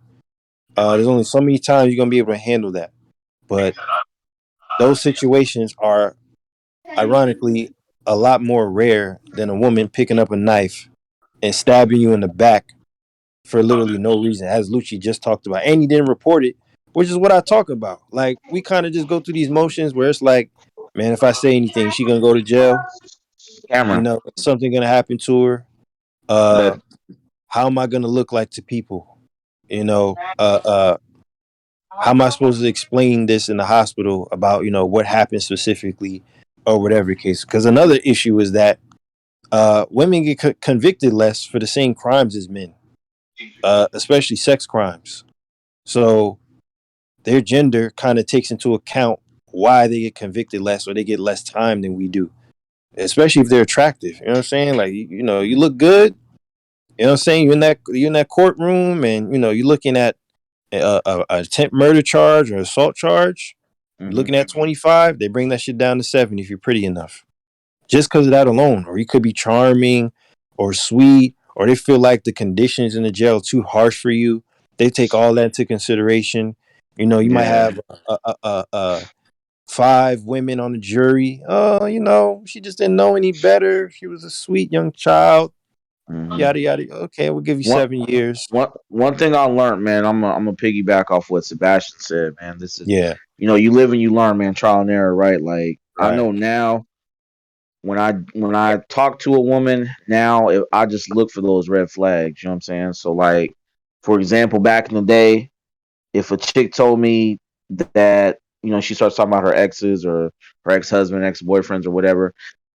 there's only so many times you're going to be able to handle that. But those situations are, ironically, a lot more rare than a woman picking up a knife and stabbing you in the back for literally no reason, as Lucci just talked about. And he didn't report it, which is what I talk about. Like, we kind of just go through these motions where it's like, man, if I say anything, is she going to go to jail? Camera. Is something going to happen to her? That. How am I going to look like to people? How am I supposed to explain this in the hospital about, what happened specifically or whatever the case? Because another issue is that women get convicted less for the same crimes as men, especially sex crimes. So their gender kind of takes into account why they get convicted less or they get less time than we do, especially if they're attractive. You know what I'm saying? Like, you look good. You know what I'm saying? You're in that courtroom, and you're looking at a attempt murder charge or assault charge. You're Hmm. looking at 25. They bring that shit down to 7 if you're pretty enough, just because of that alone. Or you could be charming or sweet, or they feel like the conditions in the jail are too harsh for you. They take all that into consideration. You might Yeah. have 5 women on the jury. Oh, she just didn't know any better. She was a sweet young child. Hmm. Yada yada. Okay, we'll give you One, 7 years. one thing I learned, man. I'm a piggyback off what Sebastian said, man. This is, Yeah, you live and you learn, man. Trial and error, right? Like I right. know now when I talk to a woman now, I just look for those red flags. You know what I'm saying? So like, for example, back in the day, if a chick told me that she starts talking about her exes or her ex-husband, ex-boyfriends or whatever,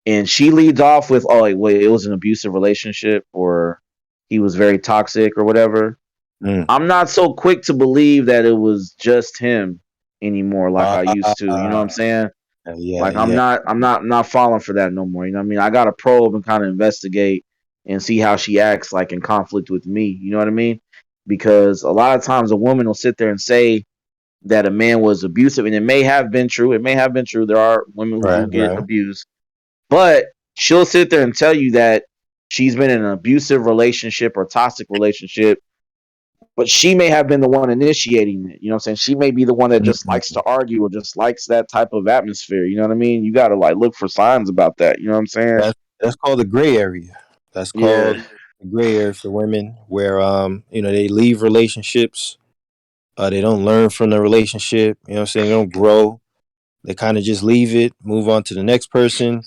and she leads off with, "Oh, like, wait, it was an abusive relationship or he was very toxic or whatever." Mm. I'm not so quick to believe that it was just him anymore like I used to. You know what I'm Ah, saying? yeah, Like I'm yeah. not I'm not I'm not falling for that no more. You know what I mean? I gotta probe and kind of investigate and see how she acts like in conflict with me. You know what I mean? Because a lot of times a woman will sit there and say that a man was abusive, and it may have been true. It may have been true. There are women who Right, do get right. abused, but she'll sit there and tell you that she's been in an abusive relationship or toxic relationship, but she may have been the one initiating it. You know what I'm saying? She may be the one that just likes Mhm. to argue or just likes that type of atmosphere. You know what I mean? You got to like look for signs about that. You know what I'm saying? That's called the gray area. That's Yeah. called the gray area for women, where they leave relationships. They don't learn from the relationship. You know what I'm saying? They don't grow. They kind of just leave it, move on to the next person,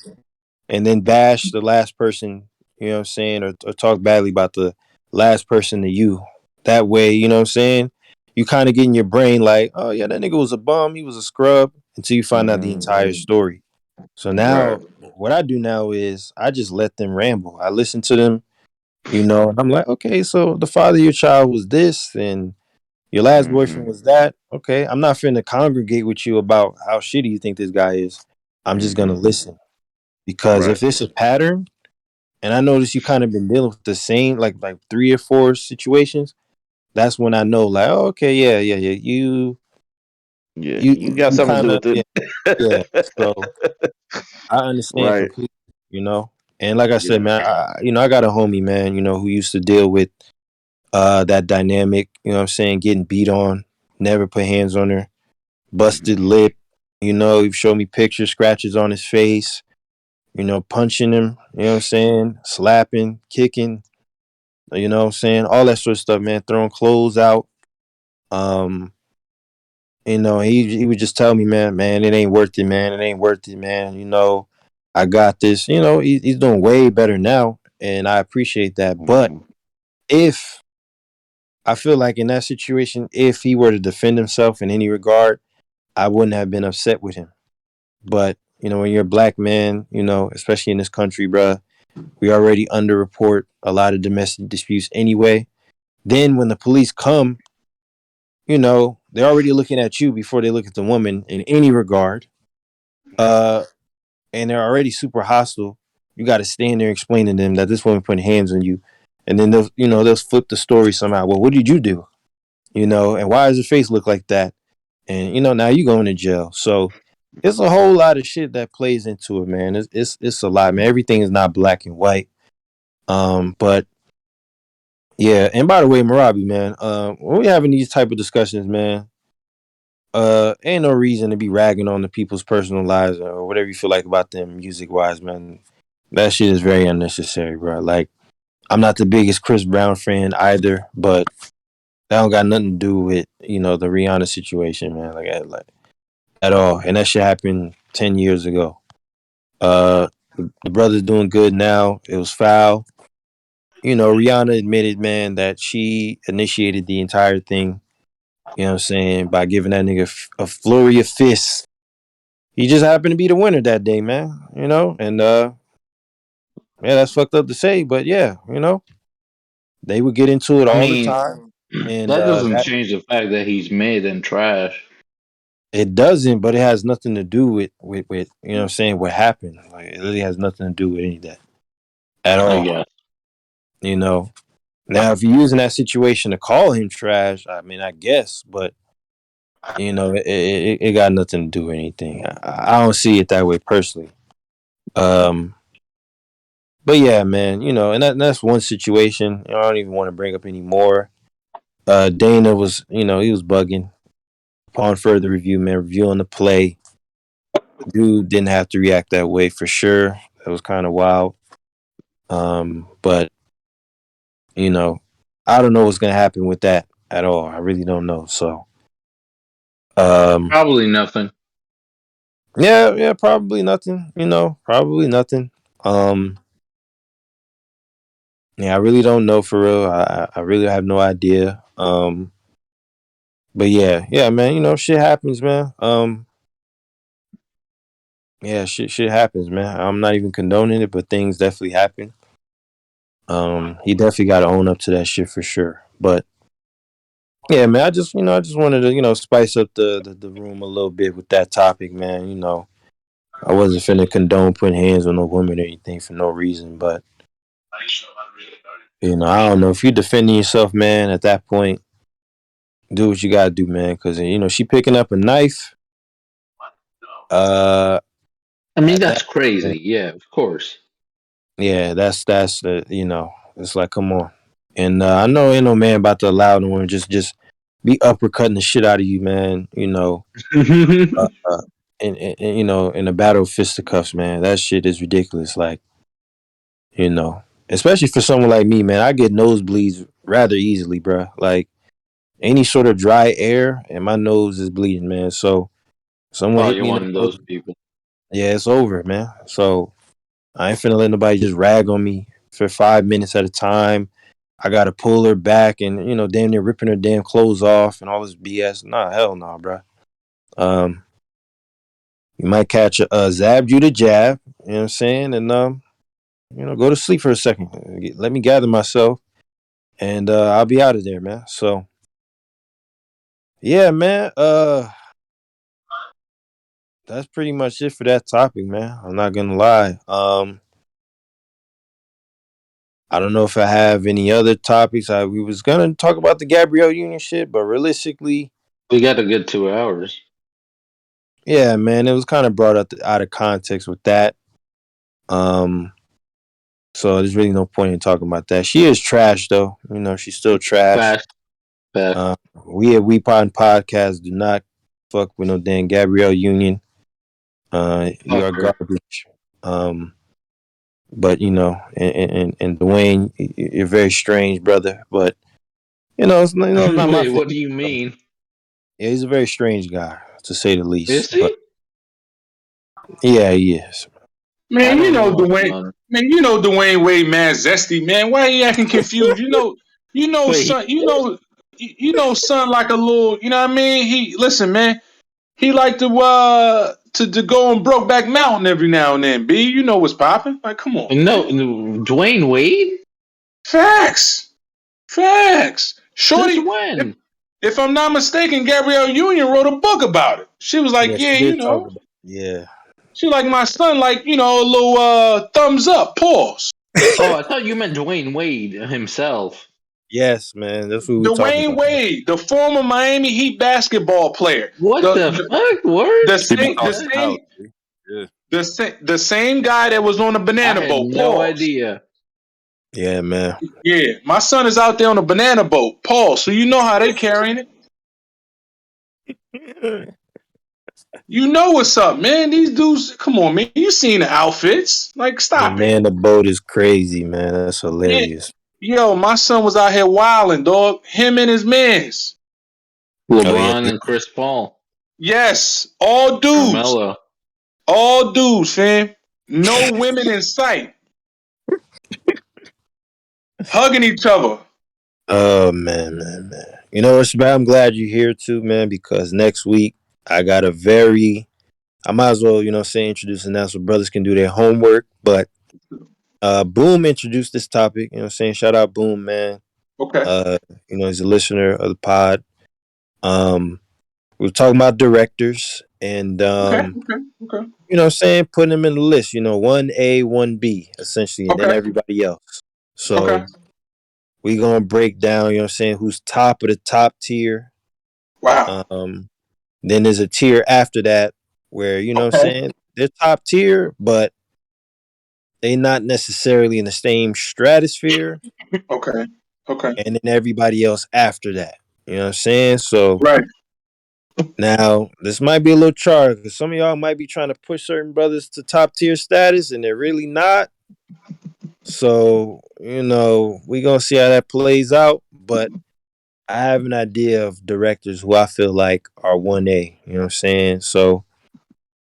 and then bash the last person. You know what I'm saying? Or talk badly about the last person to you. That way, you know what I'm saying? You kind of get in your brain like, oh yeah, that nigga was a bum. He was a scrub, until you find out the Hmm. entire story. So Right. now, what I do now is I just let them ramble. I listen to them, and I'm like, okay, so the father of your child was this, and Your last Hmm. boyfriend was that. Okay, I'm not finna congregate with you about how shitty you think this guy is. I'm just gonna Hmm. listen because Right. if it's a pattern, and I notice you kind of been dealing with the same like 3 or 4 situations, that's when I know like, oh, okay, yeah, Yeah, you you got you something kind to of do with yeah. it. So I understand Right. completely, you know. And like I said, Yeah. man, I got a homie, man, who used to deal with that dynamic, what I'm saying, getting beat on, never put hands on her, busted Hmm. lip, he showed me pictures, scratches on his face, punching him, what I'm saying, slapping, kicking, what I'm saying, all that sort of stuff, man, throwing clothes out. Um, he would just tell me, man, it ain't worth it, man. It ain't worth it, man. I got this. He's doing way better now, and I appreciate that. But Hmm. if I feel like in that situation, if he were to defend himself in any regard, I wouldn't have been upset with him. But when you're a black man, especially in this country, bruh, we already underreport a lot of domestic disputes anyway. Then when the police come, they're already looking at you before they look at the woman in any regard. Uh, and they're already super hostile. You got to stand there explaining to them that this woman putting hands on you, and then they'll flip the story somehow. Well, what did you do? And why does your face look like that? And now you going to jail. So it's a whole lot of shit that plays into it, man. It's a lot, man. Everything is not black and white. But yeah. And by the way, Marabi, man, when we having these type of discussions, man, ain't no reason to be ragging on the people's personal lives or whatever you feel like about them music wise, man. That shit is very unnecessary, bro. Like, I'm not the biggest Chris Brown fan either, but that don't got nothing to do with the Rihanna situation, man. Like at all. And that shit happened 10 years ago. Uh, the brother's doing good now. It was foul. Rihanna admitted, man, that she initiated the entire thing. You know what I'm saying, by giving that nigga a flurry of fists. He just happened to be the winner that day, man. And yeah, that's fucked up to say, but yeah, they would get into it I all the mean, time, and that doesn't that change the fact that he's made and trash. it doesn't, but it has nothing to do with what I'm saying, what happened. Like, it really has nothing to do with any of that at I all. guess. You know. Now, if you're using that situation to call him trash, I mean, I guess, but it got nothing to do with anything. I don't see it that way personally. Um, but yeah, man, and that's one situation. I don't even want to bring up any more. Dana was, he was bugging. Upon further review, man, reviewing the play, dude didn't have to react that way for sure. That was kind of wild. But you know, I don't know what's gonna happen with that at all. I really don't know. So, um, Probably nothing. yeah, probably nothing. Probably nothing. Um, yeah, I really don't know for real. I really have no idea. But yeah, man. Shit happens, man. Yeah, shit happens, man. I'm not even condoning it, but things definitely happen. He definitely got to own up to that shit for sure. But yeah, man, I just wanted to spice up the room a little bit with that topic, man. I wasn't finna condone putting hands on no woman or anything for no reason, but I don't know if you're defending yourself, man. At that point, do what you gotta do, man. Because she picking up a knife. Uh, I mean, at that that's point, crazy. Yeah, of course. yeah, that's it's like, come on. And I know ain't no man about to allow no one just be uppercutting the shit out of you, man. Uh, in a battle of fisticuffs, man. That shit is ridiculous. Like, especially for someone like me, man. I get nosebleeds rather easily, bro. Like, any sort of dry air and my nose is bleeding, man. So someone Oh, hit you're me in one the of nose, those people. yeah, it's over, man. So I ain't finna let nobody just rag on me for 5 minutes at a time. I gotta pull her back and damn near ripping her damn clothes off and all this BS. Nah, hell no, bro. Um, you might catch a zabbed you to jab, you know what I'm saying, and go to sleep for a second. Let me gather myself, and I'll be out of there, man. So Yeah, man. That's pretty much it for that topic, man. I'm not gonna lie. I don't know if I have any other topics. We was gonna talk about the Gabrielle Union shit, but realistically, We got a good 2 hours. yeah, man, it was kind of brought out of context with that. Um, so there's really no point in talking about that. She is trash, though. You know, she's still trash. Fast, fast. We at We Pod Podcast do not fuck with no damn Gabrielle Union. You Fuck are her. garbage. But you know, and Dwayne, you're very strange, brother. But it's not my Wait, fault. what do you mean? Yeah, he's a very strange guy, to say the least. Is But he? yeah, he is. I Man, don't know, son. You know Dwayne Wade, man, zesty, man. Why he acting confused? Wait, Son, son, like a little, you know what I mean? Listen, man. He like to go on Brokeback Mountain every now and then. B, you know what's popping? Like, come on, no, man. Dwayne Wade. Facts, Since Shorty. when? If I'm not mistaken, Gabrielle Union wrote a book about it. She was like, Yeah, yeah, she did talk about. Yeah. she like my son, like, a little thumbs up, pause. Oh, I thought you meant Dwayne Wade himself. Yes, man. That's what we're talking Dwayne about. Wade, the former Miami Heat basketball player. What the fuck? Word? The People same, the talking same, out. Yeah. the same guy that was on the I banana had boat. no Pause. idea. Yeah, man. Yeah, my son is out there on a banana boat. Pause. So you know how they carrying it. You know what's up, man. These dudes, come on, man. You seen the outfits? Like, The stop it. man, the boat is crazy, man. That's Yeah. hilarious. Yo, my son was out here wilding, dog. Him and his mans. Oh yeah. LeBron and Chris Paul. Yes, all dudes. Carmelo. All dudes, fam. No women in sight. Hugging each other. Oh man. You know what's bad? I'm glad you're here too, man, because next week I got I might as well, introduce and that so brothers can do their homework. But Boom introduced this topic, shout out Boom, man. Okay. He's a listener of the pod. We were talking about directors and Okay. putting them in the list, 1A, 1B, essentially, and then Okay. everybody else. Okay. So we gonna break down, who's top of the top tier. Wow. Then there's a tier after that where, Okay. they're top tier, but they not necessarily in the same stratosphere. Okay. Okay. And then everybody else after that. You know what I'm saying? So Right. now this might be a little charged because some of y'all might be trying to push certain brothers to top tier status and they're really not. So, we gonna see how that plays out. But I have an idea of directors who I feel like are 1A. You know what I'm saying? So,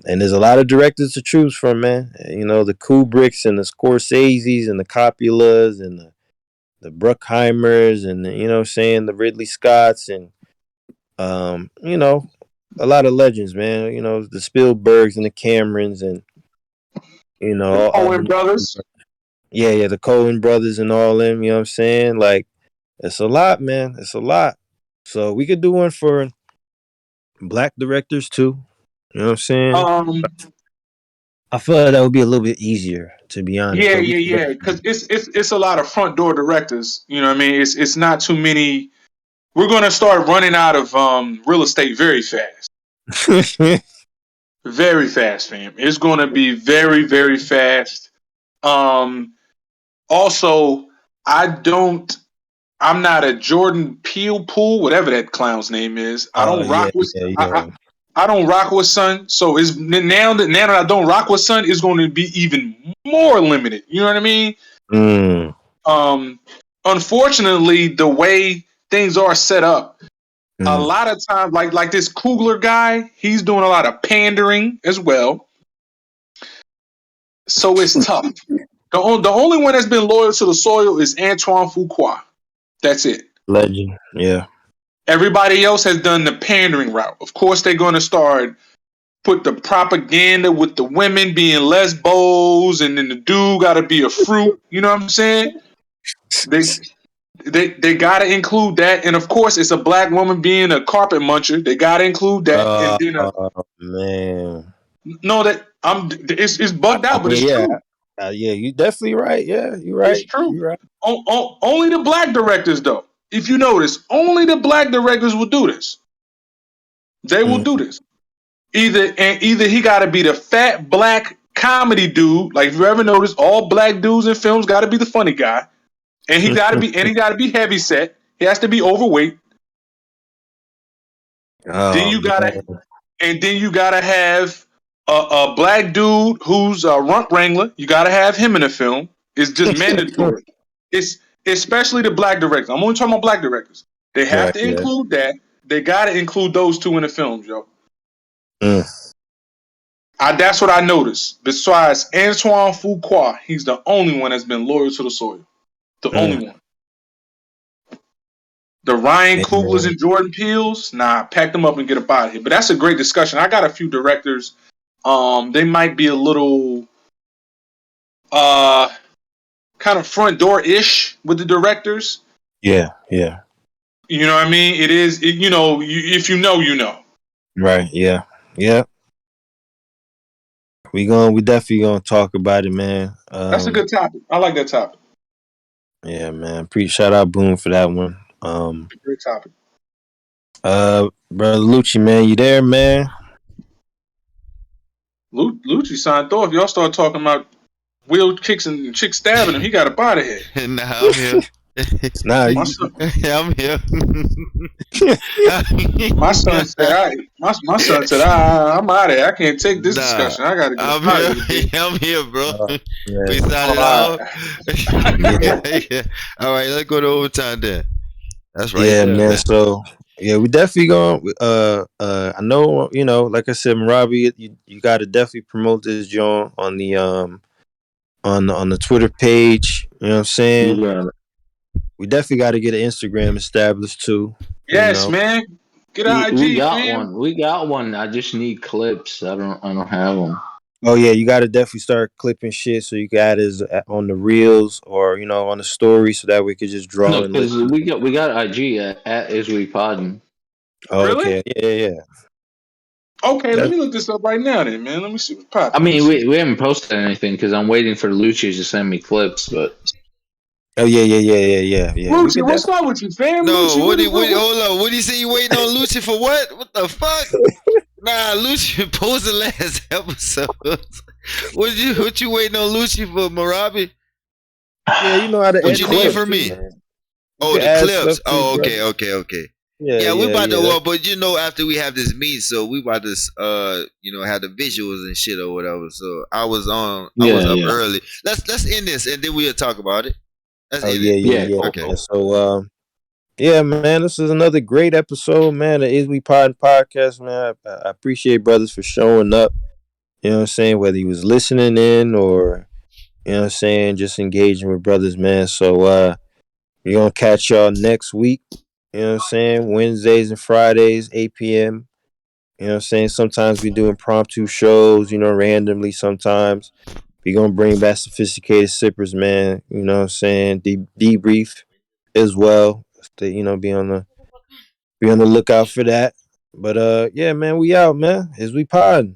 and there's a lot of directors to choose from, man. The Kubricks and the Scorseses and the Coppolas and the Bruckheimers and the Ridley Scotts and a lot of legends, man. The Spielbergs and the Camerons and The all Coen them. brothers. Yeah, the Coen brothers and all them. You know what I'm saying? Like, it's a lot, man. It's a lot. So we could do one for black directors too. You know what I'm saying? Um. I feel like that would be a little bit easier, to be honest. Yeah. But Yeah. Because it's a lot of front door directors. You know what I mean? It's not too many. We're gonna start running out of real estate very fast. Very fast, fam. It's gonna be very, very fast. Um. Also, I don't. I'm not a Jordan Peele pool, whatever that clown's name is. I Oh don't rock with. yeah. I don't rock with Son. So it's now that I don't rock with Son, it's going to be even more limited. You know what I mean? Mm. Unfortunately, the way things are set up, a Mm. lot of times, like this Kugler guy, he's doing a lot of pandering as well. So it's tough. The only one that's been loyal to the soil is Antoine Fuqua. That's it. Legend. Yeah. Everybody else has done the pandering route. Of course, they're going to put the propaganda with the women being lesbos, and then the dude got to be a fruit. You know what I'm saying? They gotta include that, and of course, it's a black woman being a carpet muncher. They gotta include that, and then Man. no, that it's bugged I out, but mean, it's yeah, true. yeah, you definitely right. Yeah, you're It's right. true. You're right. Only the black directors, though. If you notice, only the black directors will do this. They will Mm. do this. Either he got to be the fat black comedy dude. Like if you ever notice, all black dudes in films got to be the funny guy, and he got to be heavy set. He has to be overweight. Then Oh you gotta man. and then you gotta have a black dude who's a runt wrangler. You gotta have him in the film. It's just mandatory. It's especially the black directors. I'm only talking about black directors. They have Right. to Yeah. include that. They gotta include those two in the films, yo. Mm. That's what I noticed. Besides Antoine Fuqua, he's the only one that's been loyal to the soil. The Mm. only one. The Ryan Yeah, Cooglers and Jordan Peels, nah, pack them up and get up out of here. But that's a great discussion. I got a few directors. They might be a little uh kind of front door ish with the directors. yeah, yeah. You know what I mean? It is, you know, if you know, you know. Right. Yeah. Yeah. We definitely gonna talk about it, man. That's a good topic. I like that topic. Yeah, man. Shout out Boone for that one. Great topic. Brother Lucci, man, you there, man? Lucci signed off. Y'all start talking about wheel kicks and chicks stabbing him. He got up out of here. Nah, I'm here. Nah, My son, I'm here. my son said, my son said, I'm out of here. I can't take this discussion. I got to get I'm out of here. here. I'm here, bro. yeah. We started All off. Yeah. All right, let's go to overtime then. That's right. Yeah, there, man. So yeah, we definitely going. I know, you know, like I said, Robbie, you got to definitely promote this joint on the on the Twitter page. You know what I'm saying? Yeah. We definitely got to get an Instagram established too. You Yes, know. man. Get We, an we IG, got fam. one. We got one. I just need clips. I don't have them. Oh yeah, you got to definitely start clipping shit so you got it on the reels or you know on the story so that we could just draw No, and because listen. we got IG at Is We Poddin. Oh, Really? okay, yeah. Okay, let That, me look this up right now then, man. Let me see what's popping. I Let me mean, see. we haven't posted anything because I'm waiting for Lucius to send me clips. But oh yeah. We Lucci, could what's definitely. up with you, fam? No, Lucci, what is hold up. What do you say you waiting on Lucci for what? What the fuck? Nah, Lucci posted last episode. What you waiting on Lucci for, Marabi? Yeah, you know how to What edit you need stuff from too, me? man. You Oh, can the add clips. stuff to Oh, it, okay. brother. Yeah, Yeah, we about to yeah. but you know, after we have this meet, so we about to you know, have the visuals and shit or whatever. So I was up yeah. early. Let's end this and then we'll talk about it. Let's Oh end it. Yeah, yeah. cool, Okay. And cool. so yeah, man, this is another great episode, man. The Is We Pod podcast, man. I appreciate brothers for showing up. You know what I'm saying? Whether he was listening in or you know what I'm saying, just engaging with brothers, man. So we're gonna catch y'all next week. You know what I'm saying? Wednesdays and Fridays, 8 p.m. You know what I'm saying? Sometimes we do impromptu shows, you know, randomly sometimes. We gonna bring back sophisticated sippers, man. You know what I'm saying? Debrief as well. You know, be on the lookout for that. But yeah, man, we out, man. As we pod.